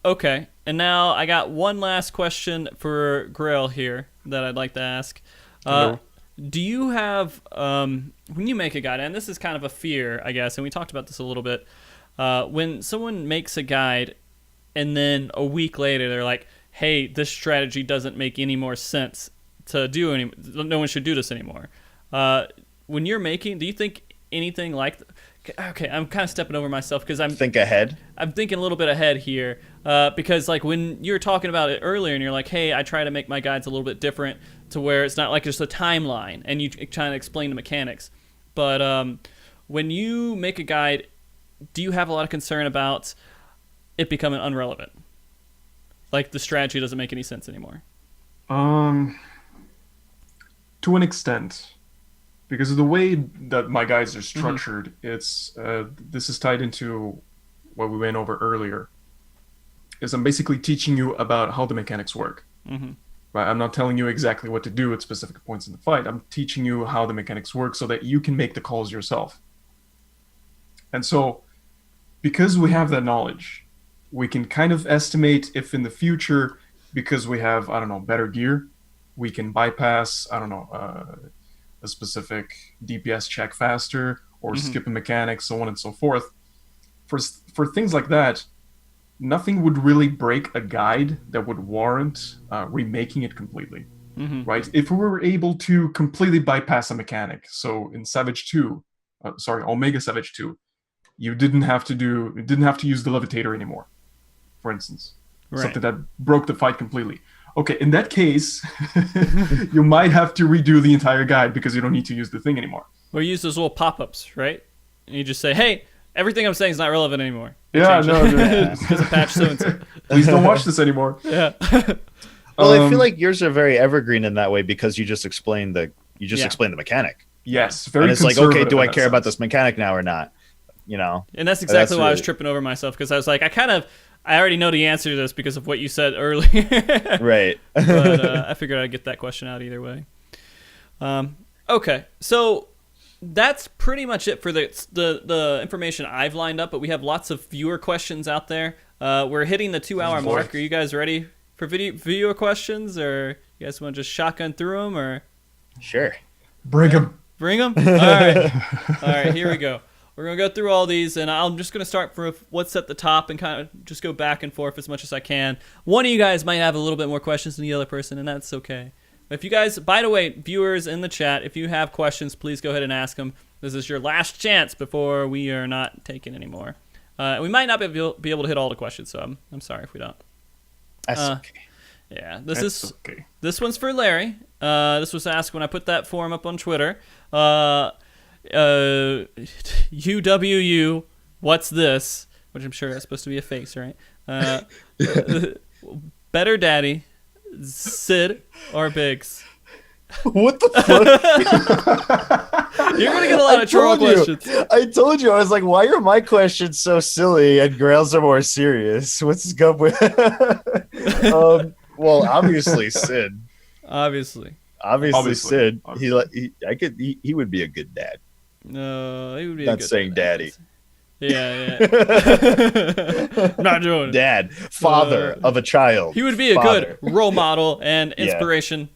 Okay, and now I got one last question for Grail here that I'd like to ask. Do you have, when you make a guide, and this is kind of a fear, I guess, and we talked about this a little bit, when someone makes a guide and then a week later they're like, hey, this strategy doesn't make any more sense to do no one should do this anymore. When you're making, do you think anything like okay, I'm kind of stepping over myself because I'm think ahead. I'm thinking a little bit ahead here because like when you were talking about it earlier and you're like, hey, I try to make my guides a little bit different to where it's not like just a timeline and you try to explain the mechanics. But when you make a guide, do you have a lot of concern about it becoming unrelevant? Like the strategy doesn't make any sense anymore? To an extent. Because of the way that my guides are structured, it's this is tied into what we went over earlier. Is I'm basically teaching you about how the mechanics work. Right? I'm not telling you exactly what to do at specific points in the fight. I'm teaching you how the mechanics work so that you can make the calls yourself. And so, because we have that knowledge, we can kind of estimate if in the future, because we have, I don't know, better gear, we can bypass, I don't know, a specific DPS check faster, or skip a mechanic, so on and so forth. For things like that, nothing would really break a guide that would warrant remaking it completely, right? If we were able to completely bypass a mechanic, so in Omega Savage 2, you didn't have to use the levitator anymore, for instance. Right. Something that broke the fight completely. Okay, in that case, you might have to redo the entire guide because you don't need to use the thing anymore. Or use those little pop-ups, right? And you just say, hey, everything I'm saying is not relevant anymore. Yeah, no. Because of patch so-and-so. Please don't watch this anymore. Yeah. Well, I feel like yours are very evergreen in that way because you just explain the mechanic. Yes, very. And it's like, okay, do I care about this mechanic now or not? You know. And that's exactly why I was tripping over myself, because I was like, I already know the answer to this because of what you said earlier. Right. But I figured I'd get that question out either way. Okay, so that's pretty much it for the information I've lined up, but we have lots of viewer questions out there. We're hitting the 2-hour mark. Are you guys ready for viewer questions, or you guys want to just shotgun through them, or? Sure. Bring them. Bring them? All right. All right, here we go. We're going to go through all these, and I'm just going to start from what's at the top and kind of just go back and forth as much as I can. One of you guys might have a little bit more questions than the other person, and that's okay. If you guys, by the way, viewers in the chat, if you have questions, please go ahead and ask them. This is your last chance before we are not taking any more. We might not be able to hit all the questions, so I'm sorry if we don't. That's okay. Yeah, this one's for Larry. This was asked when I put that form up on Twitter. UWU, what's this? Which I'm sure that's supposed to be a face, right? Better Daddy, Sid, or Biggs? What the fuck? You're gonna get a lot of troll questions. I told you, I was like, why are my questions so silly and Grail's are more serious? What's up with? Well, obviously Sid. Obviously Sid. He would be a good dad. No, he would be. Not saying daddy. Yeah. Not doing it. Dad, father of a child. He would be a good role model and inspiration.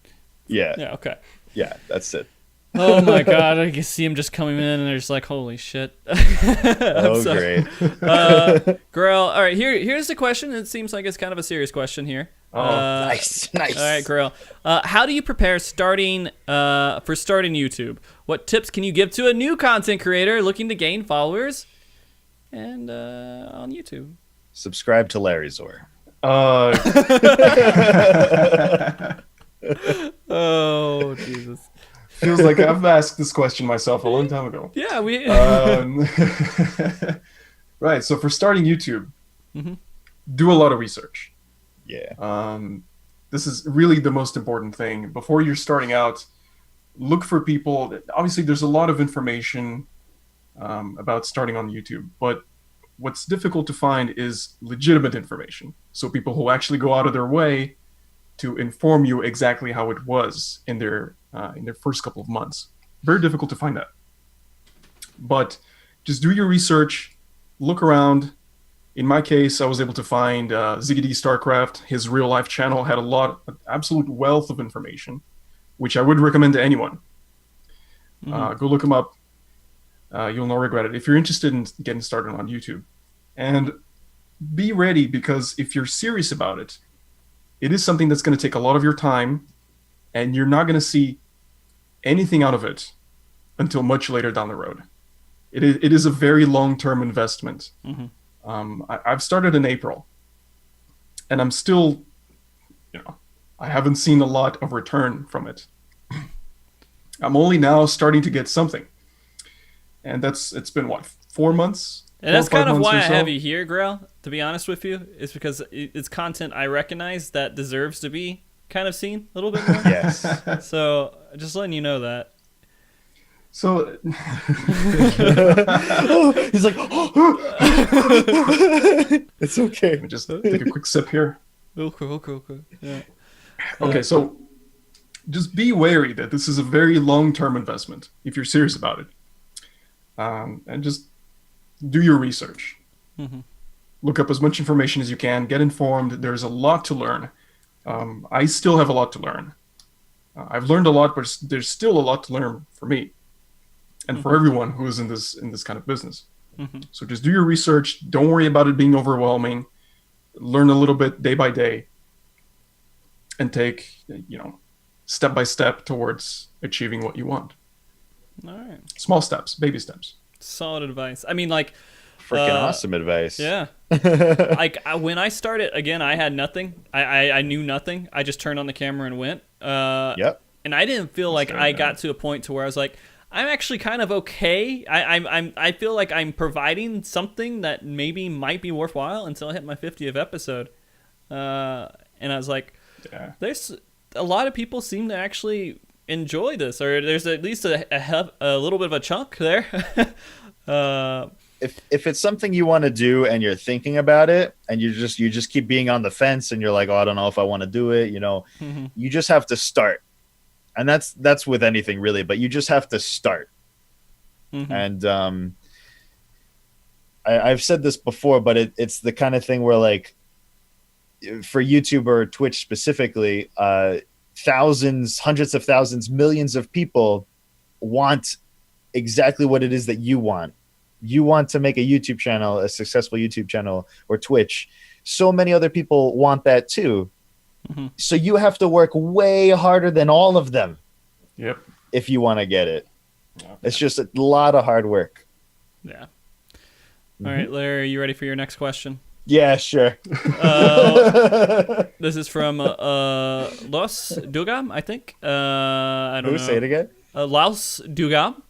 Yeah. Yeah. Okay. Yeah, that's it. Oh my God! I can see him just coming in, and they're just like, "Holy shit!" Great. Graehl. All right, here's the question. It seems like it's kind of a serious question here. Nice. All right, Graehl. How do you prepare for starting YouTube? What tips can you give to a new content creator looking to gain followers and on YouTube? Subscribe to Larryzaur. Oh Jesus. Feels like I've asked this question myself a long time ago. Yeah, we. Right. So for starting YouTube, do a lot of research. Yeah. This is really the most important thing. Before you're starting out, look for people. Obviously, there's a lot of information about starting on YouTube, but what's difficult to find is legitimate information. So people who actually go out of their way to inform you exactly how it was in their first couple of months. Very difficult to find that. But just do your research, look around. In my case, I was able to find Ziggity Starcraft. His real life channel had an absolute wealth of information, which I would recommend to anyone. Go look him up. You'll not regret it if you're interested in getting started on YouTube. And be ready, because if you're serious about it, it is something that's going to take a lot of your time, and you're not going to see anything out of it until much later down the road. It is a very long-term investment. I've started in April, and I'm still, I haven't seen a lot of return from it. I'm only now starting to get something. and it's been what, 4 months? And that's kind of why I have you here, Grail, to be honest with you, is because it's content I recognize that deserves to be kind of seen a little bit more. Yes. So just letting you know that. So he's like, it's okay. Let me just take a quick sip here. Okay. Yeah. Okay, so just be wary that this is a very long-term investment if you're serious about it. And just do your research. Mm-hmm. Look up as much information as you can. Get informed. There's a lot to learn. I still have a lot to learn. I've learned a lot, but there's still a lot to learn for me and for everyone who is in this kind of business. Mm-hmm. So just do your research. Don't worry about it being overwhelming. Learn a little bit day by day and take, step by step towards achieving what you want. All right. Small steps, baby steps. Solid advice. I mean, like, freaking awesome advice. Yeah. When I started, again, I had nothing. I knew nothing. I just turned on the camera and went. Yep. And I didn't feel like I got to a point to where I was like, I'm actually kind of okay. I feel like I'm providing something that maybe might be worthwhile until I hit my 50th episode. And I was like, there's a lot of people seem to actually enjoy this, or there's at least a little bit of a chunk there. If it's something you want to do and you're thinking about it and you just keep being on the fence and you're like, oh, I don't know if I want to do it, Mm-hmm. you just have to start. And that's with anything really, but you just have to start. Mm-hmm. And I've said this before, but it's the kind of thing where, like, for YouTube or Twitch specifically, thousands, hundreds of thousands, millions of people want exactly what it is that you want. You want to make a YouTube channel, a successful YouTube channel, or Twitch. So many other people want that too. Mm-hmm. So you have to work way harder than all of them. Yep. If you want to get it. Okay. It's just a lot of hard work. Yeah. All right, Larry, are you ready for your next question? Yeah, sure. This is from Los Dugam, I think. I don't know. Say it again. Laos Dugam.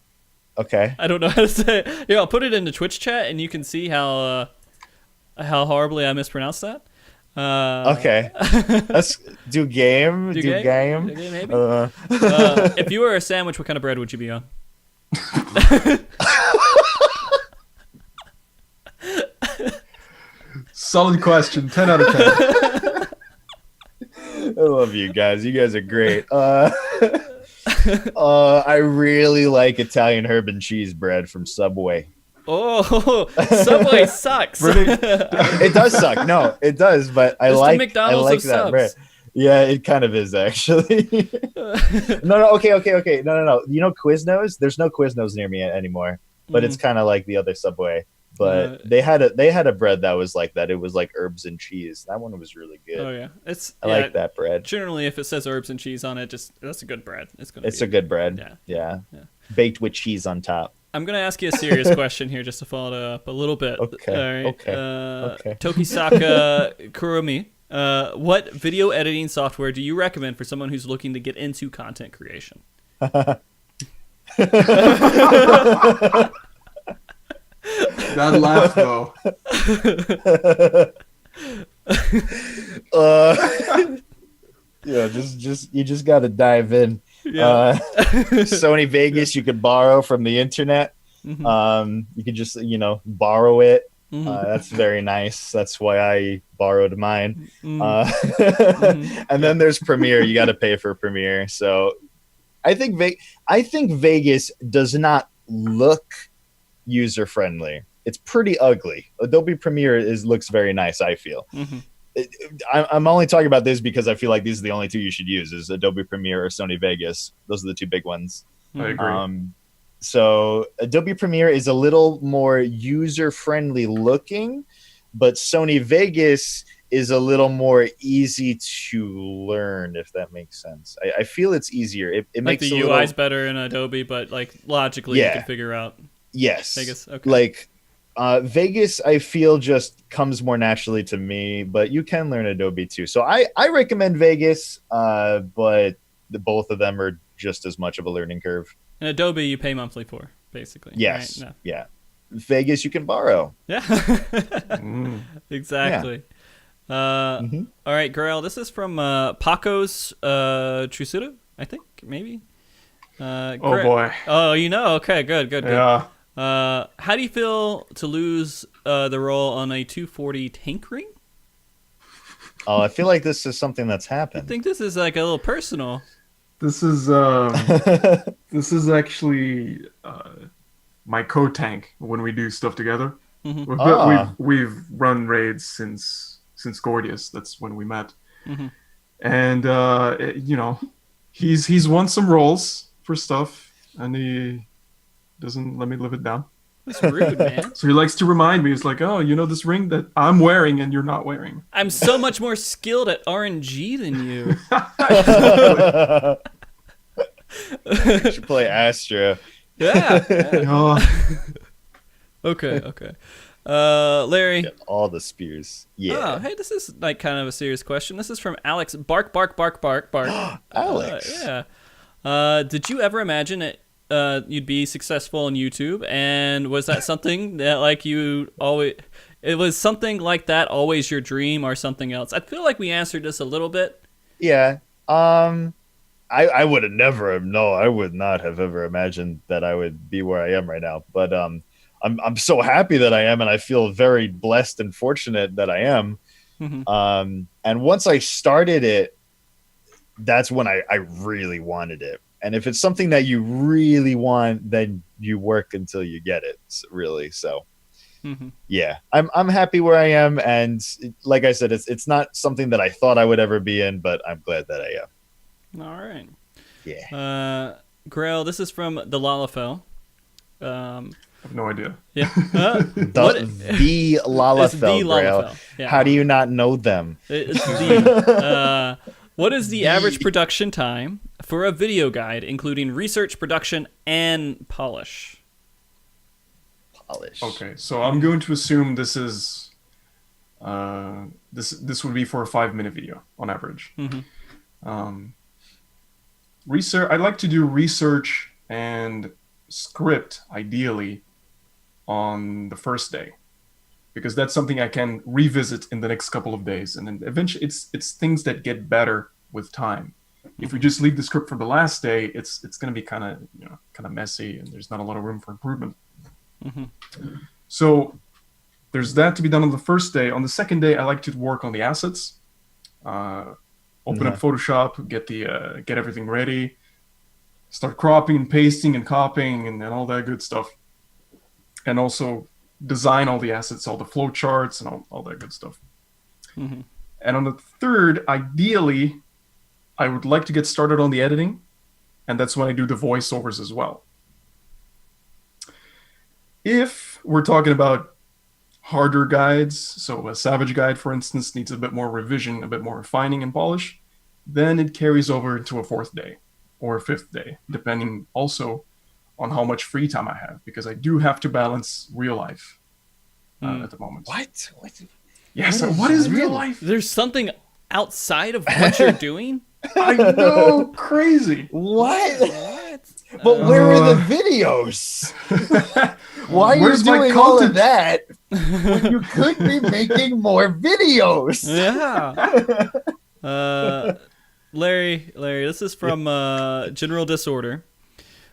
Okay. I don't know how to say it. Yeah, I'll put it in the Twitch chat, and you can see how horribly I mispronounced that. Okay. Let's do game. Do game. Maybe. If you were a sandwich, what kind of bread would you be on? Solid question. 10 out of 10. I love you guys. You guys are great. I really like Italian herb and cheese bread from Subway. Oh, Subway sucks. It does suck. No, it does, but I like that subs. bread. Yeah, it kind of is actually. No. Okay. No. You know Quiznos? There's no Quiznos near me anymore, but it's kind of like the other Subway. But they had a bread that was like that. It was like herbs and cheese. That one was really good. Oh yeah, I like that bread. Generally, if it says herbs and cheese on it, that's a good bread. It's a good bread. Yeah. Baked with cheese on top. I'm gonna ask you a serious question here, just to follow it up a little bit. Okay. All right. Okay. Tokisaka Kurumi, what video editing software do you recommend for someone who's looking to get into content creation? That laugh though. Yeah, you just got to dive in. Yeah. Sony Vegas you could borrow from the internet. Mm-hmm. You could just borrow it. Mm-hmm. That's very nice. That's why I borrowed mine. Mm-hmm. And then there's Premiere. You got to pay for Premiere. So I think Vegas does not look user friendly. It's pretty ugly. Adobe Premiere looks very nice, I feel. Mm-hmm. I'm only talking about this because I feel like these are the only two you should use, is Adobe Premiere or Sony Vegas. Those are the two big ones. I agree. So Adobe Premiere is a little more user friendly looking, but Sony Vegas is a little more easy to learn, if that makes sense. I feel it's easier. It like makes the UI's better in Adobe, but like logically you can figure out. Yes. Vegas. Okay. Like Vegas, I feel just comes more naturally to me, but you can learn Adobe too. So I recommend Vegas, but both of them are just as much of a learning curve. And Adobe you pay monthly for, basically. Yes. Right? No. Yeah. Vegas, you can borrow. Yeah. Exactly. Yeah. All right, Grail. This is from Paco's Trisudo, I think, maybe. Oh boy. Oh, you know. Okay, good. Yeah. How do you feel to lose the role on a 240 tank ring? Oh, I feel like this is something that's happened. I think this is like a little personal. This is this is actually my co-tank when we do stuff together. We've run raids since Gordius. That's when we met. And you know, he's won some roles for stuff, and he doesn't let me live it down. That's rude, man. So he likes to remind me. He's like, "Oh, you know this ring that I'm wearing and you're not wearing." I'm so much more skilled at RNG than you. You should play Astra. Yeah. Okay. Larry. Get all the spears. Yeah. Oh, hey, this is like kind of a serious question. This is from Alex. Bark. Alex. Yeah. Did you ever imagine it? You'd be successful on YouTube, and was that something that like you always? It was something like that always your dream, or something else? I feel like we answered this a little bit. Yeah. I would have never. No, I would not have ever imagined that I would be where I am right now. But I'm so happy that I am, and I feel very blessed and fortunate that I am. And once I started it, that's when I really wanted it. And if it's something that you really want, then you work until you get it. Really, so yeah, I'm happy where I am, and like I said, it's not something that I thought I would ever be in, but I'm glad that I am. All right. Yeah. Grail, this is from the Lalafell. I have no idea. Yeah. The Lalafell, Grail. Yeah. How do you not know them? What is the average production time for a video guide, including research, production, and polish? Okay, so I'm going to assume this is this would be for a 5-minute video on average. Research. I'd like to do research and script ideally on the first day, because that's something I can revisit in the next couple of days, and then eventually it's things that get better with time. If we just leave the script for the last day, it's going to be kind of messy, and there's not a lot of room for improvement. So there's that to be done on the first day. On the second day, I like to work on the assets, open up Photoshop, get everything ready, start cropping and pasting and copying and all that good stuff, and also design all the assets, all the flow charts, and all that good stuff. And on the third, ideally, I would like to get started on the editing, and that's when I do the voiceovers as well. If we're talking about harder guides, so a Savage guide, for instance, needs a bit more revision, a bit more refining and polish, then it carries over to a 4th day or a 5th day, depending also on how much free time I have, because I do have to balance real life at the moment. What? Yeah, so what is real life? There's something outside of what you're doing? I know, crazy. What? But where are the videos? Why are you doing all of that when you could be making more videos? Yeah. Larry, this is from General Disorder.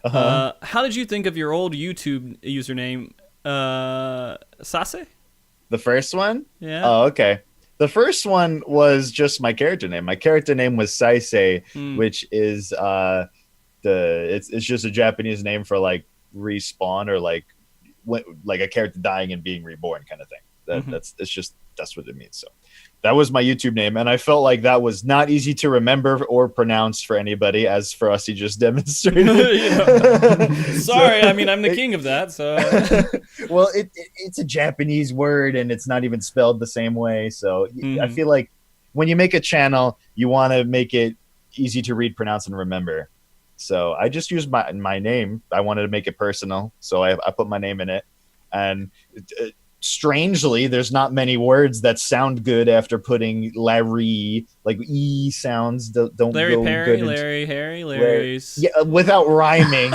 How did you think of your old YouTube username, Sase? The first one? Yeah. Oh, okay. The first one was just my character name. My character name was Saisei, which is it's just a Japanese name for like respawn, or like a character dying and being reborn kind of thing. That's what it means. So that was my YouTube name, and I felt like that was not easy to remember or pronounce for anybody, as for us, he just demonstrated. Sorry, I mean, I'm the king of that. So well, it's a Japanese word, and it's not even spelled the same way. So I feel like when you make a channel, you want to make it easy to read, pronounce, and remember. So I just used my name. I wanted to make it personal, so I put my name in it, and strangely, there's not many words that sound good after putting Larry, like E sounds don't Larry go Perry, good. Larry Harry, Larry's. Yeah, without rhyming.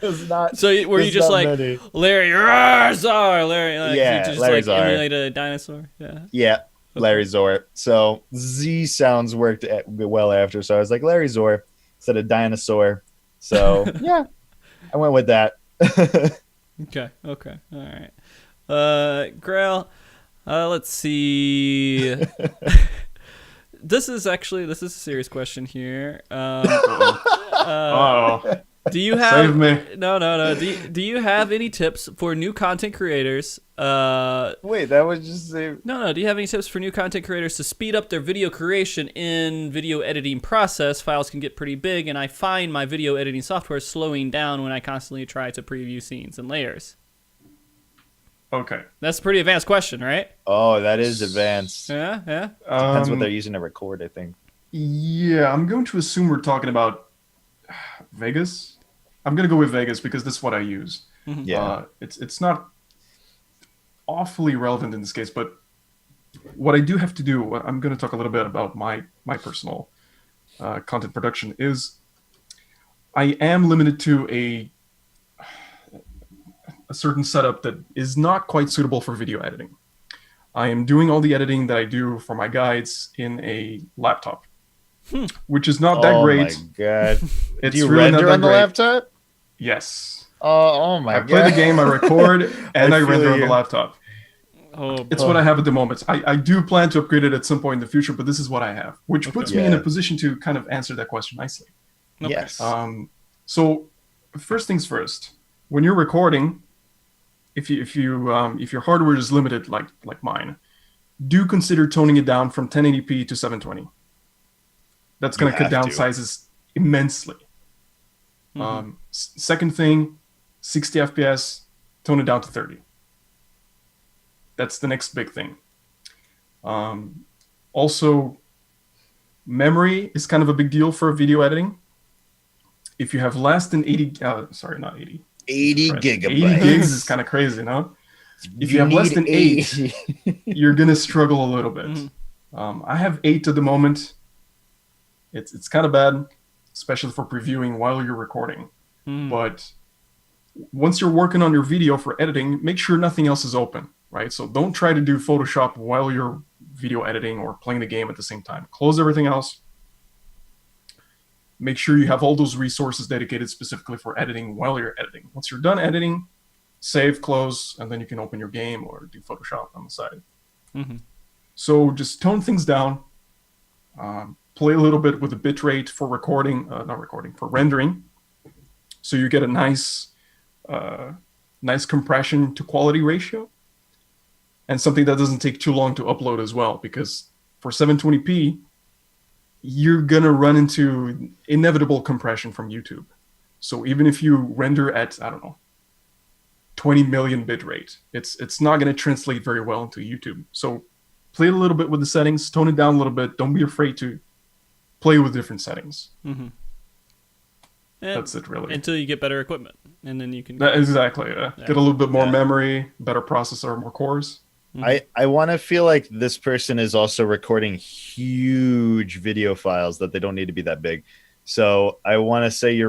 There's not. So were you just like many. Larryzaur, Larry? Like, Yeah, you just Larryzaur. like emulate a dinosaur. Yeah. Yeah, Larryzaur. So Z sounds worked well after. So I was like Larryzaur instead of dinosaur. So yeah, I went with that. Okay. All right. Grail. Let's see. This is a serious question here. Do you have? Save me. No. Do you have any tips for new content creators? Wait, that was just a... No. Do you have any tips for new content creators to speed up their video creation in video editing process? Files can get pretty big, and I find my video editing software slowing down when I constantly try to preview scenes and layers. Okay. That's a pretty advanced question, right? Oh, that is advanced. Yeah. Depends what they're using to record, I think. Yeah, I'm going to assume we're talking about Vegas. I'm going to go with Vegas because this is what I use. Mm-hmm. Yeah. It's not awfully relevant in this case, but what I do have to do, I'm going to talk a little bit about my personal content production, is I am limited to a certain setup that is not quite suitable for video editing. I am doing all the editing that I do for my guides in a laptop, which is not that great. Oh my god! It's Do you really render not on the great. laptop? Yes. Oh my god! I play the game, I record, and I render on the you. laptop. It's what I have at the moment. I do plan to upgrade it at some point in the future, but this is what I have, which puts me in a position to kind of answer that question nicely. Okay. Yes. So first things first, when you're recording, if your hardware is limited like mine, do consider toning it down from 1080p to 720. That's going to cut down sizes immensely. Second thing, 60 FPS, tone it down to 30. That's the next big thing. Also, memory is kind of a big deal for video editing. If you have less than 80 gigabytes. 80 gigs is kind of crazy, no? If you have less than 8, you're going to struggle a little bit. I have 8 at the moment. It's kind of bad, especially for previewing while you're recording. But once you're working on your video for editing, make sure nothing else is open, right? So don't try to do Photoshop while you're video editing or playing the game at the same time. Close everything else. Make sure you have all those resources dedicated specifically for editing while you're editing. Once you're done editing, save, close, and then you can open your game or do Photoshop on the side. So just tone things down. Play a little bit with the bit rate for for rendering. So you get a nice compression to quality ratio. And something that doesn't take too long to upload as well, because for 720p, you're going to run into inevitable compression from YouTube. So even if you render at, 20 million bit rate, it's not going to translate very well into YouTube. So play a little bit with the settings, tone it down a little bit. Don't be afraid to play with different settings. That's it, really. Until you get better equipment, and then you can... Exactly. Get a little bit more memory, better processor, more cores. I want to feel like this person is also recording huge video files that they don't need to be that big. So I want to say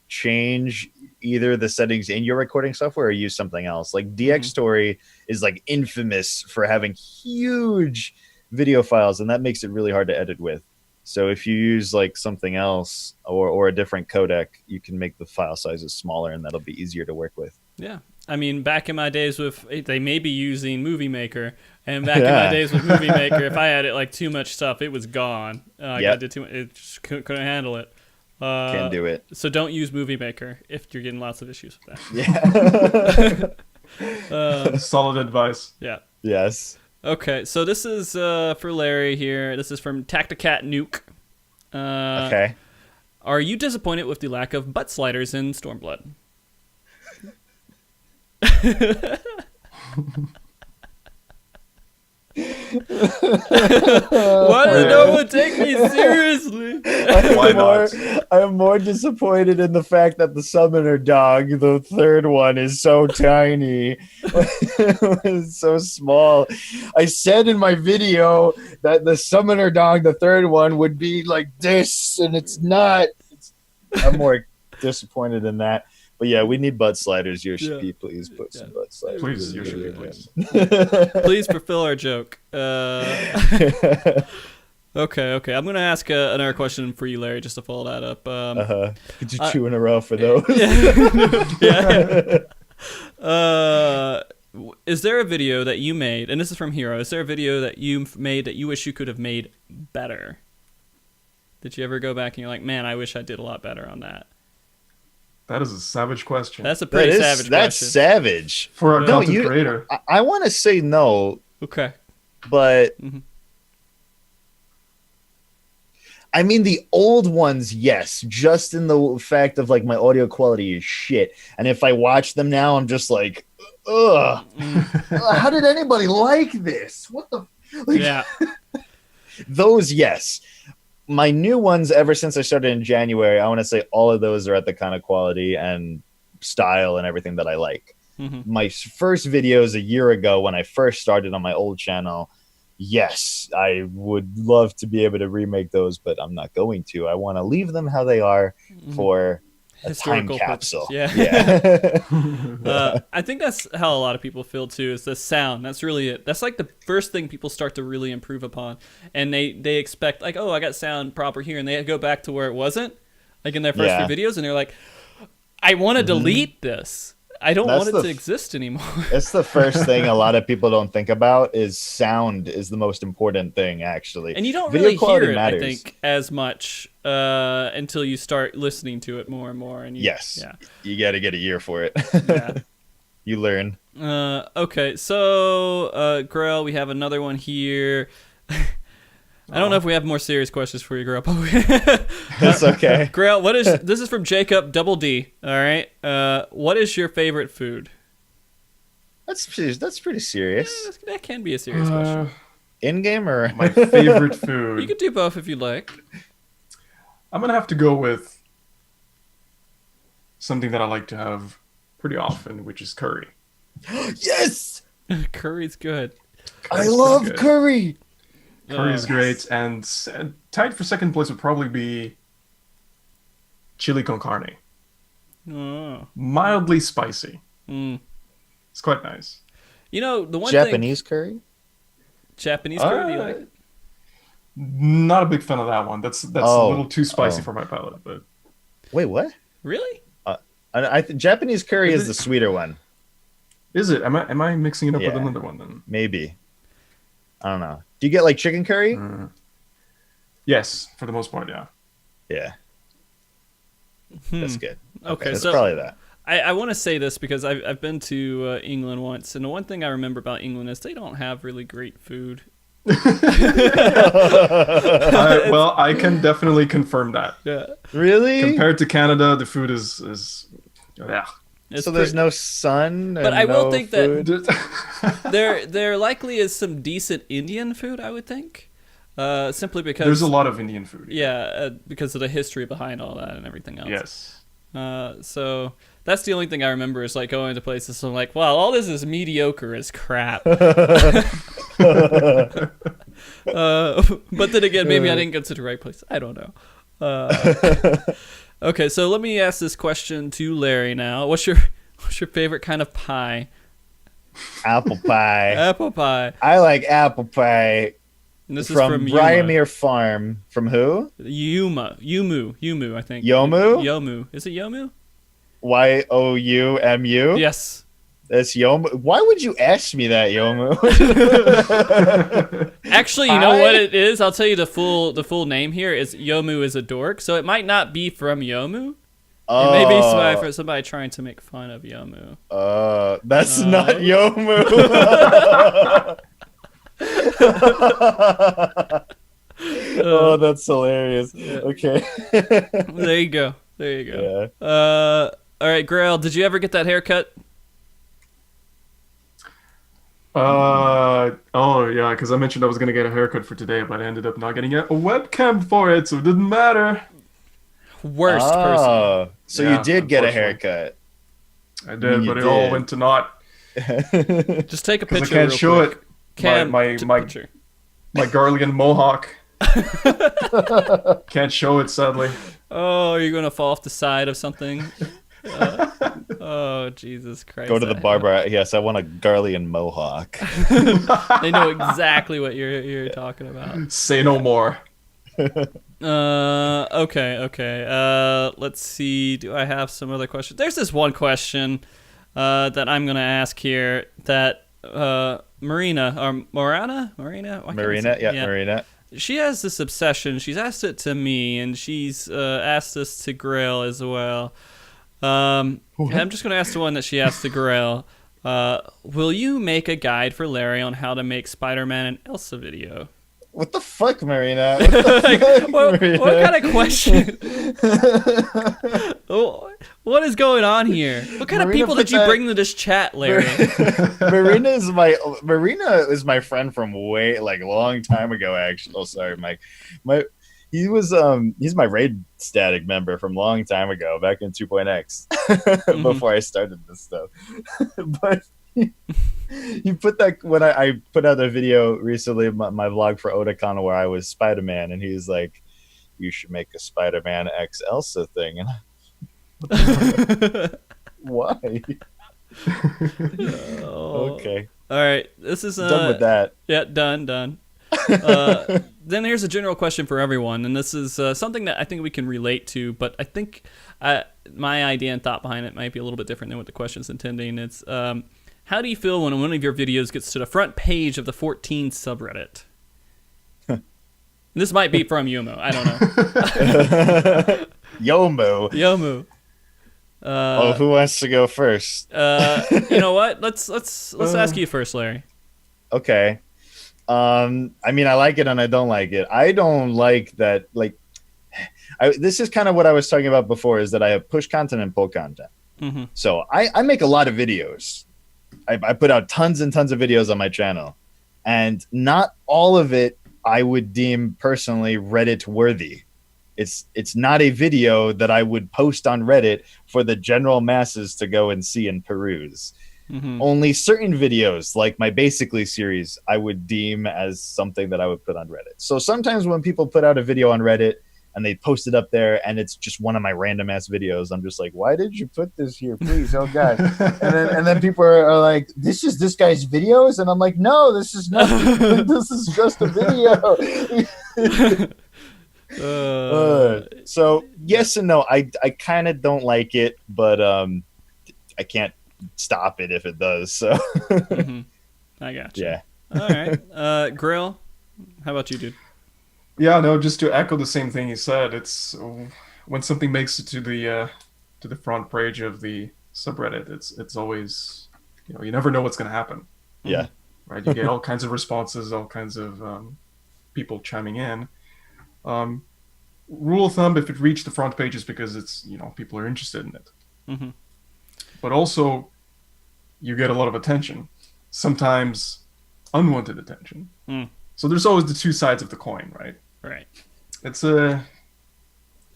change either the settings in your recording software or use something else. Like DX Story is like infamous for having huge video files, and that makes it really hard to edit with. So if you use like something else or a different codec, you can make the file sizes smaller, and that'll be easier to work with. Yeah. I mean, back in my days they may be using Movie Maker, and back in my days with Movie Maker, if I added like too much stuff, it was gone. I did too much, it just couldn't handle it. Can't do it. So don't use Movie Maker if you're getting lots of issues with that. Yeah. Solid advice. Yeah. Yes. Okay, so this is for Larry here. This is from Tacticat Nuke. Okay. Are you disappointed with the lack of butt sliders in Stormblood? Why does no one take me seriously? I'm more disappointed in the fact that the summoner dog, the third one, is so tiny. It's so small. I said in my video that the summoner dog, the third one, would be like this, and it's not. I'm more disappointed in that. But yeah, we need butt sliders. Yoshi, please put some butt sliders. Please, Yoshi, please. Please fulfill our joke. Okay. I'm going to ask another question for you, Larry, just to follow that up. Could you chew in a row for those? Is there a video that you made, and this is from Hero, is there a video that you made that you wish you could have made better? Did you ever go back and you're like, man, I wish I did a lot better on that? That is a savage question. That's a pretty savage question. That's savage. For a content creator. I want to say no. Okay. But, I mean, the old ones, yes. Just in the fact of, like, my audio quality is shit. And if I watch them now, I'm just like, ugh. How did anybody like this? What the... Like, yeah. Those, yes. My new ones, ever since I started in January, I want to say all of those are at the kind of quality and style and everything that I like. My first videos a year ago when I first started on my old channel, yes, I would love to be able to remake those, but I'm not going to. I want to leave them how they are for a historical time capsule. Yeah. I think that's how a lot of people feel too, is the sound. That's really it. That's like the first thing people start to really improve upon. And they expect, like, oh, I got sound proper here. And they go back to where it wasn't, like in their first few videos. And they're like, I want to delete this. I don't want it to exist anymore. That's the first thing a lot of people don't think about, is sound is the most important thing, actually. And you don't really hear it, I think, as much until you start listening to it more and more. And you got to get a year for it. Yeah. You learn. Okay, so Grail, we have another one here. I don't know if we have more serious questions for you, Grail. That's okay. Grail, this is from Jacob Double D. All right. What is your favorite food? That's pretty serious. That can be a serious question. In game or my favorite food? You could do both if you'd like. I'm gonna have to go with something that I like to have pretty often, which is curry. Yes, curry's good. I love curry. Curry is great, and tied for second place would probably be chili con carne. Mildly spicy. It's quite nice. You know, the one Japanese curry? Japanese curry, do you like it? Not a big fan of that one. That's a little too spicy for my palate. But wait, what? Really? Japanese curry is the sweeter one. Is it? Am I mixing it up with another one then? Maybe. I don't know. Do you get like chicken curry? Yes, for the most part, yeah. Yeah. That's good. Okay, that's so probably that. I want to say this because I've been to England once, and the one thing I remember about England is they don't have really great food. Well, I can definitely confirm that. Yeah. Really? Compared to Canada, the food is yeah. So there's no sun, but I will think food? that there likely is some decent Indian food, I would think, simply because there's a lot of Indian food. Yeah, because of the history behind all that and everything else. Yes. So that's the only thing I remember is like going to places. So I'm like, wow, all this is mediocre as crap. But then again, maybe I didn't go to the right place. I don't know. Okay, so let me ask this question to Larry now. What's your favorite kind of pie? Apple pie. Apple pie. I like apple pie. And this from is from Briarmere Farm. From who? Yumu, I think. Yomu? Yomu. Is it Yomu? Youmu? Yes. That's Yomu. Why would you ask me that, Yomu? Actually, you know what it is? I'll tell you the full name here is Yomu is a dork, so it might not be from Yomu. Oh. It may be somebody trying to make fun of Yomu. That's not Yomu. Oh, that's hilarious. Yeah. Okay. There you go. Yeah. All right, Grail, did you ever get that haircut? Oh yeah, because I mentioned I was gonna get a haircut for today, but I ended up not getting a webcam for it, so it didn't matter. Worst person. So Yeah, you did get a unfortunately. haircut. I did, but it all did. went to naught Just take a because I picture. can't real show quick. it. Cam, My picture. Garligan mohawk. Can't show it, sadly. Oh, you're gonna fall off the side of something. Oh, Jesus Christ! Go to the barber. Yes, I want a Garlian mohawk. They know exactly what you're talking about. Say no more. Okay. Let's see. Do I have some other questions? There's this one question that I'm gonna ask here that Marina. Marina. She has this obsession. She's asked it to me, and she's asked this to Grail as well. I'm just going to ask the one that she asked to Grail. Will you make a guide for Larry on how to make Spider-Man and Elsa video? What the fuck, Marina? What kind of question? What is going on here? What kind of people did you bring to this chat, Larry? Marina is my friend from long time ago. Actually, oh sorry, Mike. He's my raid static member from long time ago, back in 2.x, before I started this stuff. But you put that when I put out a video recently, my vlog for Otakon, where I was Spider-Man, and he's like, "You should make a Spider-Man X Elsa thing." And why? Okay. All right. This is done with that. Yeah, done. Then here's a general question for everyone, and this is something that I think we can relate to, but I think my idea and thought behind it might be a little bit different than what the question's intending. It's how do you feel when one of your videos gets to the front page of the 14 subreddit? This might be from Yomo. I don't know. Yomu. Who wants to go first? You know what? Let's ask you first, Larry. Okay. I mean, I like it and I don't like it. I don't like that. This is kind of what I was talking about before, is that I have push content and pull content. Mm-hmm. So I make a lot of videos. I put out tons and tons of videos on my channel, and not all of it I would deem personally Reddit worthy. It's not a video that I would post on Reddit for the general masses to go and see and peruse. Mm-hmm. Only certain videos, like my Basically series, I would deem as something that I would put on Reddit. So sometimes when people put out a video on Reddit and they post it up there and it's just one of my random ass videos, I'm just like, why did you put this here? Please, oh God. and then people are like, this is this guy's videos? And I'm like, no, this is not. This is just a video. So yes and no. I kind of don't like it, but I can't stop it if it does. So mm-hmm. I got you. Yeah. All right. Grail, how about you, dude? Yeah, no, just to echo the same thing he said, it's when something makes it to the front page of the subreddit, it's always, you never know what's going to happen. Yeah. Right. You get all kinds of responses, all kinds of people chiming in. Rule of thumb, if it reached the front page, is because it's, people are interested in it. Mm-hmm. But also, you get a lot of attention, sometimes unwanted attention. Mm. So there's always the two sides of the coin, right? Right. It's a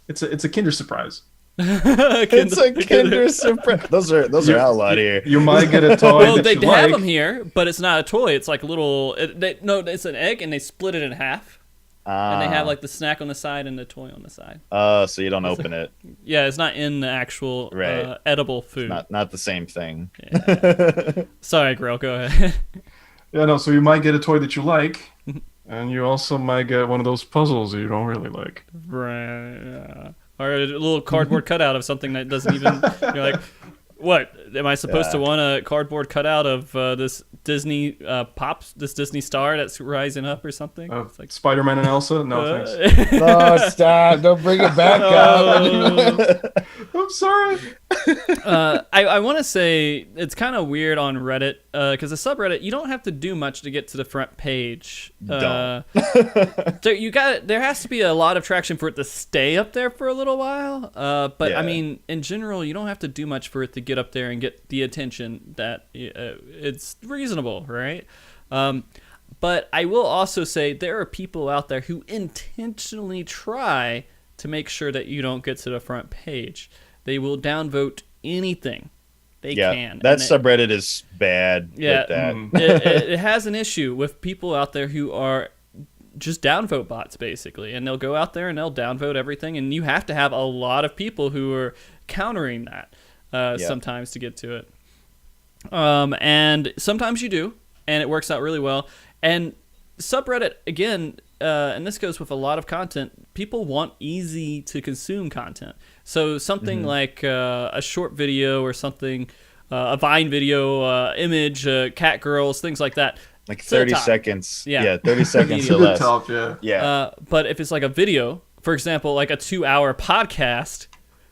Kinder Surprise. It's a Kinder Surprise. Those are outlawed here. You might get a toy. Well, they have them here, but it's not a toy. It's like a little. It's an egg, and they split it in half. And they have like the snack on the side and the toy on the side. So you don't open it. Yeah, it's not in the actual edible food. Not the same thing. Yeah. Sorry, Grail, go ahead. Yeah, no, so you might get a toy that you like, and you also might get one of those puzzles that you don't really like. Right, yeah. Or a little cardboard cutout of something that doesn't even, you're like, what? Am I supposed to want a cardboard cutout of this Disney this Disney star that's rising up or something? It's like Spider-Man and Elsa? No, thanks. No, stop. Don't bring it back up. I'm sorry. I want to say it's kind of weird on Reddit because the subreddit, you don't have to do much to get to the front page. There has to be a lot of traction for it to stay up there for a little while. I mean, in general, you don't have to do much for it to get up there and get the attention that it's reasonable, right? But I will also say there are people out there who intentionally try to make sure that you don't get to the front page. They will downvote anything they can. That subreddit is bad. Yeah, with that. it has an issue with people out there who are just downvote bots, basically. And they'll go out there and they'll downvote everything. And you have to have a lot of people who are countering that sometimes to get to it. And sometimes you do, and it works out really well. And subreddit, again, and this goes with a lot of content, people want easy to consume content. So something like a short video or something, a Vine video, image, cat girls, things like that. Like 30 seconds. Yeah, 30 seconds or less. Top, but if it's like a video, for example, like a 2-hour podcast,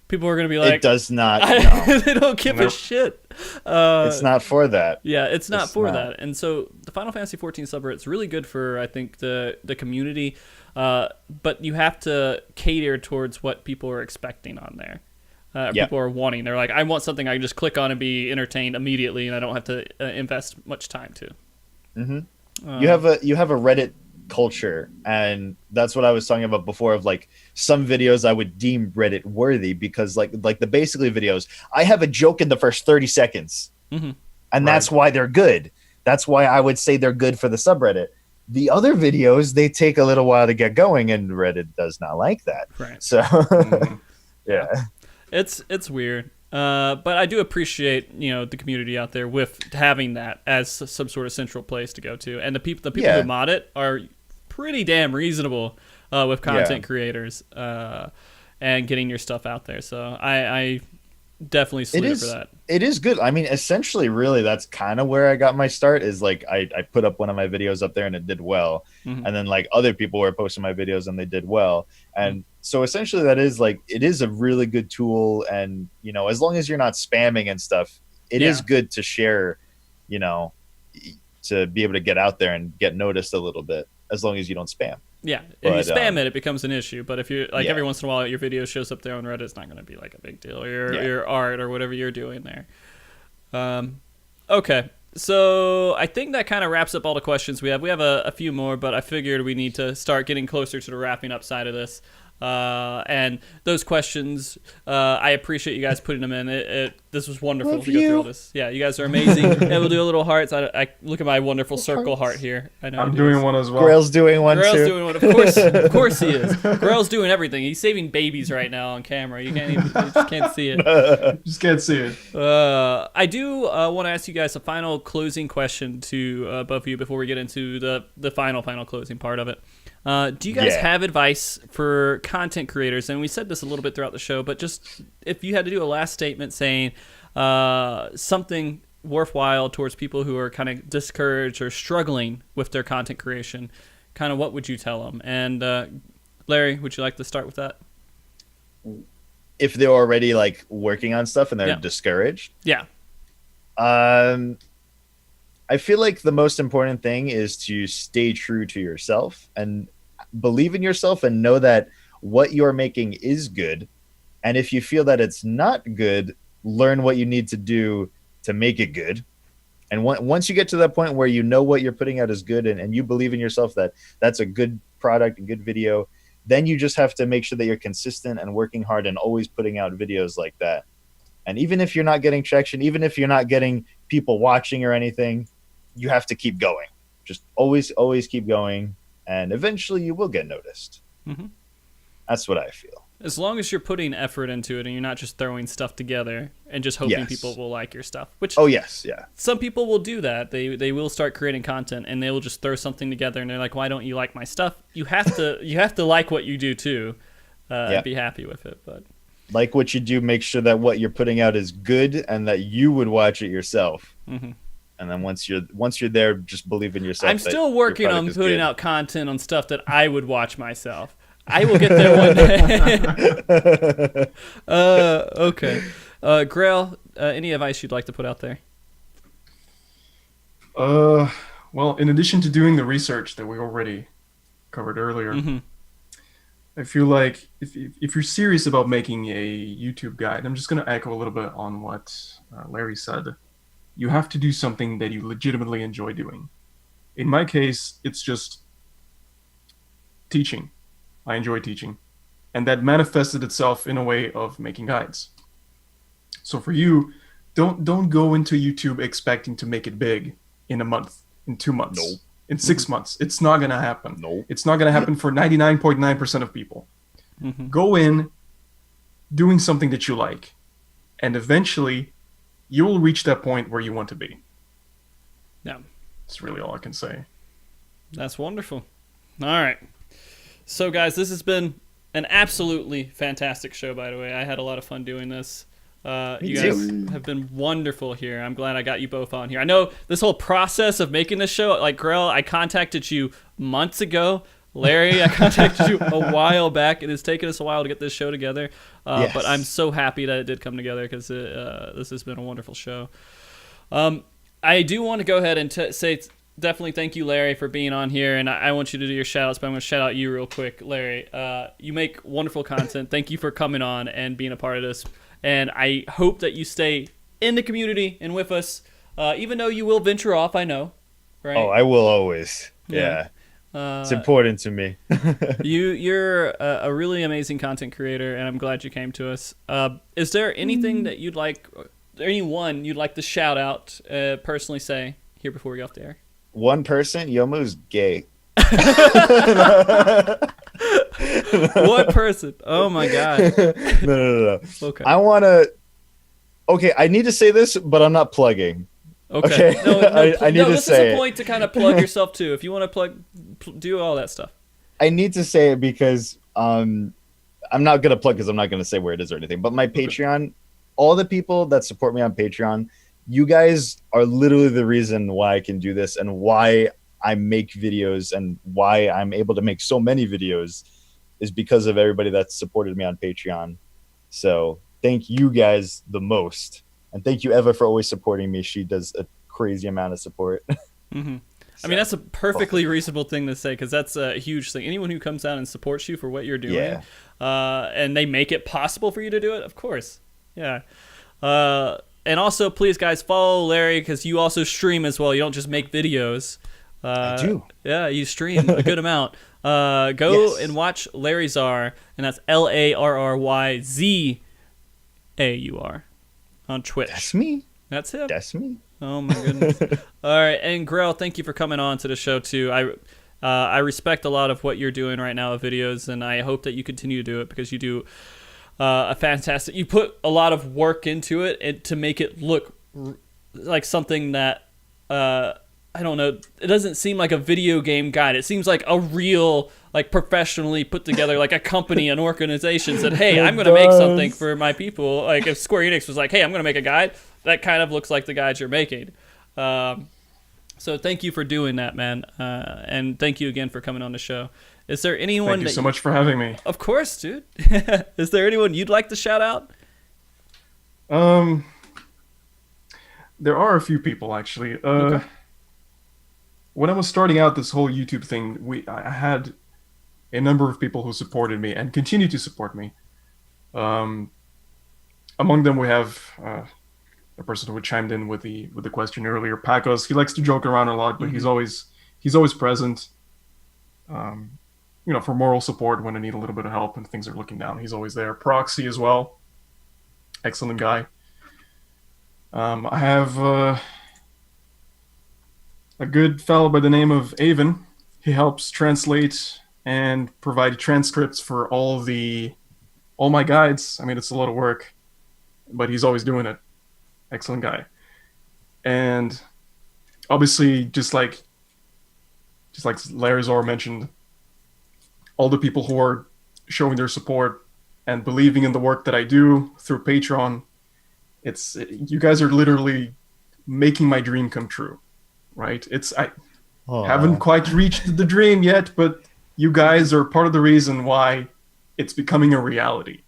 people are going to be like... It does not. No. They don't give a shit. It's not for that. Yeah, it's not for that. And so the Final Fantasy XIV subreddit's really good for, I think, the community. But you have to cater towards what people are expecting on there. People are wanting. They're like, I want something I can just click on and be entertained immediately, and I don't have to invest much time to. Mm-hmm. You have a Reddit culture, and that's what I was talking about before, of like some videos I would deem Reddit worthy because like the basically videos, I have a joke in the first 30 seconds and that's why they're good. That's why I would say they're good for the subreddit. The other videos, they take a little while to get going, and Reddit does not like that. Right. So yeah, it's weird. But I do appreciate, the community out there with having that as some sort of central place to go to, and the people who mod it are pretty damn reasonable with content creators and getting your stuff out there. So I definitely salute for that. It is good. I mean, essentially, really, that's kind of where I got my start. Is like I put up one of my videos up there and it did well, and then like other people were posting my videos and they did well, and so essentially that is like, it is a really good tool. And, as long as you're not spamming and stuff, it is good to share, to be able to get out there and get noticed a little bit, as long as you don't spam. Yeah. If you spam it becomes an issue. But if you like every once in a while your video shows up there on Reddit, it's not going to be like a big deal, or your art or whatever you're doing there. Okay. So I think that kind of wraps up all the questions we have. We have a few more, but I figured we need to start getting closer to the wrapping up side of this. And those questions, I appreciate you guys putting them in. This was wonderful to go through all this. Yeah, you guys are amazing. And we'll do a little hearts. I look at my wonderful circle heart here. I know I'm doing one as well. Grail's doing one too. Doing one. Of course he is. Grail's doing everything. He's saving babies right now on camera. You just can't see it. Just can't see it. I do want to ask you guys a final closing question to both of you before we get into the final closing part of it. Do you guys have advice for content creators? And we said this a little bit throughout the show, but just if you had to do a last statement saying something worthwhile towards people who are kind of discouraged or struggling with their content creation, kind of what would you tell them? And Larry, would you like to start with that? If they're already like working on stuff and they're discouraged? Yeah. I feel like the most important thing is to stay true to yourself and believe in yourself and know that what you're making is good. And if you feel that it's not good, learn what you need to do to make it good. And once you get to that point where you know what you're putting out is good and you believe in yourself that that's a good product, a good video, then you just have to make sure that you're consistent and working hard and always putting out videos like that. And even if you're not getting traction, even if you're not getting people watching or anything, you have to keep going. Just always keep going, and eventually you will get noticed. Mm-hmm. That's what I feel. As long as you're putting effort into it and you're not just throwing stuff together and just hoping people will like your stuff. Which some people will do that. They will start creating content and they will just throw something together and they're like, why don't you like my stuff? You have to like what you do too, and be happy with it. But like what you do, make sure that what you're putting out is good and that you would watch it yourself. Mm-hmm. And then once you're there, just believe in yourself. I'm still working on putting out content on stuff that I would watch myself. I will get there one day. Okay. Grail, any advice you'd like to put out there? Well, in addition to doing the research that we already covered earlier, I feel like if you're serious about making a YouTube guide, I'm just going to echo a little bit on what Larry said. You have to do something that you legitimately enjoy doing. In my case, it's just teaching. I enjoy teaching. And that manifested itself in a way of making guides. So for you, don't go into YouTube expecting to make it big in a month, in 2 months, Nope. in 6 months. It's not going to happen. Nope. It's not going to happen for 99.9% of people. Mm-hmm. Go in doing something that you like, and eventually you will reach that point where you want to be. Yeah. That's really all I can say. That's wonderful. All right. So, guys, this has been an absolutely fantastic show, by the way. I had a lot of fun doing this. You guys have been wonderful here. I'm glad I got you both on here. I know this whole process of making this show, like Graehl, I contacted you months ago. Larry, I contacted you a while back. It has taken us a while to get this show together, but I'm so happy that it did come together because this has been a wonderful show. I do want to go ahead and say definitely thank you, Larry, for being on here, and I want you to do your shout-outs, but I'm going to shout out you real quick. Larry, you make wonderful content. Thank you for coming on and being a part of this, and I hope that you stay in the community and with us, even though you will venture off, I know. Right? Oh, I will always. Yeah. It's important to me. You're a really amazing content creator, and I'm glad you came to us. Is there anything that you'd like, anyone you'd like to shout out, personally say here before we get off the air? One person, Yomu's gay. What person? Oh my god. No. Okay. I want to. Okay, I need to say this, but I'm not plugging. Okay. No, I need to this say is a point to kind of plug yourself too. If you want to do all that stuff. I need to say it because I'm not gonna plug because I'm not gonna say where it is or anything. But my Patreon, all the people that support me on Patreon, you guys are literally the reason why I can do this and why I make videos and why I'm able to make so many videos is because of everybody that's supported me on Patreon. So thank you guys the most. And thank you, Eva, for always supporting me. She does a crazy amount of support. Mm-hmm. I mean, that's a perfectly reasonable thing to say because that's a huge thing. Anyone who comes out and supports you for what you're doing, and they make it possible for you to do it, of course. Yeah. And also, please, guys, follow Larry because you also stream as well. You don't just make videos. I do. Yeah, you stream a good amount. Go and watch Larryzaur, and that's LARRYZAUR on Twitch. That's me. That's him. That's me. Oh my goodness. All right, and Graehl, thank you for coming on to the show too. I respect a lot of what you're doing right now with videos, and I hope that you continue to do it because you do a fantastic. You put a lot of work into it and to make it look like something that I don't know. It doesn't seem like a video game guide. It seems like a real, like professionally put together, like a company, an organization said, "Hey, I'm going to make something for my people." Like if Square Enix was like, "Hey, I'm going to make a guide," that kind of looks like the guides you're making. So thank you for doing that, man, and thank you again for coming on the show. Is there anyone? Thank you so much for having me. Of course, dude. Is there anyone you'd like to shout out? There are a few people actually. Okay. When I was starting out this whole YouTube thing, I had a number of people who supported me and continue to support me. Among them, we have a person who chimed in with the question earlier, Pacos. He likes to joke around a lot, but he's always present. For moral support when I need a little bit of help and things are looking down. He's always there. Proxy as well. Excellent guy. I have a good fellow by the name of Avon. He helps translate and provide transcripts for all my guides. I mean, it's a lot of work, but he's always doing it. Excellent guy. And obviously, just like Larryzaur mentioned, all the people who are showing their support and believing in the work that I do through Patreon, you guys are literally making my dream come true, right? I haven't quite reached the dream yet, but you guys are part of the reason why it's becoming a reality.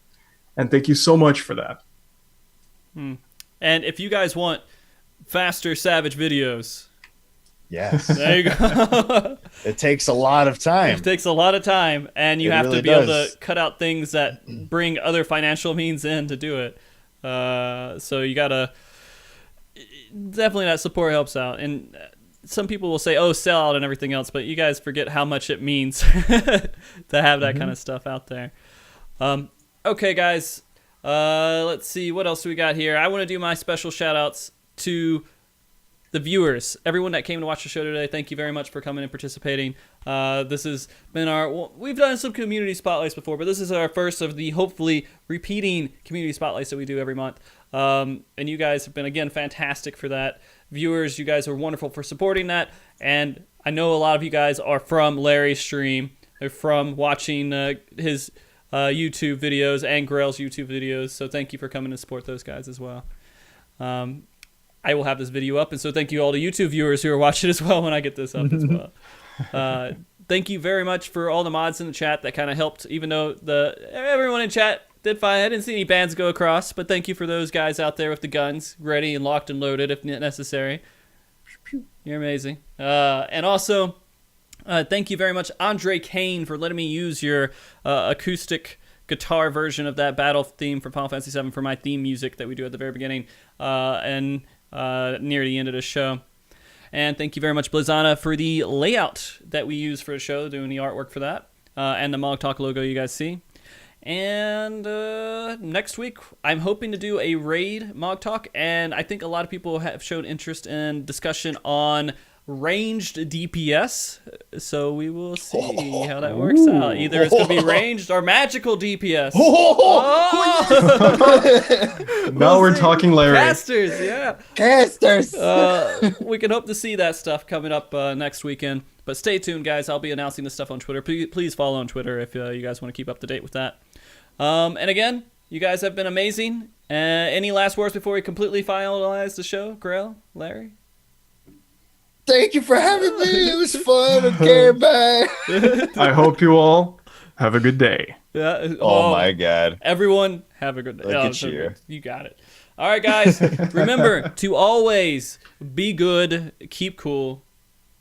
And thank you so much for that. And if you guys want faster Savage videos, yes, there you go. It takes a lot of time. It takes a lot of time, and you have really to be able to cut out things that bring other financial means in to do it. So you gotta definitely, that support helps out. And some people will say, oh, sell out and everything else, but you guys forget how much it means to have that kind of stuff out there. Okay, guys. Let's see. What else do we got here? I want to do my special shout-outs to the viewers, everyone that came to watch the show today. Thank you very much for coming and participating. This has been we've done some community spotlights before, but this is our first of the hopefully repeating community spotlights that we do every month. And you guys have been, again, fantastic for that. Viewers, you guys are wonderful for supporting that. And I know a lot of you guys are from Larry's stream. They're from watching his YouTube videos and Grail's YouTube videos. So thank you for coming to support those guys as well. I will have this video up, and so thank you all to YouTube viewers who are watching as well when I get this up as well. Thank you very much for all the mods in the chat that kind of helped, even though everyone in chat did fine. I didn't see any bans go across, but thank you for those guys out there with the guns ready and locked and loaded if necessary. You're amazing. And also, thank you very much, Andre Kane, for letting me use your acoustic guitar version of that battle theme for Final Fantasy VII for my theme music that we do at the very beginning and near the end of the show. And thank you very much, Blizzana, for the layout that we use for the show, doing the artwork for that, and the MogTalk logo you guys see. And next week, I'm hoping to do a raid MogTalk, and I think a lot of people have shown interest in discussion on ranged DPS, so we will see how that works out. Either it's going to be ranged or magical DPS. Now we're talking Larry. Casters, yeah. Casters. We can hope to see that stuff coming up next weekend. But stay tuned, guys. I'll be announcing this stuff on Twitter. Please follow on Twitter if you guys want to keep up to date with that. And again, you guys have been amazing. Any last words before we completely finalize the show? Grail, Larry? Thank you for having me. It was fun. Okay, bye. I hope you all have a good day. Yeah. Oh my God. Everyone, have a good day. Look at you. You got it. All right, guys. Remember to always be good, keep cool,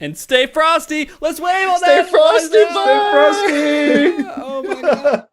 and stay frosty. Let's wave on that. Stay frosty. Stay frosty. Oh my God.